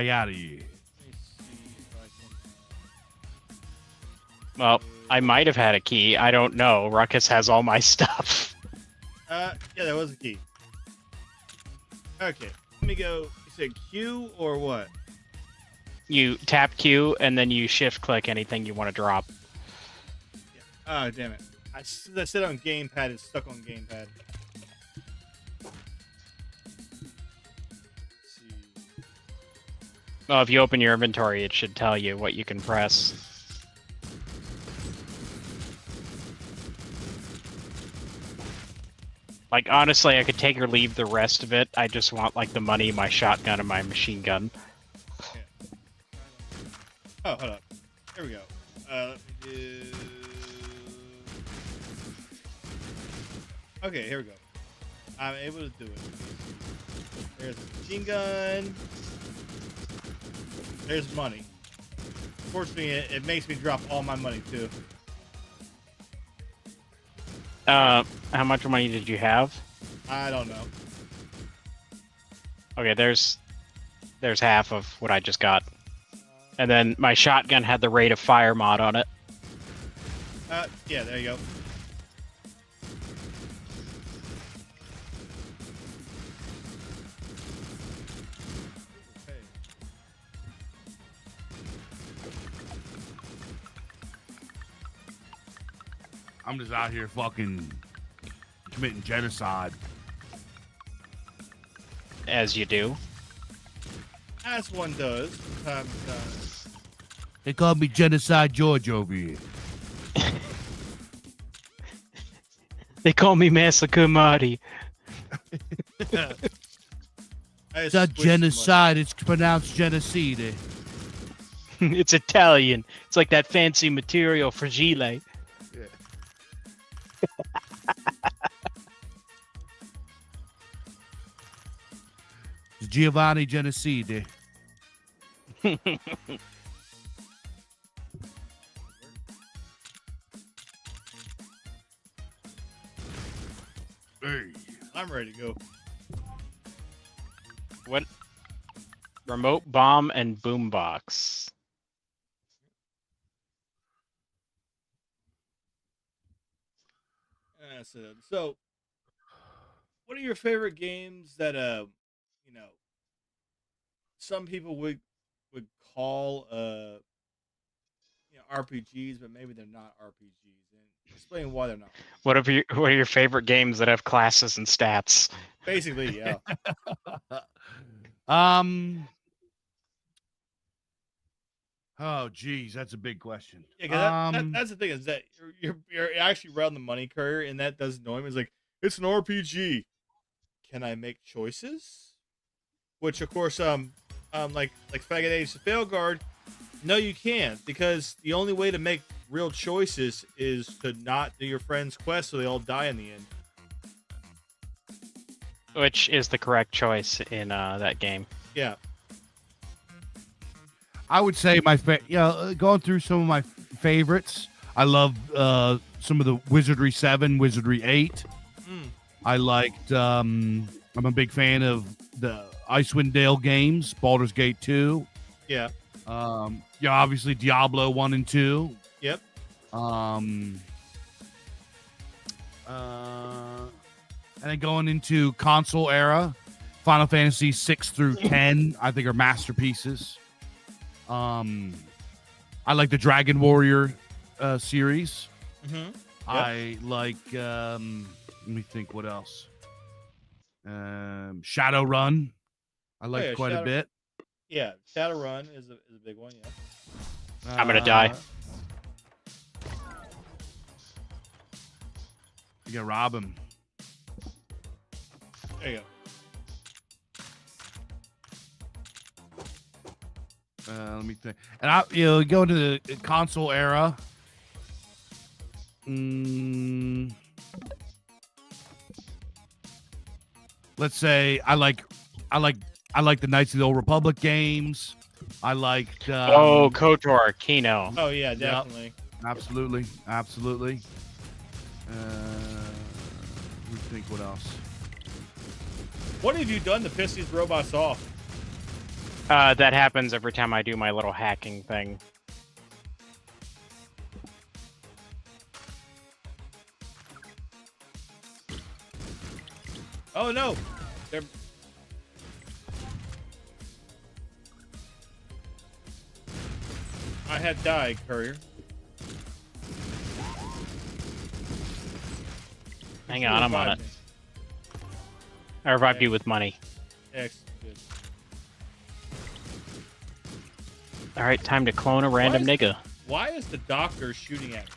out of here? Let me see if I can. Well, I might have had a key. I don't know. Ruckus has all my stuff. Yeah, that was a key. Okay, let me go. You said Q or what? You tap Q and then you shift click anything you want to drop. Yeah. Oh, damn it. I said on gamepad, it's stuck on gamepad. Let's see. Well, if you open your inventory, it should tell you what you can press. Like, honestly, I could take or leave the rest of it. I just want, like, the money, my shotgun, and my machine gun. Yeah. Oh, hold up. Here we go. Let me do... Okay, here we go. I'm able to do it. There's a machine gun. There's money. Fortunately, it makes me drop all my money, too. How much money did you have? I don't know. Okay, there's half of what I just got. And then my shotgun had the rate of fire mod on it. Yeah, there you go. Okay. I'm just out here fucking committing genocide. As you do. As one does from time to time. They call me Genocide George over here. They call me Massacre Marty. It's not genocide, it's pronounced genocide. It's Italian. It's like that fancy material fragile. Giovanni Genocide. Hey. I'm ready to go. What? Remote bomb and boombox. So, what are your favorite games that some people would call RPGs, but maybe they're not RPGs, and explain why they're not. What are your favorite games that have classes and stats? Basically, yeah. Oh, geez, that's a big question. Yeah, 'cause that's the thing is that you're actually around the money career, and that does annoy me. It's like it's an RPG. Can I make choices? Which of course, like Faggot Age to Failguard, no, you can't, because the only way to make real choices is to not do your friend's quest, so they all die in the end. Which is the correct choice in that game. Yeah. I would say going through some of my favorites. I love some of the Wizardry 7, Wizardry 8. I liked. I'm a big fan of the Icewind Dale games, Baldur's Gate 2. Yeah. Obviously Diablo 1 and 2. Yep. And then going into console era, Final Fantasy 6 through 10, I think are masterpieces. I like the Dragon Warrior series. Mm-hmm. Yep. I like. Let me think. What else? Shadowrun. I like yeah, quite a bit. Yeah, Shadowrun is a big one. Yeah. I'm gonna die. You gotta rob him. There you go. Let me think. And go to the console era. Let's say I like the Knights of the Old Republic games. I liked. KOTOR, Kino. Oh yeah, definitely. Yep, absolutely. Let me think. What else? What have you done to piss these robots off? That happens every time I do my little hacking thing. Oh no, they're. I had died, courier. Hang on, I'm on it. I revived you with money. Excellent. Good. All right, time to clone a random nigga. Why is the doctor shooting at me?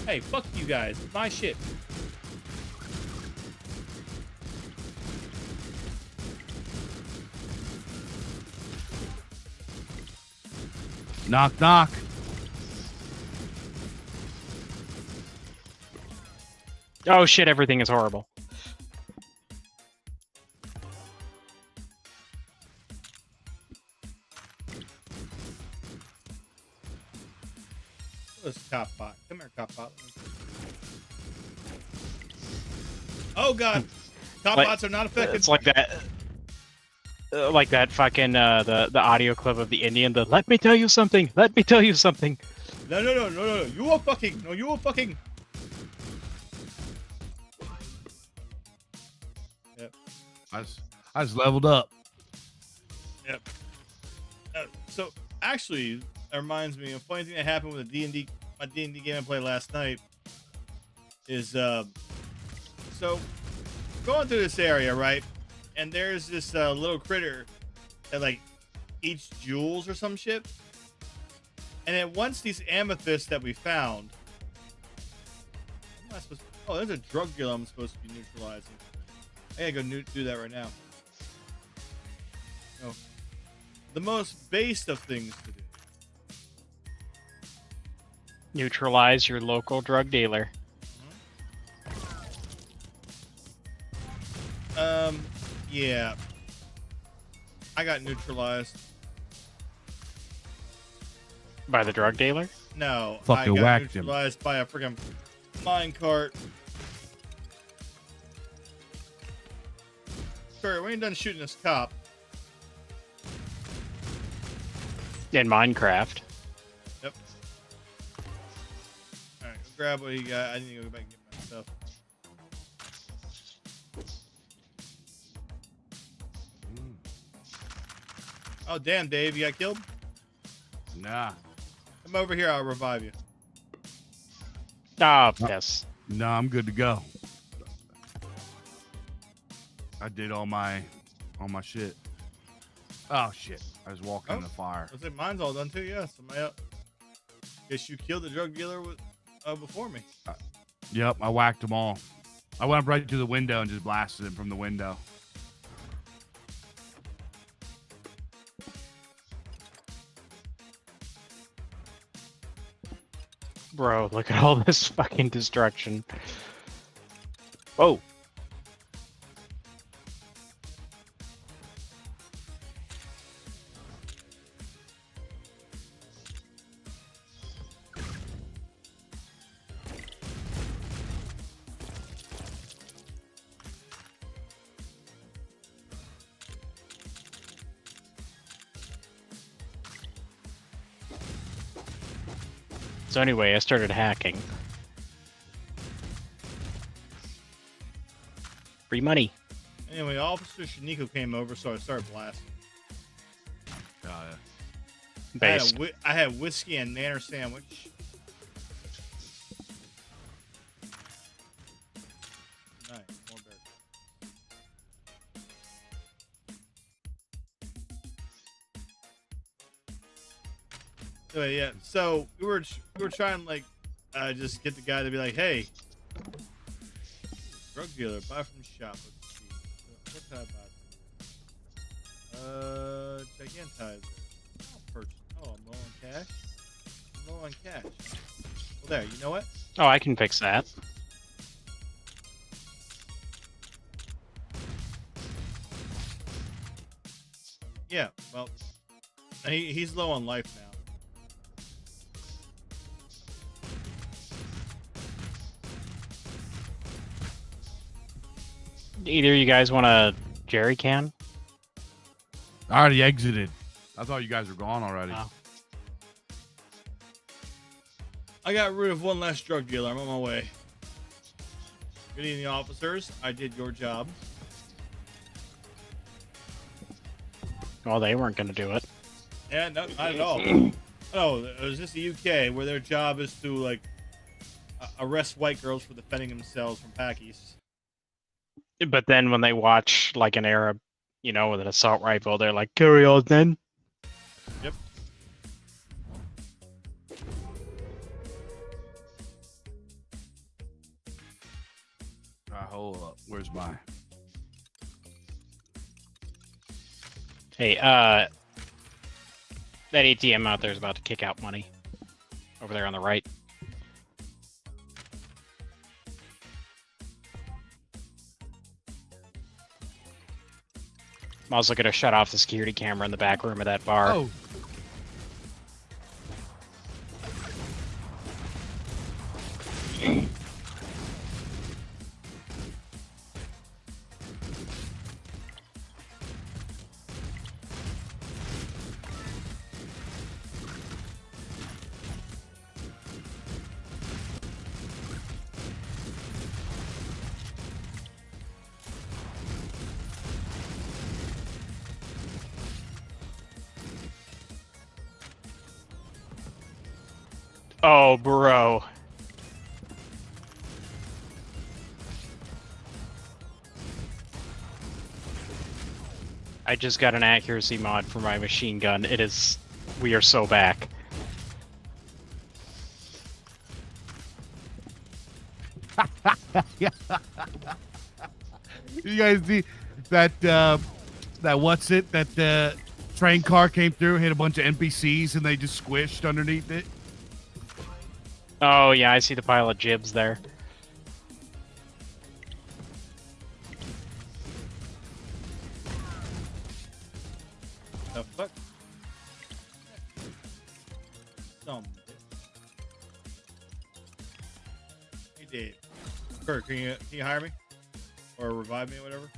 Hey, fuck you guys. It's my ship. Knock, knock. Oh shit, everything is horrible. This cop bot. Come here, cop bot. Oh god. Cop bots are not effective. It's like that fucking the audio clip of the Indian. The let me tell you something. Let me tell you something. No. You are fucking. No, you are fucking. Yep. I just leveled up. Yep. So actually, that reminds me. A funny thing that happened with the my D&D game I played last night is so going through this area, right? And there's this little critter that like eats jewels or some shit. And then once these amethysts that we found, what am I supposed to, oh, there's a drug dealer I'm supposed to be neutralizing. I gotta go do that right now. Oh, the most based of things to do. Neutralize your local drug dealer. Yeah. I got neutralized. By the drug dealer? No, Fucking I got whacked him. neutralized by a freaking minecart. Sure, we ain't done shooting this cop. In Minecraft. Yep. Alright, go grab what you got. I need to go back and get my stuff. Oh, damn, Dave, you got killed? Nah. Come over here, I'll revive you. Ah, yes. No, I'm good to go. I did all my shit. Oh shit! I was walking in the fire. Looks like mine's all done too. Yeah, somebody else. Guess you killed the drug dealer before me. Yep, I whacked them all. I went up right to the window and just blasted him from the window. Bro, look at all this fucking destruction. Whoa. So anyway, I started hacking. Free money. Anyway, Officer Shiniko came over, so I started blasting. Oh, yeah. Based. I had whiskey and nanner sandwich. Nice, more bears. Yeah. So we were trying like just get the guy to be like, hey, drug dealer, buy from the shop. Let's see. What can I buy from you? Gigantizer. Oh, purchase. Oh, I'm low on cash. I'm low on cash. Well, there. You know what? Oh, I can fix that. Yeah. Well, he's low on life now. Either you guys want a jerry can? I already exited. I thought you guys were gone already. Oh. I got rid of one less drug dealer. I'm on my way. Good evening, officers. I did your job. Well, they weren't going to do it. Yeah, no, not at all. Oh, it was just the UK where their job is to like arrest white girls for defending themselves from Pakis. But then when they watch like an Arab, you know, with an assault rifle, they're like, carry on then. Yep. Hold up. Where's my? Hey, that ATM out there is about to kick out money. Over there on the right. I'm also going to shut off the security camera in the back room of that bar. Oh. Oh, bro. I just got an accuracy mod for my machine gun. It is... We are so back. You guys see that? That what's it? That train car came through, hit a bunch of NPCs, and they just squished underneath it. Oh, yeah, I see the pile of jibs there. The fuck? Some bitch. Hey, Dave. Kurt, can you hire me? Or revive me or whatever?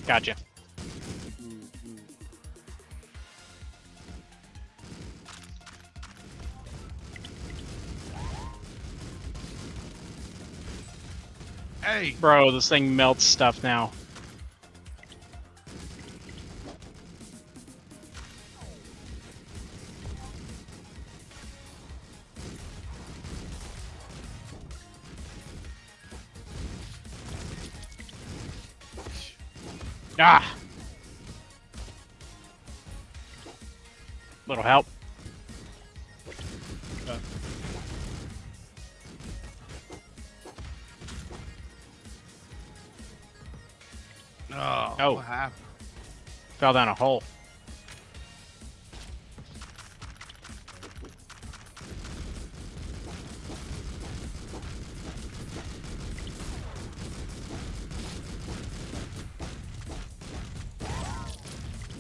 Gotcha. Ooh. Hey, Bro, this thing melts stuff now. Ah! Little help. Oh. What happened? Fell down a hole.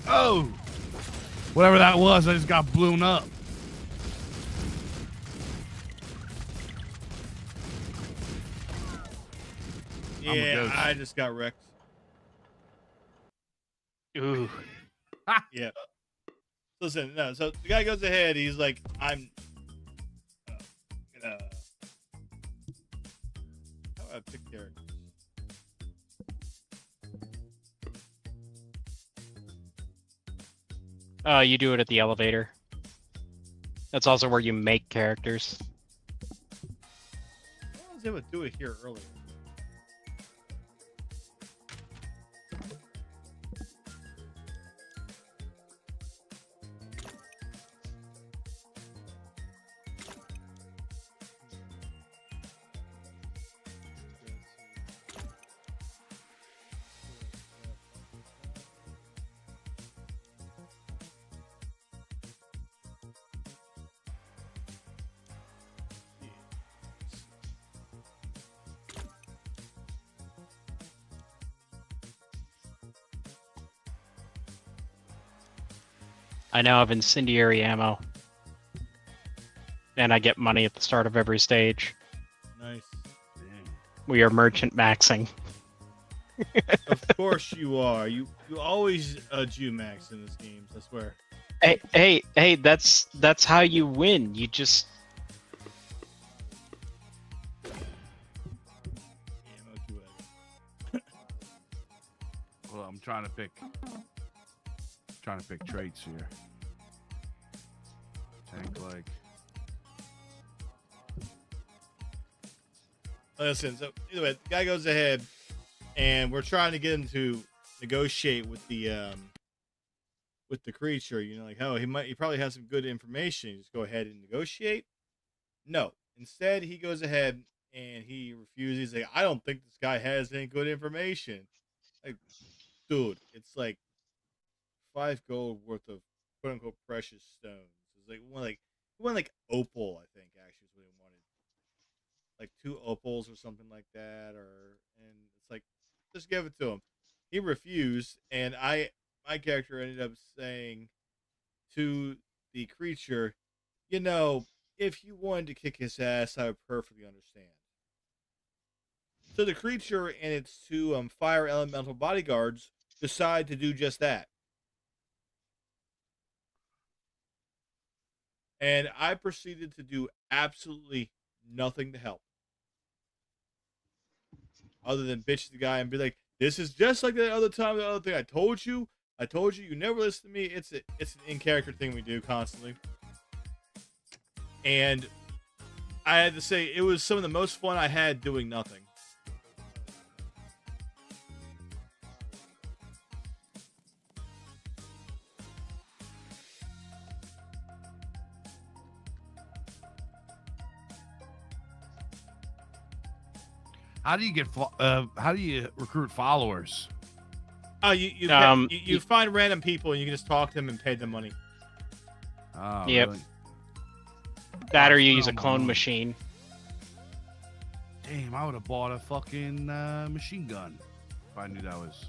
Oh, whatever that was, I just got blown up. I'm a Yeah, ghost. I just got wrecked. Ooh. Yeah. Listen, no. So the guy goes ahead. He's like, I'm gonna. How do I pick characters? You do it at the elevator. That's also where you make characters. I was able to do it here earlier. I now have incendiary ammo. And I get money at the start of every stage. Nice. We are merchant maxing. Of course you are. You always Max in this game, I swear. Hey, that's how you win. You just Well, I'm trying to pick traits here. Tank like. Listen, so either way, the guy goes ahead, and we're trying to get him to negotiate with the creature. You know, like, oh, he probably has some good information. Just go ahead and negotiate. No, instead he goes ahead and he refuses. He's like, I don't think this guy has any good information. Like, dude, it's like 5 gold worth of quote unquote precious stones. It's like one like opal, I think actually is what he wanted. Like 2 opals or something like that, and it's like, just give it to him. He refused, and my character ended up saying to the creature, you know, if you wanted to kick his ass, I would perfectly understand. So the creature and its 2 fire elemental bodyguards decide to do just that. And I proceeded to do absolutely nothing to help. Other than bitch the guy and be like, this is just like the other time, the other thing. I told you, you never listen to me. It's an in-character thing we do constantly. And I had to say, it was some of the most fun I had doing nothing. How do you recruit followers? Oh, you find random people and you can just talk to them and pay them money. Oh, Yep. really? That or you use a clone machine. Damn, I would have bought a fucking machine gun if I knew that was.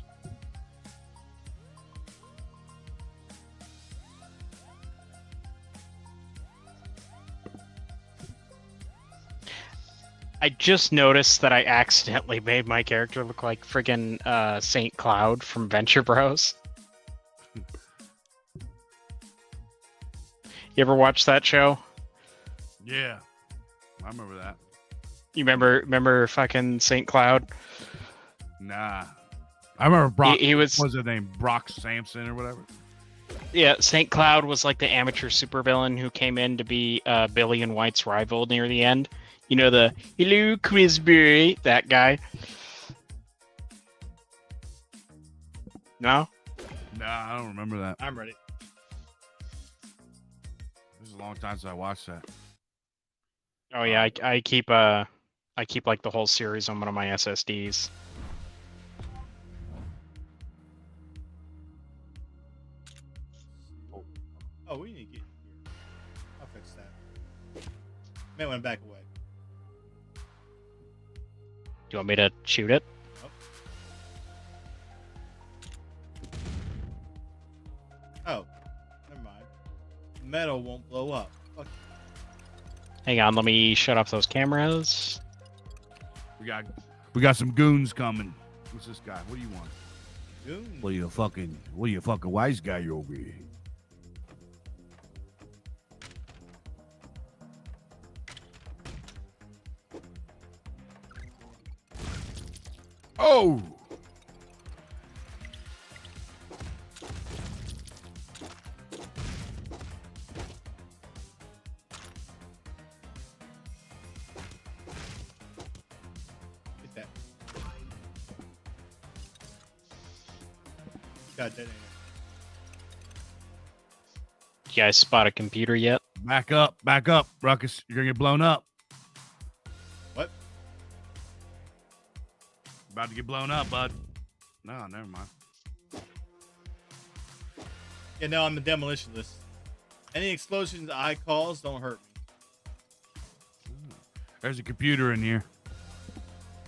I just noticed that I accidentally made my character look like friggin' Saint Cloud from Venture Bros. You ever watch that show? Yeah, I remember that. You remember fucking Saint Cloud? Nah, I remember Brock. He was. What was his name? Brock Sampson or whatever. Yeah, Saint Cloud was like the amateur supervillain who came in to be Billy and White's rival near the end. You know, the hello Quizberry, that guy. No? Nah, I don't remember that. I'm ready. This is a long time since I watched that. Oh yeah, I keep like the whole series on one of my SSDs. Oh, we need to get here. I'll fix that. May want to back away. Do you want me to shoot it? Nope. Oh, never mind. Metal won't blow up. Fuck. Hang on, let me shut off those cameras. We got some goons coming. What's this guy? What do you want? Goon. What are you a fucking wise guy over here? Oh! Get that. God damn it. You guys spot a computer yet? Back up, Ruckus. You're gonna get blown up. What? About to get blown up, bud. No, never mind. Yeah, no, I'm a demolitionist. Any explosions I cause don't hurt me. There's a computer in here.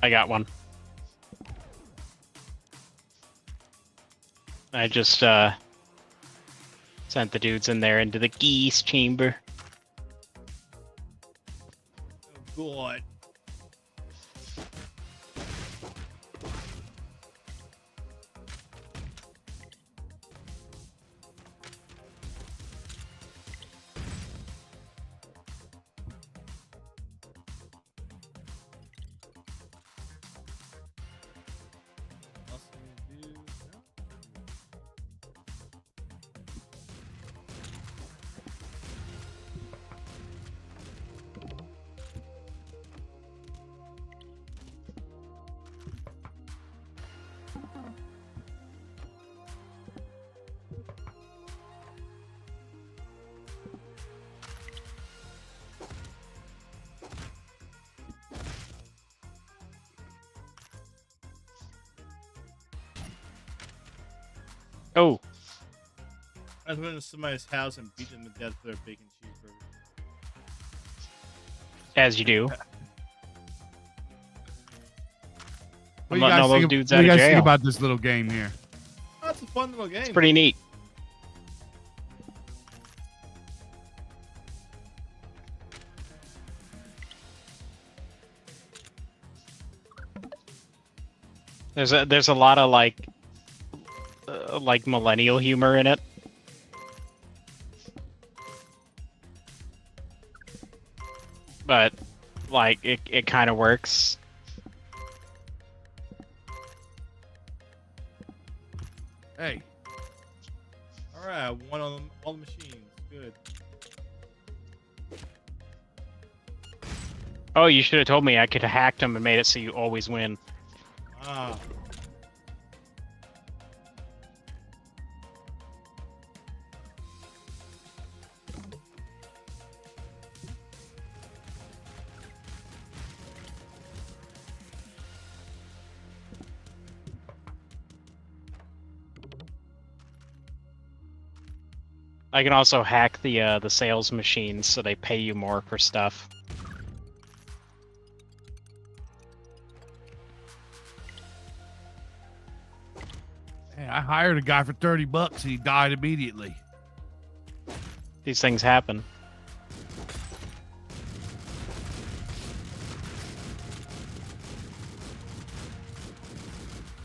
I got one. I just Sent the dudes in there into the geese chamber. Oh, God. Oh, I went into somebody's house and beat them to death for their bacon cheeseburger. as you do. What I'm do you letting guys all those think? dudes What out do you of guys think jail. about this little game here? Oh, it's a fun little game. It's pretty neat. There's a lot of like millennial humor in it. But like it kind of works. Hey, All right, I won on all the machines. Good. Oh, you should have told me. I could have hacked them and made it so you always win. Ah. I can also hack the sales machines so they pay you more for stuff. hey, I hired a guy for $30 and he died immediately. These things happen.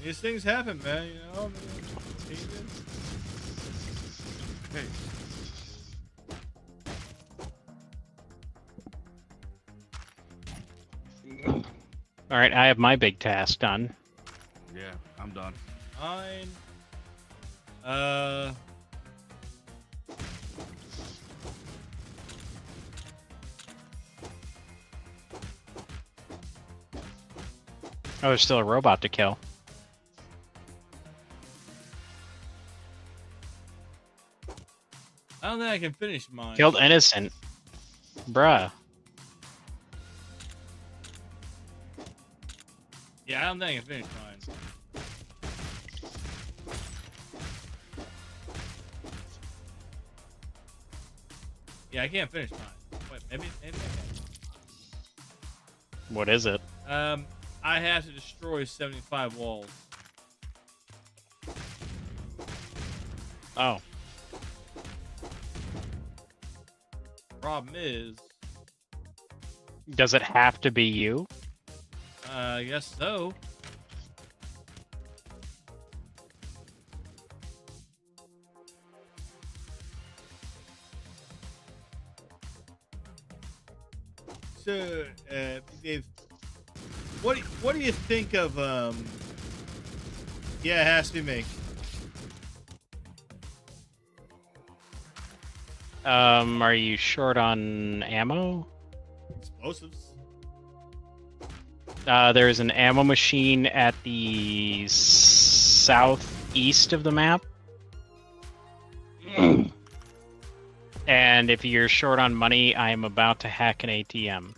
These things happen, man. You know. Hey, All right, I have my big task done. yeah, I'm done. Mine. Oh, there's still a robot to kill. I don't think I can finish mine. Killed innocent. Bruh. Yeah, I don't think I can finish mine. Yeah, I can't finish mine. Wait, maybe I can. What is it? I have to destroy 75 walls. Oh. Problem is, Does it have to be you? I guess so. So, Dave, what do you think of Yeah, it has to be me. Are you short on ammo? Explosives. There's an ammo machine at the southeast of the map. And if you're short on money, I'm about to hack an ATM.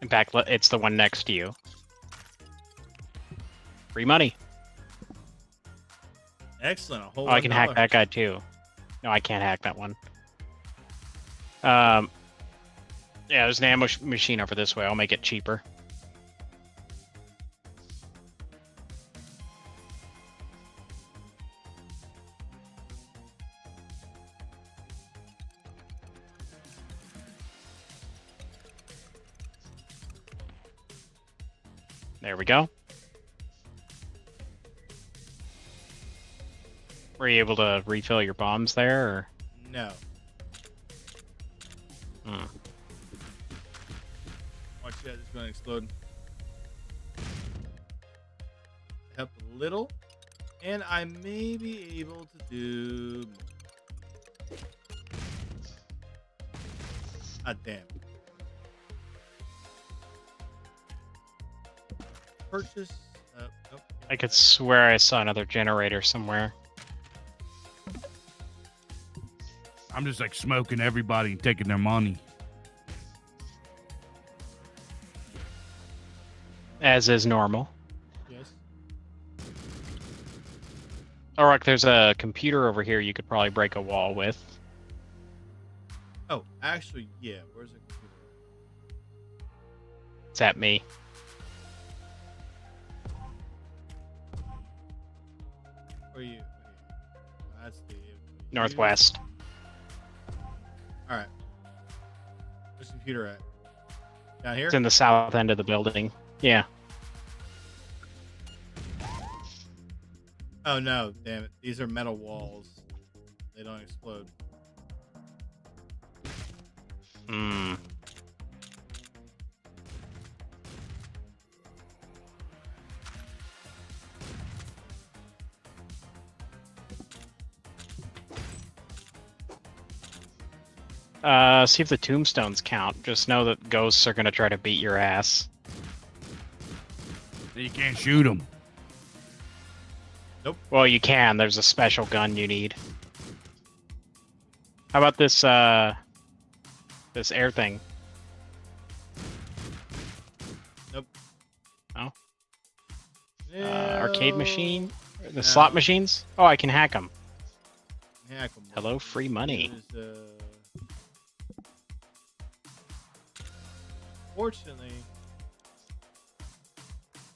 In fact, it's the one next to you. Free money. Excellent. A whole Oh, I can hack $1. that guy too. No, I can't hack that one. Yeah, there's an ammo machine over this way. I'll make it cheaper. There we go. Were you able to refill your bombs there, or? No. Hmm. Watch that, it's going to explode. Help a little. And I may be able to do... Ah, damn. Purchase... nope. I could swear I saw another generator somewhere. I'm just like smoking everybody and taking their money. As is normal. Yes. Oh, look, there's a computer over here you could probably break a wall with. Oh, actually, yeah. Where's the computer? It's at me. Where are you? That's the... Northwest. Alright. Where's the computer at? Down here? It's in the south end of the building. Yeah. Oh no, damn it. These are metal walls. They don't explode. Hmm. See if the tombstones count. Just know that ghosts are gonna try to beat your ass. You can't shoot them. Well, you can. There's a special gun you need. How about this, this air thing? Nope. Oh? No. Arcade machine? The No. slot machines? Oh, I can hack them. Hack 'em. Hello, free money. There's, Fortunately...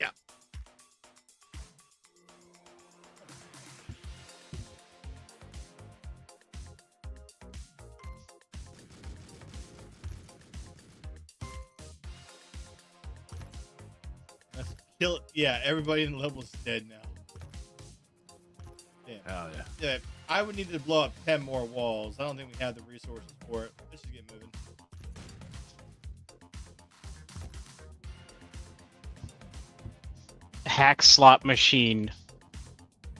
Yeah. Let's kill it. Yeah, everybody in the level's dead now. Damn. Hell yeah. Yeah, I would need to blow up 10 more walls. I don't think we have the resources for it. Let's just get moving. Hack slot machine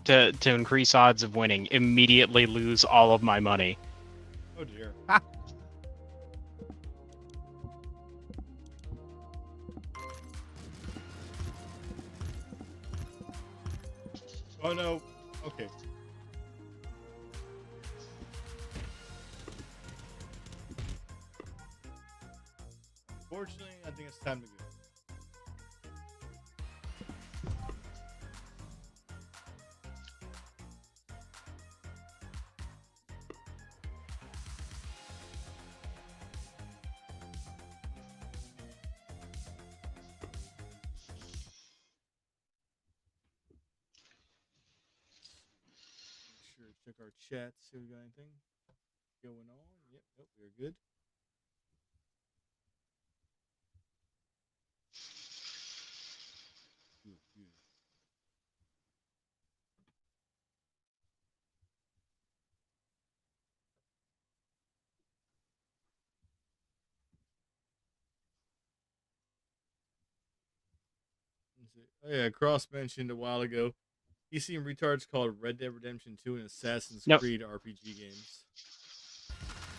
to increase odds of winning. Immediately lose all of my money. Oh dear. Oh no. Okay. Fortunately, I think it's time to go. Make sure to check our chat, see if we got anything going on. Yep, nope, we're good. Good, good. Let's see. Oh yeah, Cross mentioned a while ago. He's seen retards called Red Dead Redemption 2 and Assassin's Nope. Creed RPG games.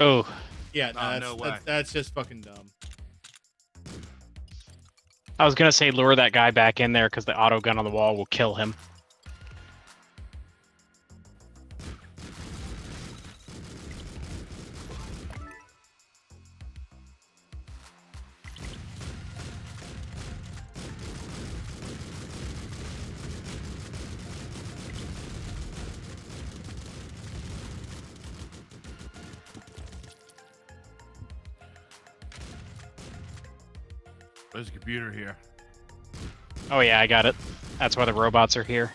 Oh, Yeah, no, Oh, that's, no way. that's just fucking dumb. I was gonna say lure that guy back in there because the auto gun on the wall will kill him. There's a computer here. Oh yeah, I got it. That's why the robots are here.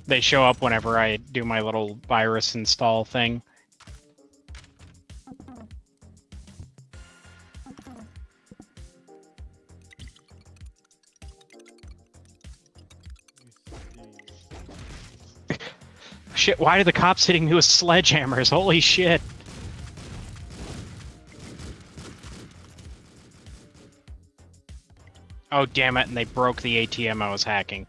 They show up whenever I do my little virus install thing. Shit, why are the cops hitting me with sledgehammers? Holy shit. Oh, damn it, and they broke the ATM I was hacking.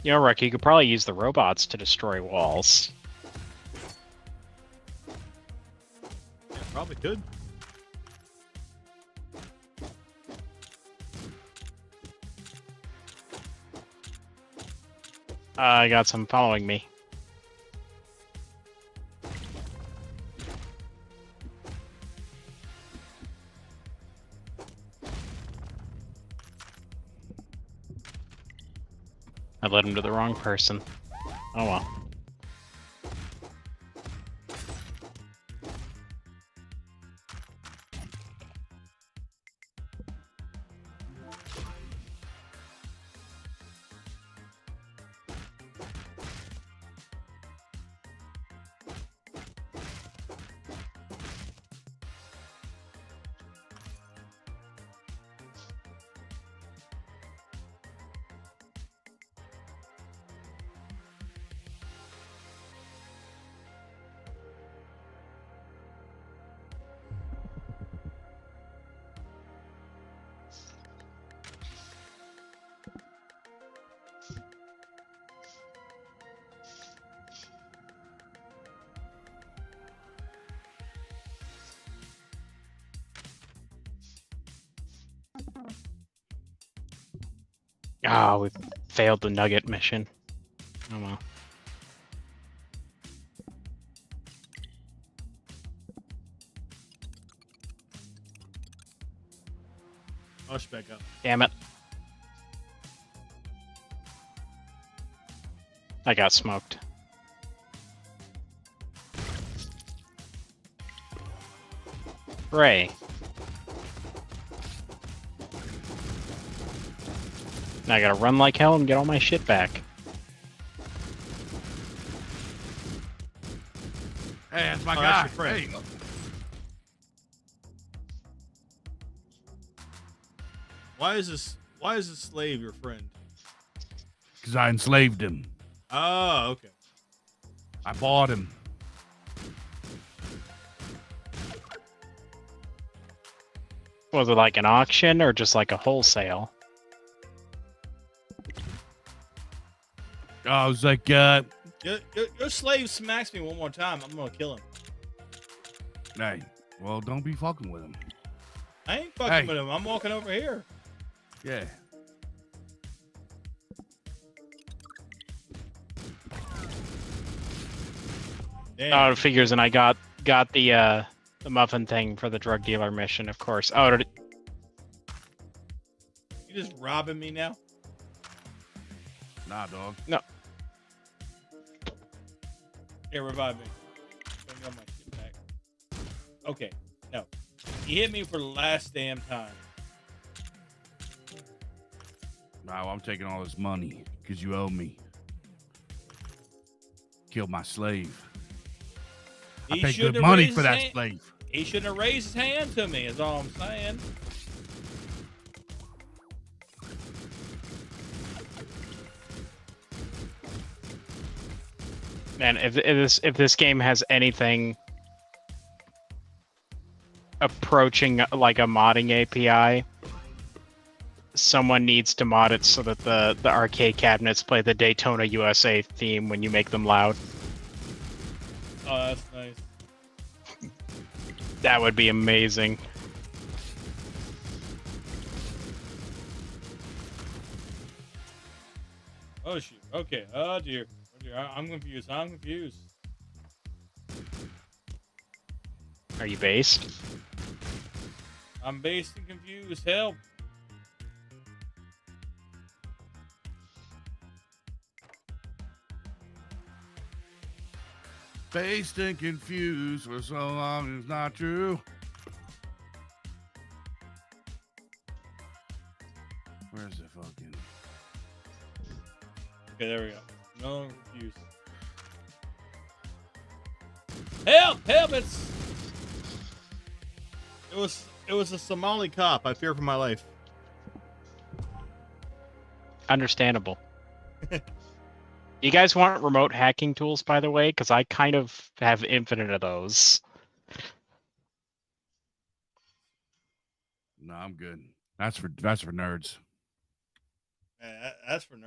You know, Rick, you could probably use the robots to destroy walls. Yeah, probably could. I got some following me. I led him to the wrong person. Oh well. Ah, we failed the nugget mission. Oh well. Hush back up. Damn it. I got smoked. Ray. Now I gotta run like hell and get all my shit back. Hey, that's my Oh, guy. that's your friend. Hey. Why is this slave your friend? Because I enslaved him. Oh, okay. I bought him. Was it like an auction or just like a wholesale? I was like, Your slave smacks me one more time, I'm gonna kill him. hey, well, don't be fucking with him. I ain't fucking Hey. with him. I'm walking over here. Yeah. Damn. Oh, it figures, and I got the muffin thing for the drug dealer mission, of course. Oh, did it, You just robbing me now? Nah, dog. Here, revive me. Bring all my shit back. Okay, no. You hit me for the last damn time. Nah, well, I'm taking all this money because you owe me. Killed my slave. I He paid shouldn't good have money raised for his that hand. slave. He shouldn't have raised his hand to me, is all I'm saying. man, if this game has anything approaching like a modding API, someone needs to mod it so that the arcade cabinets play the Daytona USA theme when you make them loud. Oh, that's nice. That would be amazing. Oh, shoot. Okay. Oh, dear. Oh, dear. I'm confused. I'm confused. Are you based? I'm based and confused. Help. Based and confused for so long is not true. Where's the fucking? Okay, there we go. No longer confused. Help! Help! It was a Somali cop. I fear for my life. Understandable. You guys want remote hacking tools, by the way? Because I kind of have infinite of those. No, I'm good. That's for nerds. That's for nerds.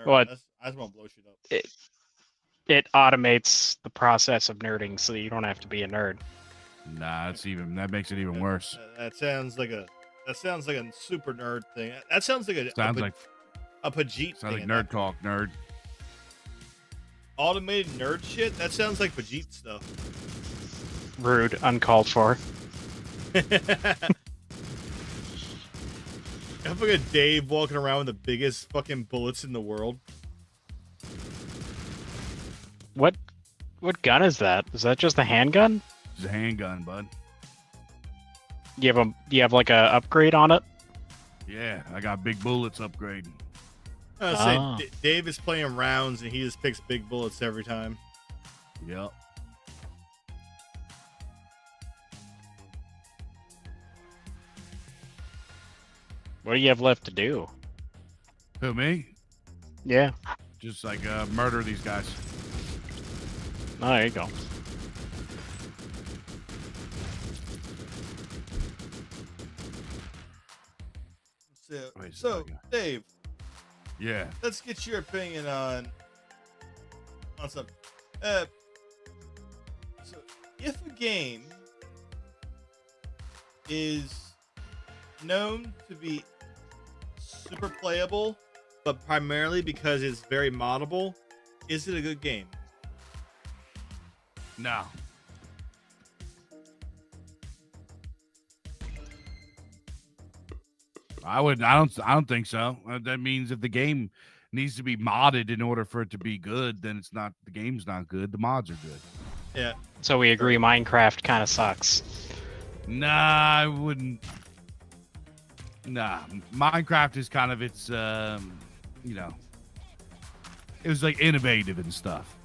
What? I just want to blow shit up. It automates the process of nerding, so you don't have to be a nerd. Nah, that makes it even worse. That sounds like a super nerd thing. That sounds like a Pajit sounds thing. like nerd talk, nerd. Automated nerd shit. That sounds like Pajit stuff. Rude, uncalled for. I fucking Dave walking around with the biggest fucking bullets in the world. What gun is that? Is that just a handgun? It's a handgun, bud. Do you have like a upgrade on it? Yeah, I got big bullets upgrade. I was saying, Dave is playing rounds and he just picks big bullets every time. Yep. What do you have left to do? Who, me? Yeah. Just like murder these guys. Oh, there you go. So Dave. Yeah. Let's get your opinion on something. So if a game is known to be super playable, but primarily because it's very moddable, is it a good game? No. I don't think so. That means if the game needs to be modded in order for it to be good, then the game's not good. The mods are good. Yeah. So we agree Minecraft kind of sucks. Nah, I wouldn't. Nah, Minecraft is kind of its, it was like innovative and stuff.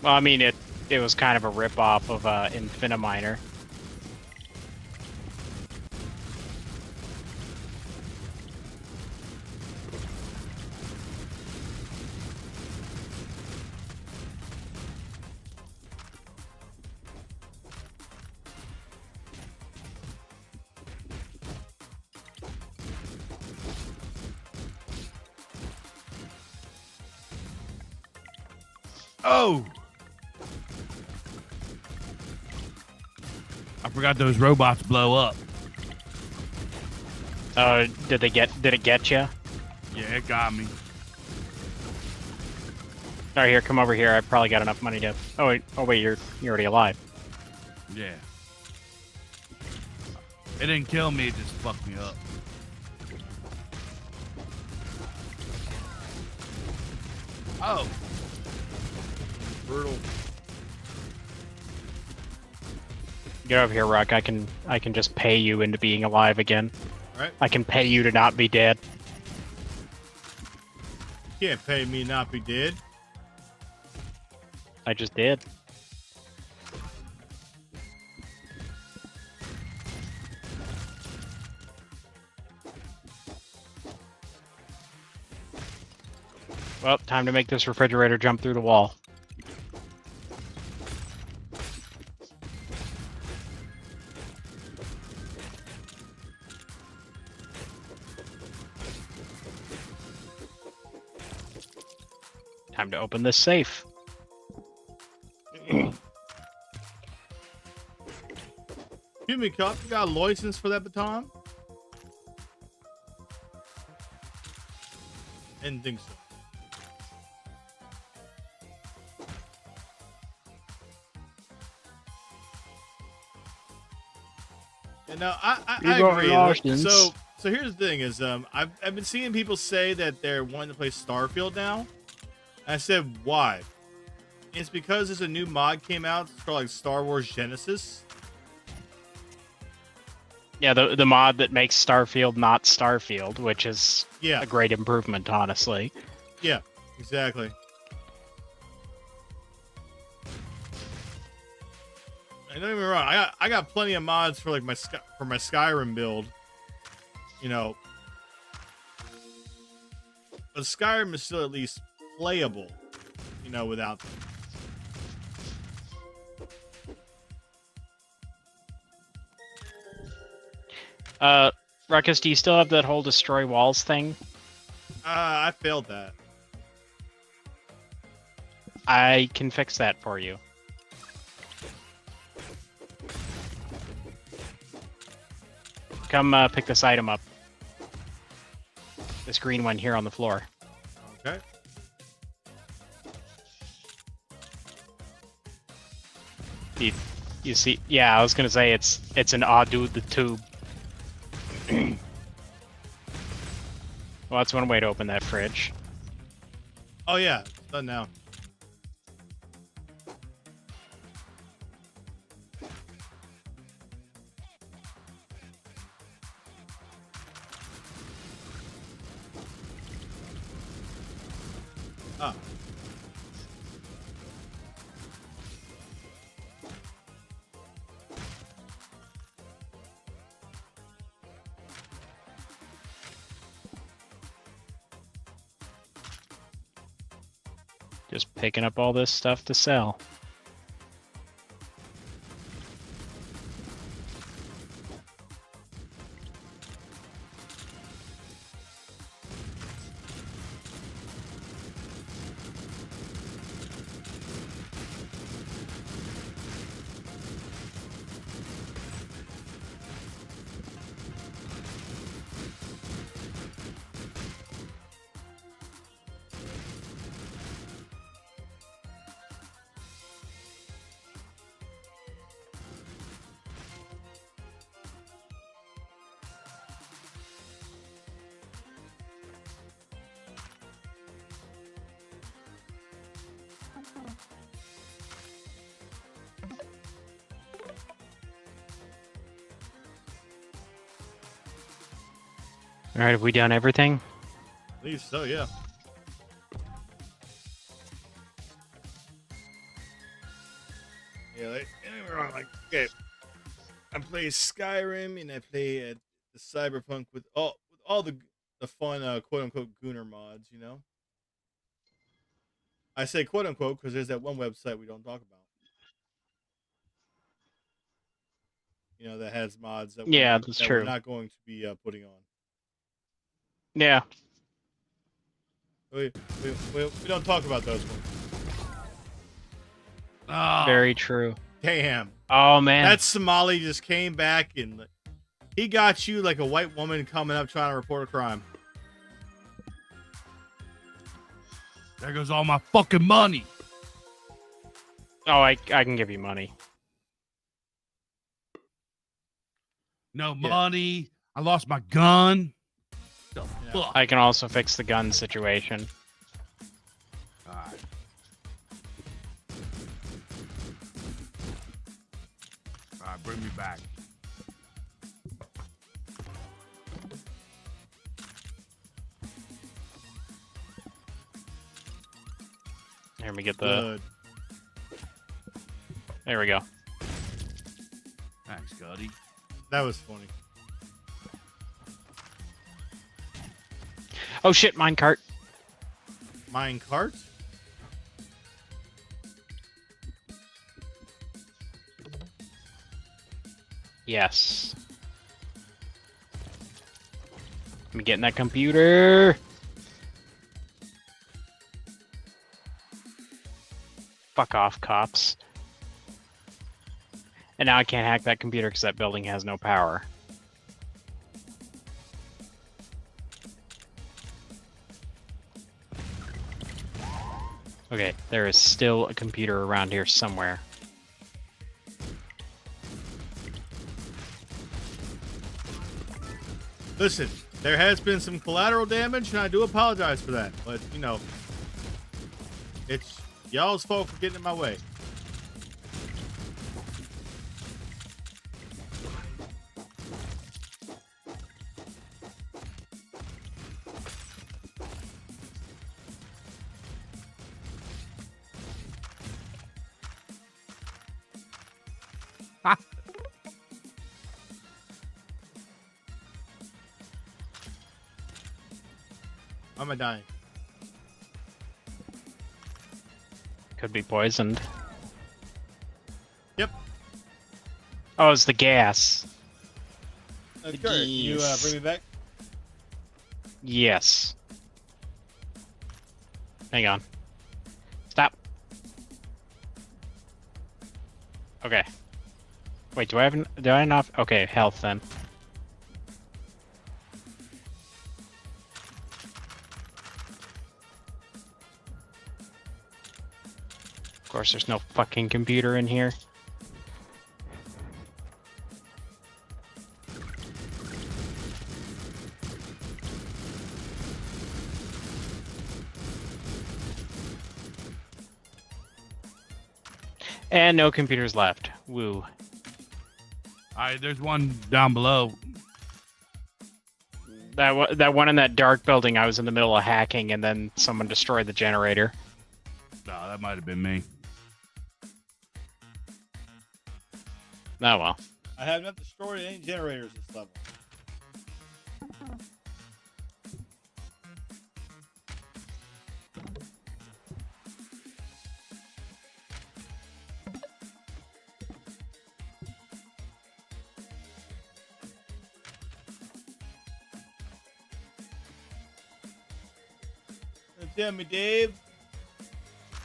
Well, I mean, it was kind of a rip-off of Infiniminer. Oh! I forgot those robots blow up. Did it get you? Yeah, it got me. All right, here, come over here. I probably got enough money to. Oh wait, you're already alive. Yeah. It didn't kill me, it just fucked me up. Oh. Brutal. Get over here, Rock. I can just pay you into being alive again. All right. I can pay you to not be dead. You can't pay me not be dead. I just did. Well, time to make this refrigerator jump through the wall. Time to open this safe. Excuse me, cop. You got a license for that baton? Didn't think so. And now I agree. So here's the thing: is I've been seeing people say that they're wanting to play Starfield now. I said why? It's because there's a new mod came out. It's called like Star Wars Genesis. Yeah, the mod that makes Starfield not Starfield, which is Yeah, a great improvement, honestly. yeah, exactly. And don't get me wrong, I got plenty of mods for like my Skyrim build. You know, but Skyrim is still at least playable. You know, without them. Ruckus, do you still have that whole destroy walls thing? I failed that. I can fix that for you. Come pick this item up. This green one here on the floor. Okay. You see? Yeah, I was gonna say it's an odd dude the tube. Well, that's one way to open that fridge. Oh yeah, it's done now. Ah. Just picking up all this stuff to sell. All right, have we done everything? At least so, yeah. Yeah, like, don't get me wrong, like, okay, I play Skyrim and I play the Cyberpunk with all the fun quote unquote Gooner mods, you know. I say quote unquote because there's that one website we don't talk about, you know, that has mods that Yeah, that's we're true. not going to be putting on. Yeah. We don't talk about those ones. Oh, Very true. Damn. Oh man. That Somali just came back and he got you like a white woman coming up trying to report a crime. there goes all my fucking money. Oh, I can give you money. No Yeah. money. I lost my gun. The Yeah. fuck? I can also fix the gun situation. All right. All right, bring me back. Here we get the. Good. There we go. Thanks, Cuddy. That was funny. Oh shit, minecart. Mine cart? Yes. Let me get in that computer. Fuck off, cops. And now I can't hack that computer because that building has no power. Okay, there is still a computer around here somewhere. Listen, there has been some collateral damage, and I do apologize for that. But, you know, it's y'all's fault for getting in my way. am I dying? Could be poisoned. Yep. Oh, it's the gas. That's The good. Can you geese. bring me back? Yes. Hang on. Stop. Okay. Wait, do I have enough? Okay, health then. Of course, there's no fucking computer in here. And no computers left. Woo. All right, there's one down below. That one in that dark building, I was in the middle of hacking, and then someone destroyed the generator. No, that might have been me. Oh well. I have not destroyed any generators this level. Tell me, Dave,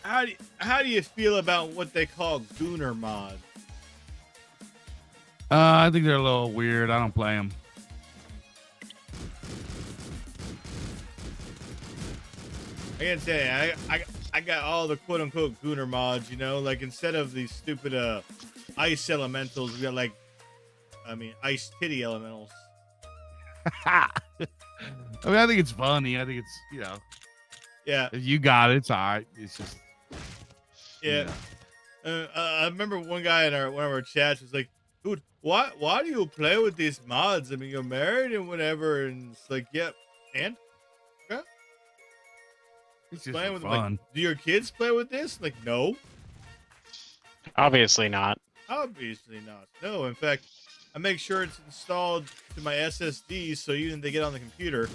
how do you feel about what they call Gooner mods? I think they're a little weird. I don't play them. I gotta tell you, I got all the quote unquote Gooner mods. You know, like instead of these stupid ice elementals, we got like, ice titty elementals. I mean, I think it's funny. I think it's, Yeah, if you got it, it's all right. It's just, yeah. I remember one guy in one of our chats was like, "Dude, why do you play with these mods? I mean, you're married and whatever." And it's like, "Yep, and yeah, it's just playing for with fun. like, do your kids play with this?" Like, no, Obviously not. obviously not. No, in fact, I make sure it's installed to my SSD, so even if they get on the computer,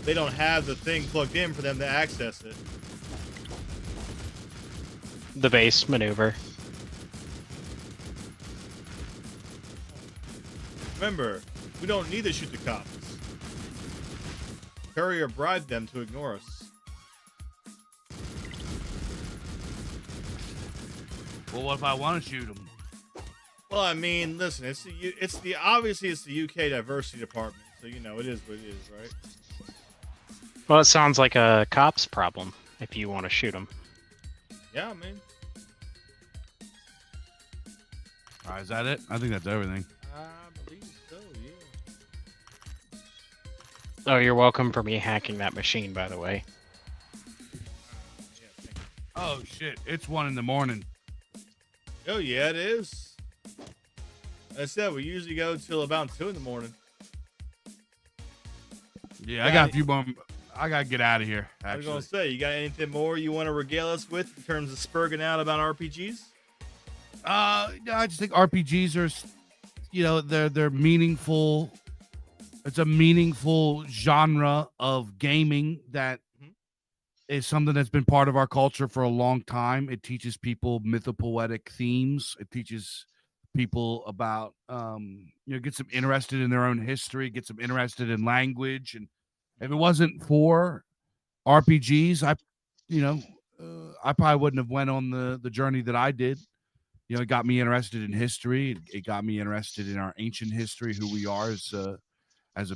they don't have the thing plugged in for them to access it. The base maneuver. Remember, we don't need to shoot the cops. Curry or bribe them to ignore us. Well, what if I want to shoot them? Well, I mean, listen, obviously it's the UK diversity department, so it is what it is, right? Well, it sounds like a cop's problem if you want to shoot him. Yeah, I mean, All right, is that it? I think that's everything. I believe so. Yeah. Oh, you're welcome for me hacking that machine, by the way. Yeah. Thank you. Oh shit! It's 1 a.m. Oh yeah, it is. Like I said, we usually go till about 2 a.m. Yeah, I got a few more. I gotta get out of here. I was Actually, gonna say, you got anything more you want to regale us with in terms of spurging out about RPGs? no, I just think RPGs are, they're meaningful. It's a meaningful genre of gaming that Mhm. is something that's been part of our culture for a long time. It teaches people mythopoetic themes. It teaches people about, gets them interested in their own history, gets them interested in language. And if it wasn't for RPGs, I probably wouldn't have went on the journey that I did. It got me interested in history. It got me interested in our ancient history, who we are as a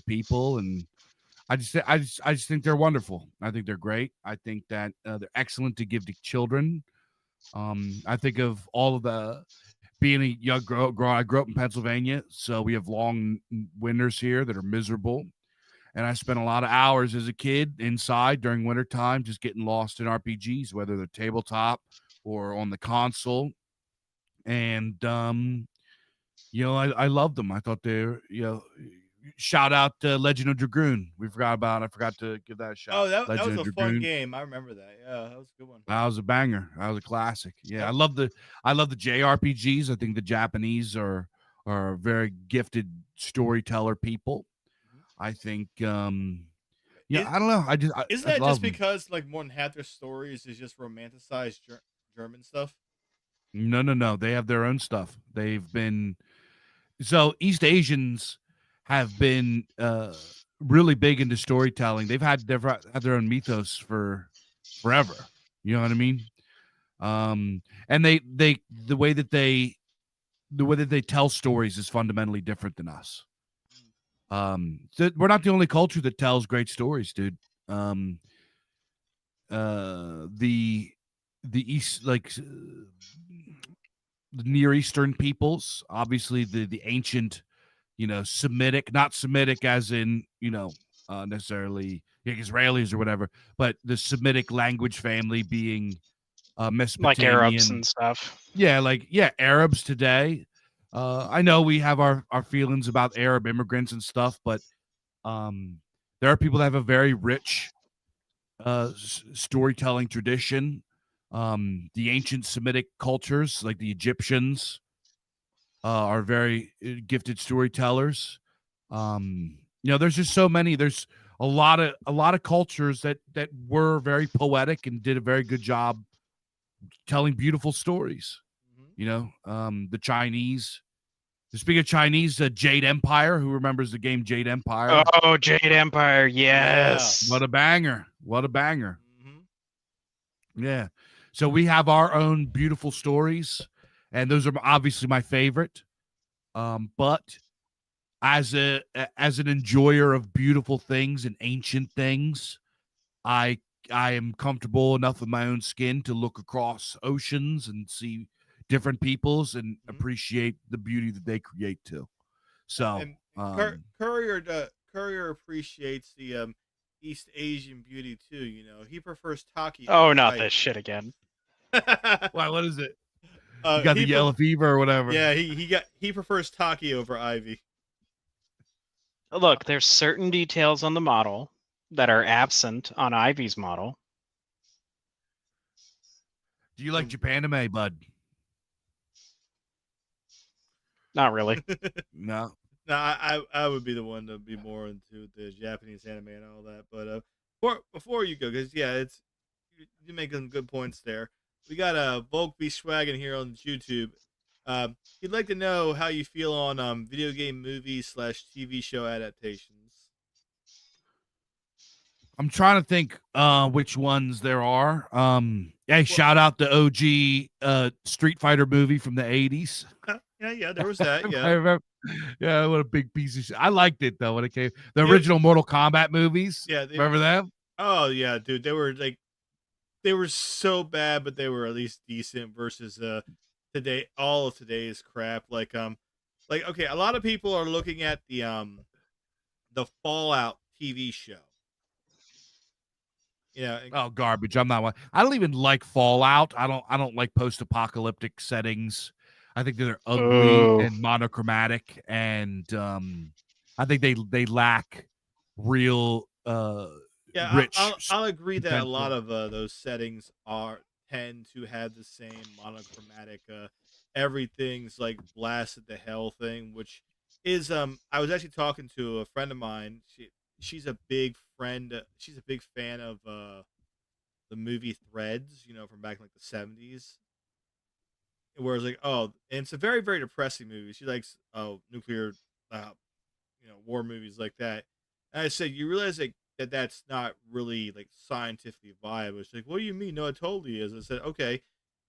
people, and I just think they're wonderful. I think they're great. I think that they're excellent to give to children. I think of all of the being a young girl. I grew up in Pennsylvania, so we have long winters here that are miserable. And I spent a lot of hours as a kid inside during winter time, just getting lost in RPGs, whether they're tabletop or on the console. And I loved them. I thought they're, shout out Legend of Dragoon. I forgot to give that a shout. Oh, that Legend was of a Dragoon. fun game. I remember that. Yeah, that was a good one. That was a banger. That was a classic. Yeah, Yep. I love the JRPGs. I think the Japanese are very gifted storyteller people. Mhm. I think Yeah, Is I don't know. isn't I that love just them. because like more than half their stories is just romanticized German stuff? No, no, no. They have their own stuff. They've been so East Asians have been really big into storytelling. They've had their own mythos for forever. You know what I mean? And they the way that they tell stories is fundamentally different than us. So we're not the only culture that tells great stories, dude. Um, the East, the Near Eastern peoples, obviously the ancient, Semitic, not Semitic as in, necessarily Israelis or whatever, but the Semitic language family being Like Arabs Mesopotamian. and stuff. Yeah, Arabs today. I know we have our feelings about Arab immigrants and stuff, but um, there are people that have a very rich storytelling tradition. The ancient Semitic cultures, like the Egyptians, are very gifted storytellers. There's just so many. There's a lot of cultures that were very poetic and did a very good job telling beautiful stories. Hmm. The Chinese. Speaking of Chinese, Jade Empire. Who remembers the game Jade Empire? Oh, Jade Empire, Yeah. yes. What a banger! What a banger! Hmm. Yeah. So we have our own beautiful stories, and those are obviously my favorite. But as an enjoyer of beautiful things and ancient things, I I am comfortable enough in my own skin to look across oceans and see different peoples and Hmm. appreciate the beauty that they create too. So, And Courier appreciates the East Asian beauty too. You know, he prefers Taki Oh, over not this Ivy. shit again. why? What is it? You got the He yellow fever or whatever. yeah, he prefers Taki over Ivy. Look, there's certain details on the model that are absent on Ivy's model. Do you like Um, Japanime, bud? Not really. No. No, I would be the one to be more into the Japanese anime and all that. But before you go, because yeah, you make some good points there. We got a Volk B Swaggin here on YouTube. He'd like to know how you feel on video game movies slash TV show adaptations. I'm trying to think which ones there are. Hey, Well, shout out the OG Street Fighter movie from the 80s. yeah, there was that. I Yeah, remember. Yeah, what a big piece of shit. I liked it though when it came. The they, original Mortal Kombat movies. yeah, Remember them? oh yeah, dude, they were so bad, but they were at least decent versus today all of today's crap. Like okay, a lot of people are looking at the Fallout TV show. You know, Oh, garbage. I'm not one. I don't even like Fallout. I don't like post-apocalyptic settings. I think that they're ugly Oh, and monochromatic, and I think they lack real yeah, rich I'll agree that a lot potential. of those settings are tend to have the same monochromatic everything's like blasted to hell thing, which is I was actually talking to a friend of mine. She's a big she's a big fan of the movie Threads, you know, from back in like the 70s. Where it's like, oh, and it's a very, very depressing movie. She likes nuclear war movies like that. And I said, you realize that that's not really like scientifically viable. It's like, what do you mean? No, it totally is. I said, okay,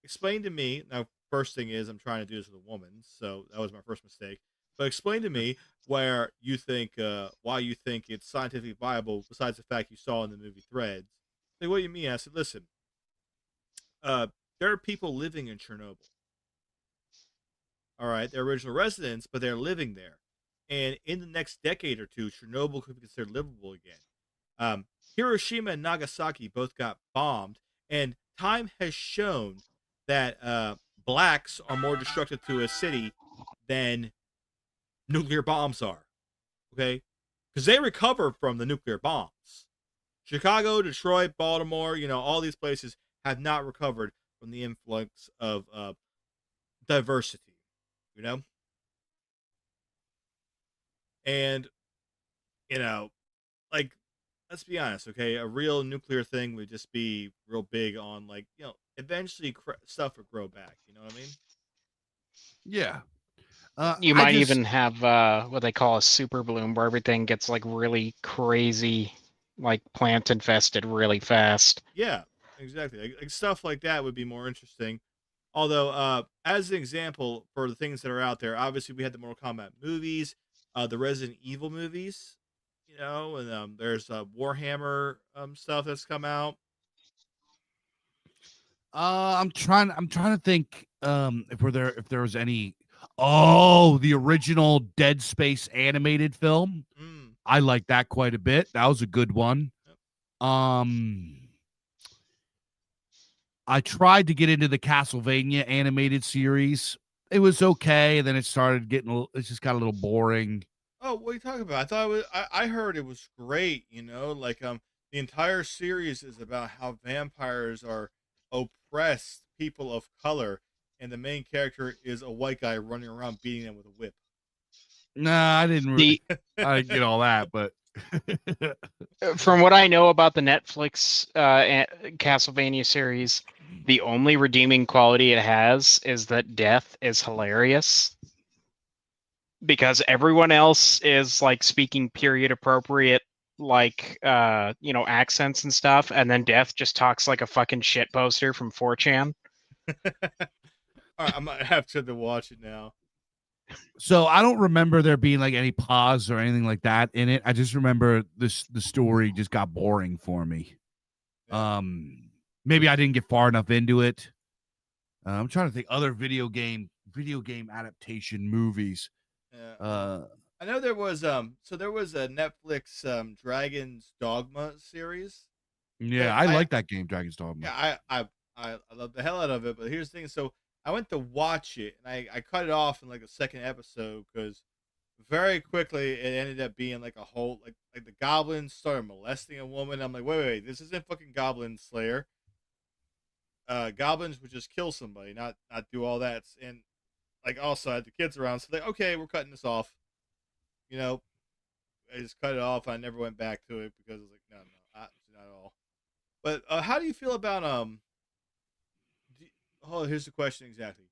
explain to me. Now, first thing is, I'm trying to do this with a woman, so that was my first mistake. But explain to me why you think it's scientifically viable, besides the fact you saw in the movie Threads. Like, what do you mean? I said, listen, uh, there are people living in Chernobyl. All right, they're original residents, but they're living there. And in the next decade or two, Chernobyl could be considered livable again. Um, Hiroshima and Nagasaki both got bombed, and time has shown that blacks are more destructive to a city than nuclear bombs are. Okay, because they recover from the nuclear bombs. Chicago, Detroit, Baltimore, you know, all these places have not recovered from the influx of diversity. You know, and you know, like let's be honest, okay? A real nuclear thing would just be real big on like eventually stuff would grow back. You know what I mean? Yeah. You I might just even have what they call a super bloom, where everything gets like really crazy, like plant infested really fast. Yeah, exactly. Like stuff like that would be more interesting. Although, as an example for the things that are out there, obviously we had the Mortal Kombat movies, the Resident Evil movies, and there's Warhammer stuff that's come out. I'm trying to think if there was any. Oh, the original Dead Space animated film. Mm, I like that quite a bit. That was a good one. yep. Um I tried to get into the Castlevania animated series. It was okay, and then it started getting it just got a little boring. Oh, what are you talking about? I thought it was. I heard it was great. Like the entire series is about how vampires are oppressed people of color, and the main character is a white guy running around beating them with a whip. Nah, I didn't The I didn't get all that, but From what I know about the Netflix Castlevania series, the only redeeming quality it has is that death is hilarious because everyone else is like speaking period appropriate like accents and stuff, and then death just talks like a fucking shit poster from 4chan. All right, I might have to watch it now. so I don't remember there being like any pause or anything like that in it. I just remember the story just got boring for me. Yeah. Maybe I didn't get far enough into it. I'm trying to think other video game adaptation movies. Yeah. Uh, I know there was so there was a Netflix Dragon's Dogma series yeah, that I I like that game, Dragon's Dogma. yeah I love the hell out of it. But here's the thing: so I went to watch it and I cut it off in like the second episode because very quickly it ended up being like a whole like the goblins started molesting a woman. I'm like, wait, this isn't fucking Goblin Slayer. Goblins would just kill somebody, not do all that. And like also I had the kids around, so like okay, we're cutting this off. You know, I just cut it off. I never went back to it because I was like, no, not at all. But how do you feel about do, oh, here's the question exactly.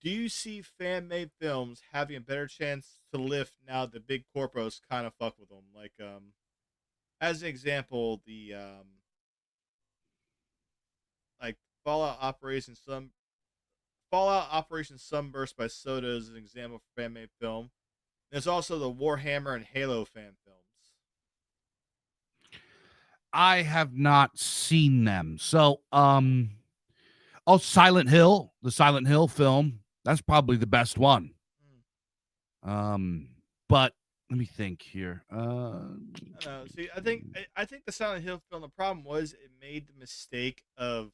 Do you see fan made films having a better chance to lift now the big corporates kind of fuck with them? Like, as an example, the like Fallout Operation Sun Fallout Operation Sunburst by Soda is an example for fan made film. There's also the Warhammer and Halo fan films. I have not seen them. So, oh, Silent Hill, the Silent Hill film. That's probably the best one. Hmm. But let me think here. I don't know. See, I think the Silent Hill film. The problem was it made the mistake of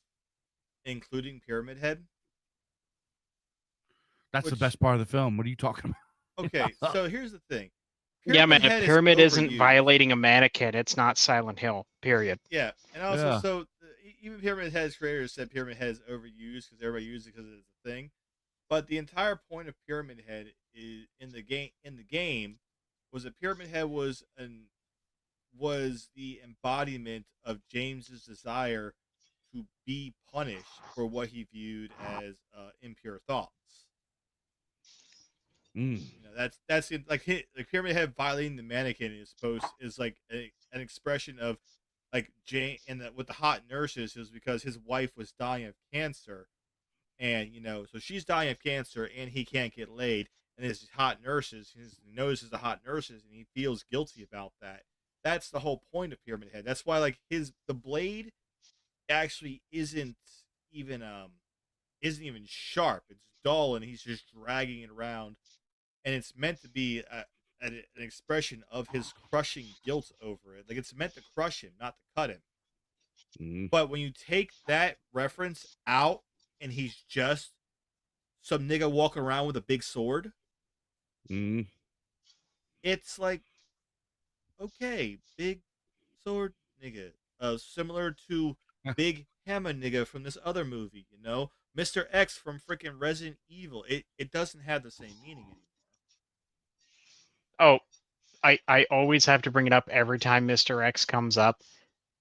including Pyramid Head, That's the which best part of the film. What are you talking okay. about? So here's the thing: Yeah, Pyramid man, if Head is Pyramid isn't overused. violating a mannequin, it's not Silent Hill, period. Yeah, and also Yeah. so even Pyramid Head's creators said Pyramid Head is overused because everybody uses it because it's a thing. But the entire point of Pyramid Head is in the game was that Pyramid Head was the embodiment of James's desire to be punished for what he viewed as impure thoughts. Mm, That's it, like Pyramid Head violating the mannequin is like an expression of like Jane and with the hot nurses is because his wife was dying of cancer, and so she's dying of cancer and he can't get laid, and his hot nurses he notices the hot nurses and he feels guilty about that. That's the whole point of Pyramid Head. That's why like the blade actually even isn't even sharp. It's dull and he's just dragging it around, and it's meant to be an expression of his crushing guilt over it. Like it's meant to crush him, not to cut him. mm, But when you take that reference out and he's just some nigga walking around with a big sword, mm. it's like, okay, big sword nigga. Similar to big hammer nigga from this other movie, Mr. X from freaking Resident Evil. It doesn't have the same meaning anymore. Oh, I always have to bring it up every time Mr. X comes up.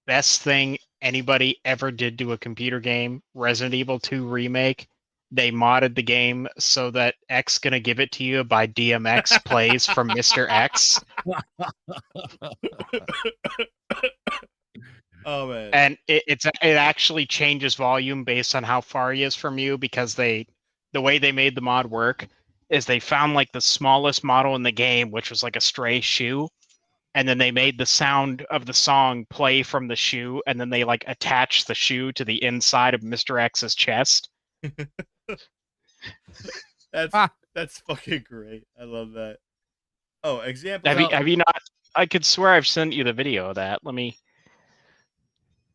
Best thing anybody ever did to a computer game, Resident Evil 2 remake. They modded the game so that X Gonna Give It to You by DMX plays from Mr. X. Oh man. And it actually changes volume based on how far he is from you, because the way they made the mod work is they found like the smallest model in the game, which was like a stray shoe, and then they made the sound of the song play from the shoe, and then they like attached the shoe to the inside of Mr. X's chest. That's fucking great. I love that. Oh, example. Have you not? I could swear I've sent you the video of that. Let me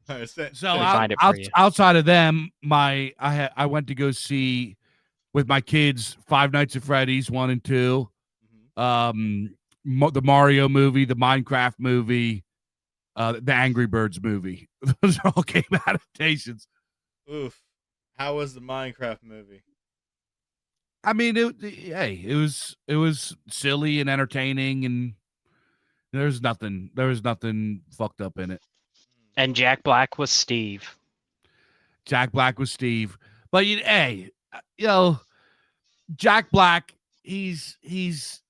find it for you. Outside of them, I went to go see with my kids Five Nights at Freddy's 1 and 2, the Mario movie, the Minecraft movie, the Angry Birds movie. Those are all game adaptations. Oof. How was the Minecraft movie? I mean, it was silly and entertaining, and there was nothing fucked up in it. And Jack Black was Steve. Jack Black was Steve. But hey, Jack Black, he's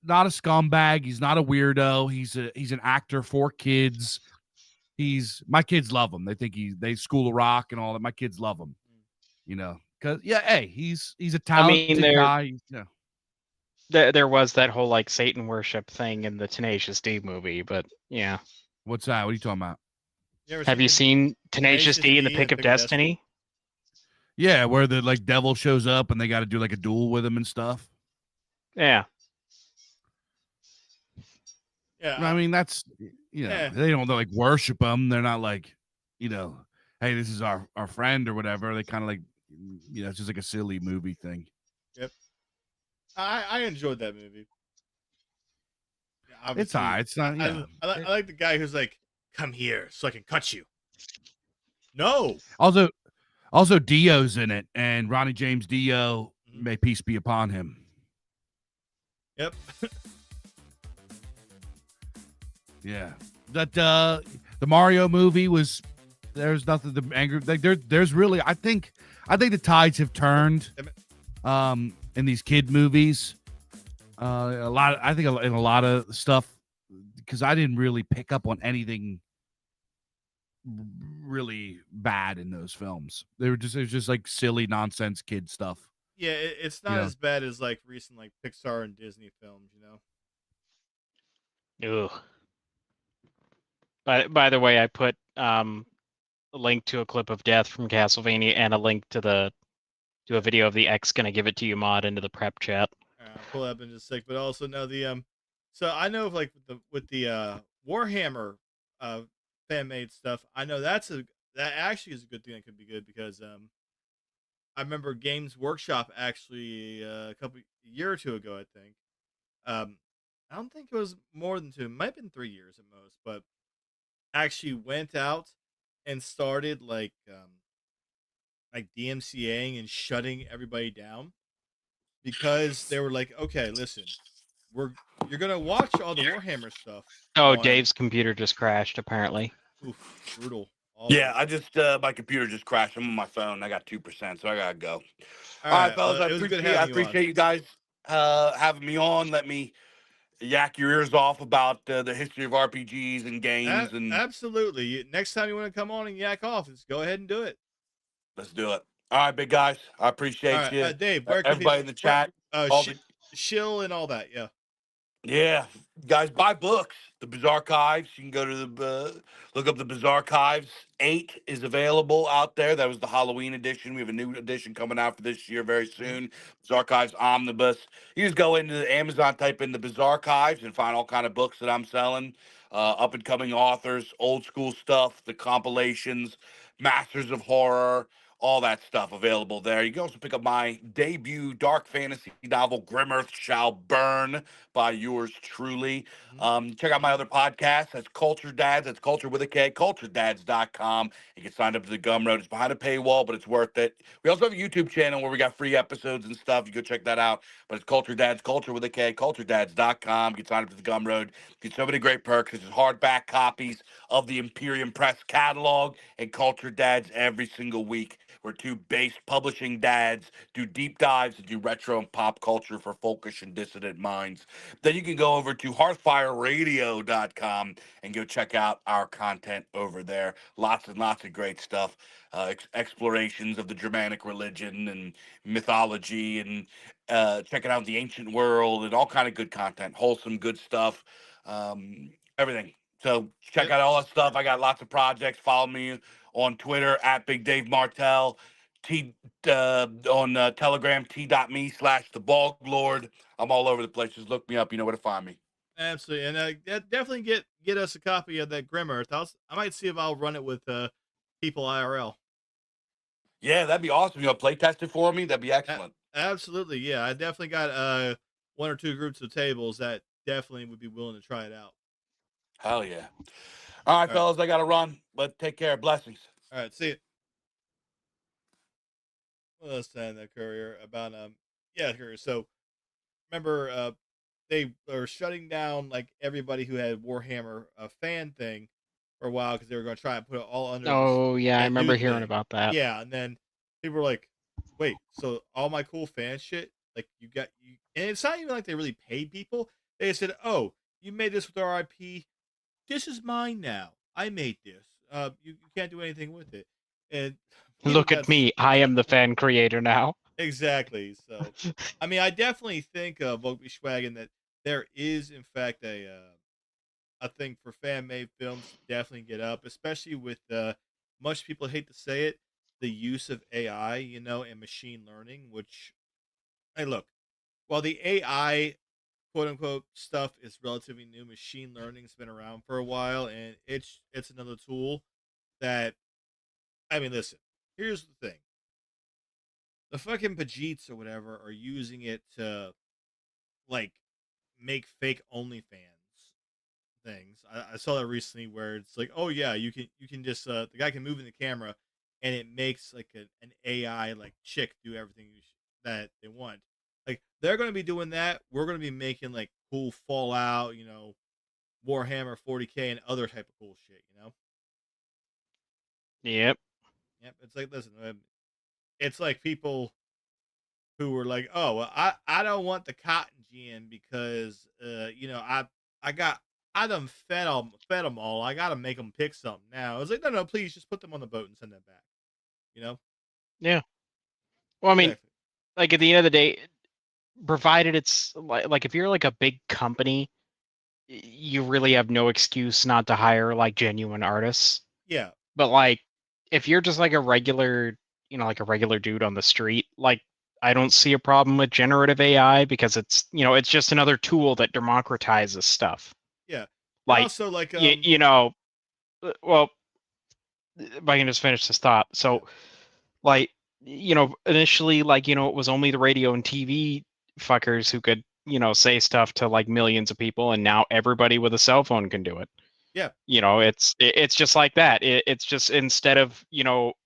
not a scumbag. He's not a weirdo. He's an actor for kids. My kids love him. They think they School of Rock and all that. My kids love him. Because he's a talented guy. There was that whole like Satan worship thing in the Tenacious D movie, but yeah. What's that? What are you talking about? Have you seen Tenacious D in the Pick of Destiny? Yeah, where the like devil shows up and they got to do like a duel with him and stuff. Yeah. Yeah. I mean, that's they don't like worship him. They're not like, hey, this is our friend or whatever. They kind of like, it's just like a silly movie thing. Yep. I enjoyed that movie. Yeah, it's alright. It's not. Yeah. I like the guy who's like, "Come here, so I can cut you." No. Also, Dio's in it, and Ronnie James Dio, may peace be upon him. Yep. Yeah. That the Mario movie was. There's nothing to angry. Like there's really. I think the tides have turned. In these kid movies, in a lot of stuff, because I didn't really pick up on anything really bad in those films. It was just like silly nonsense kid stuff. Yeah, it's not as bad as like recent like Pixar and Disney films, Ugh. By the way, I put a link to a clip of Death from Castlevania and a link to a video of the X Gonna Give It to You mod into the prep chat. I'll pull it up in just a sec, but also know the so I know like with the Warhammer fan made stuff, I know that actually is a good thing that could be good, because I remember Games Workshop actually a year or two ago, I think. I don't think it was more than 2, it might have been 3 years at most, but actually went out and started like DMCAing and shutting everybody down, because they were like, okay, listen, you're gonna watch all the Warhammer stuff. Oh, Dave's computer just crashed apparently. Oof, brutal. Yeah, I just my computer just crashed. I'm on my phone. I got 2%, so I gotta go. All right, fellas. I appreciate you guys having me on. Let me yak your ears off about the history of RPGs and games. Absolutely. Next time you want to come on and yak off, just go ahead and do it. Let's do it. All right, big guys. I appreciate you. Dave, everybody in the chat. Shill and all that, yeah. Yeah, guys, buy books. The Bizarre Archives. You can go to look up the Bizarre Archives. 8 is available out there. That was the Halloween edition. We have a new edition coming out for this year very soon. Bizarre Archives Omnibus. You just go into the Amazon, type in the Bizarre Archives, and find all kind of books that I'm selling. Up and coming authors, old school stuff, the compilations, Masters of Horror, all that stuff available there. You can also pick up my debut dark fantasy novel, Grim Earth Shall Burn, by yours truly. Mhm. Check out my other podcast. That's Culture Dads. That's Culture with a K, culturedads.com. You can sign up to the Gumroad. It's behind a paywall, but it's worth it. We also have a YouTube channel where we got free episodes and stuff. You go check that out. But it's Culture Dads, Culture with a K, culturedads.com. You can sign up to the Gumroad. Get so many great perks. There's hardback copies of the Imperium Press catalog and Culture Dads every single week, where two based publishing dads do deep dives and do retro and pop culture for folkish and dissident minds. Then you can go over to hearthfireradio.com and go check out our content over there. Lots and lots of great stuff. Explorations of the Germanic religion and mythology, and checking out the ancient world, and all kind of good content, wholesome, good stuff, everything. So check Yep. out all that stuff. I got lots of projects. Follow me on Twitter at Big Dave Martel. On Telegram, t.me/the Bog Lord. I'm all over the place. Just look me up. You know where to find me. Absolutely, and definitely get us a copy of that Grim Earth. I might see if I'll run it with people IRL. Yeah, that'd be awesome. Play test it for me. That'd be excellent. Absolutely, yeah. I definitely got one or two groups of tables that definitely would be willing to try it out. Hell yeah. All right, All right, fellas, I got to run, but take care. Blessings. all right. See you. Well, let's send the courier about yeah, courier. So remember they are shutting down like everybody who had Warhammer fan thing for a while because they were going to try and put it all under this Oh yeah, I that new remember hearing thing. about that. Yeah, and then people were like, "Wait, so all my cool fan shit, like you?" And it's not even like they really paid people. They said, "Oh, you made this with our IP. This is mine now. I made this. You can't do anything with it." And people Look got at me, I am the fan creator now. exactly. So, I mean, I definitely think Volkswagen that there is in fact a thing for fan made films to definitely get up, especially with much people hate to say it, the use of AI, and machine learning. Which, hey, look, while the AI quote unquote stuff is relatively new, machine learning's been around for a while, and it's another tool that I mean, listen. Here's the thing: the fucking Pajeets or whatever are using it to like make fake OnlyFans things. I saw that recently where it's like, oh yeah, you can just the guy can move in the camera, and it makes like an AI like chick do everything that they want. Like they're going to be doing that. We're going to be making like cool Fallout, Warhammer 40K and other type of cool shit. Yep. Yep. It's like listen, it's like people who were like, "Oh, well, I don't want the cotton gin because I got I done fed them all. I got to make them pick something now." I was like, "No, please just put them on the boat and send them back." You know? Yeah. Well, I mean, Exactly. like at the end of the day, provided it's like if you're like a big company, you really have no excuse not to hire like genuine artists. Yeah. But like if you're just like a regular, like a regular dude on the street, like I don't see a problem with generative AI because it's just another tool that democratizes stuff. Yeah. And Like also like well, if I can just finish this thought. yeah. So like initially like it was only the radio and TV fuckers who could say stuff to like millions of people, and now everybody with a cell phone can do it. Yeah. It's just like that. It's just instead of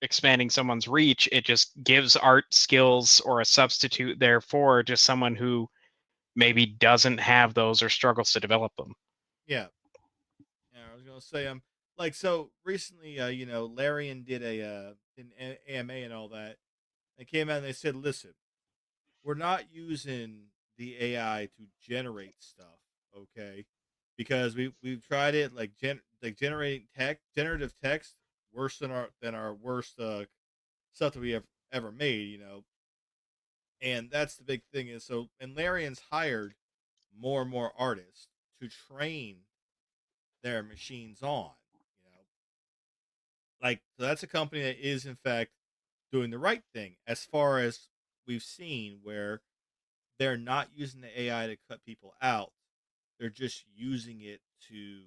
expanding someone's reach, it just gives art skills or a substitute there for just someone who maybe doesn't have those or struggles to develop them. Yeah. Yeah, I was going to say like so recently Larian did an AMA and all that. They came out and they said, "Listen, we're not using the AI to generate stuff, okay? Because we've tried it like generating generative text worse than our worst stuff that we have ever made. And that's the big thing is so and Larian's hired more and more artists to train their machines on, you know. Like so that's a company that is in fact doing the right thing as far as we've seen where they're not using the AI to cut people out. They're just using it to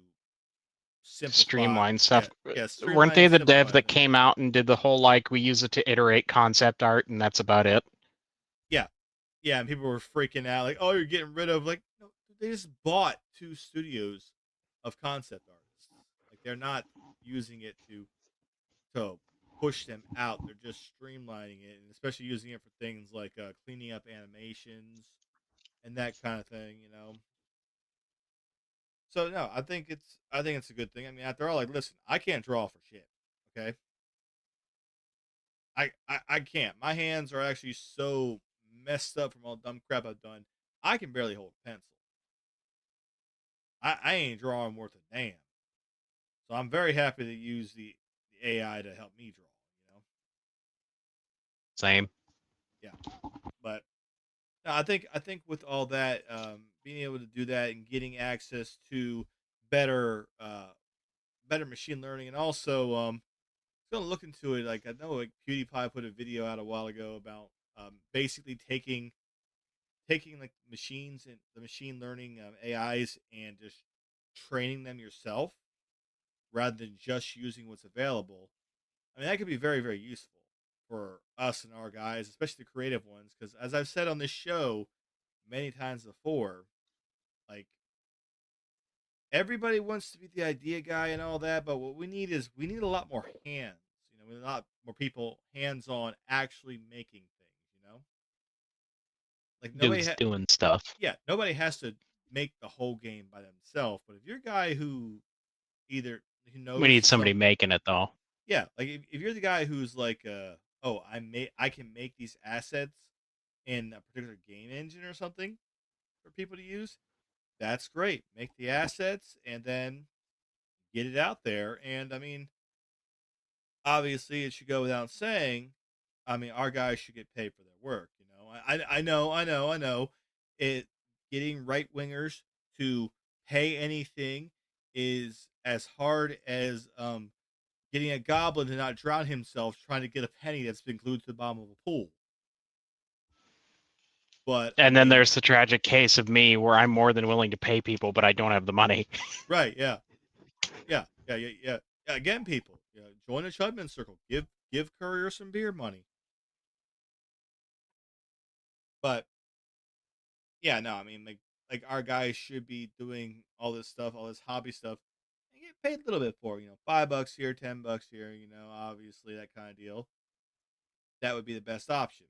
simplify. streamline stuff. Yeah, Weren't streamline they and the dev simplify that everything. came out and did the whole like we use it to iterate concept art and that's about it? Yeah, yeah, and people were freaking out like, "Oh, you're getting rid of like." No, they just bought 2 studios of concept artists. Like they're not using it to push them out. They're just streamlining it, and especially using it for things like cleaning up animations and that kind of thing. So no, I think it's a good thing. I mean, after all, like, listen, I can't draw for shit. Okay, I can't. My hands are actually so messed up from all the dumb crap I've done. I can barely hold a pencil. I ain't drawing worth a damn. So I'm very happy to use the AI to help me draw. Same. Yeah, but no, I think with all that, being able to do that and getting access to better better machine learning, and also gonna look into it. Like I know, like PewDiePie put a video out a while ago about basically taking like machines and the machine learning AIs and just training them yourself rather than just using what's available. I mean, that could be very, very useful for us and our guys, especially the creative ones. Because as I've said on this show many times before, like everybody wants to be the idea guy and all that, but what we need is we need a lot more hands. We need a lot more people hands on actually making things. Like Dudes doing stuff. yeah, nobody has to make the whole game by themselves. But if you're a guy who either who We knows need somebody some, making it though. yeah, like if you're the guy who's like, oh, I can make these assets in a particular game engine or something for people to use. That's great. Make the assets and then get it out there. And I mean, obviously, it should go without saying. I mean, our guys should get paid for their work. I know. It getting right wingers to pay anything is as hard as getting a goblin to not drown himself trying to get a penny that's been glued to the bottom of a pool. But I And then mean, there's the tragic case of me where I'm more than willing to pay people, but I don't have the money. right? Yeah, yeah. Again, people, join the Chudman Circle. Give Courier some beer money. But yeah, no, I mean, like our guys should be doing all this stuff, all this hobby stuff, and get paid a little bit for. $5 here, $10 here. Obviously that kind of deal. That would be the best option.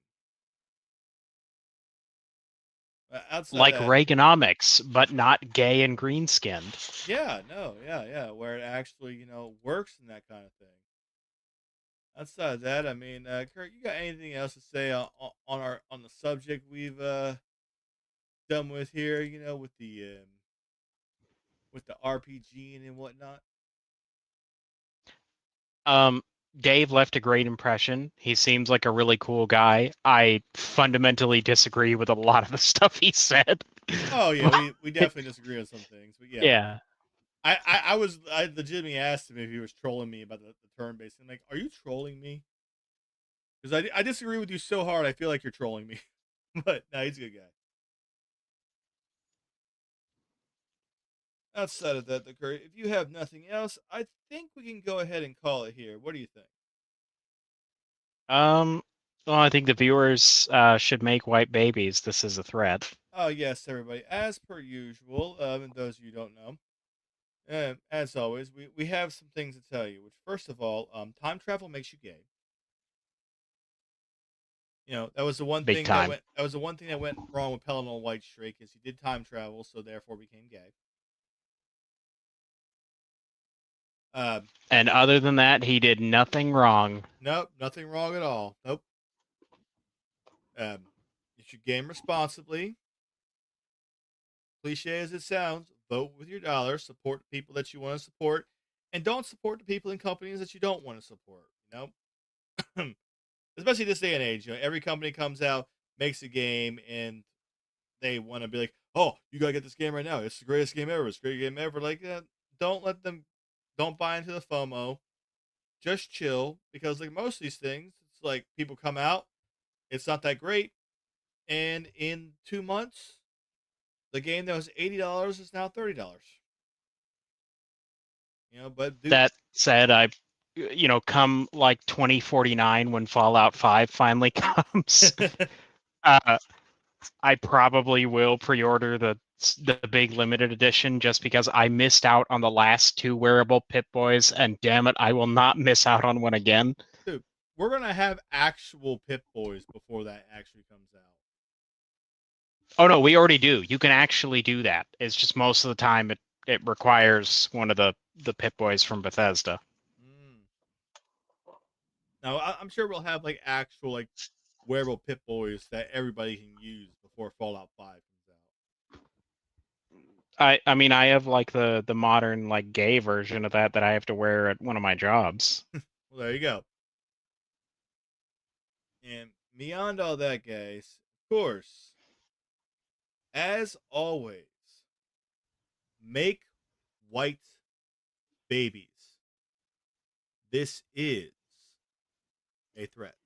Outside of Like that, Reaganomics, but not gay and green skinned. yeah, no, yeah, where it actually works and that kind of thing. Outside of that, I mean, Kurt, you got anything else to say on the subject we've done with here? With the RPG and whatnot. Um, Dave left a great impression. He seems like a really cool guy. I fundamentally disagree with a lot of the stuff he said. Oh yeah, we definitely disagree on some things, but yeah. Yeah. I legitimately asked him if he was trolling me about the turn based. I'm like, are you trolling me? Because I disagree with you so hard, I feel like you're trolling me. But no, he's a good guy. Outside of that, if you have nothing else, I think we can go ahead and call it here. What do you think? Um, well, I think the viewers should make white babies. This is a threat. Oh yes, everybody. As per usual, and those of you who don't know, as always, we have some things to tell you. Which, first of all, time travel makes you gay. That was the one Big thing that time. went. That was the one thing that went wrong with Pellinol White Strake is he did time travel, so therefore became gay. Um, And other than that, he did nothing wrong. nope, nothing wrong at all. Nope. You should game responsibly. Cliche as it sounds, vote with your dollar. Support the people that you want to support, and don't support the people and companies that you don't want to support. Especially this day and age. Every company comes out, makes a game, and they want to be like, "Oh, you gotta get this game right now. It's the greatest game ever. It's the greatest game ever." Like, don't let them. Don't buy into the FOMO. Just chill because, like most of these things, it's like people come out. It's not that great, and in 2 months, the game that was $80 is now $30. But dude, That said, come like 2049 when Fallout 5 finally comes, uh, I probably will pre-order the big limited edition just because I missed out on the last 2 wearable Pip-Boys, and damn it, I will not miss out on one again. dude, we're gonna have actual Pip-Boys before that actually comes out. Oh no, we already do. You can actually do that. It's just most of the time it requires one of the Pip-Boys from Bethesda. Mm. Now I'm sure we'll have like actual like wearable Pip-Boys that everybody can use before Fallout 5 comes out. I mean I have like the modern like gay version of that I have to wear at one of my jobs. Well, there you go. And beyond all that, guys, of course, as always, make white babies. This is a threat.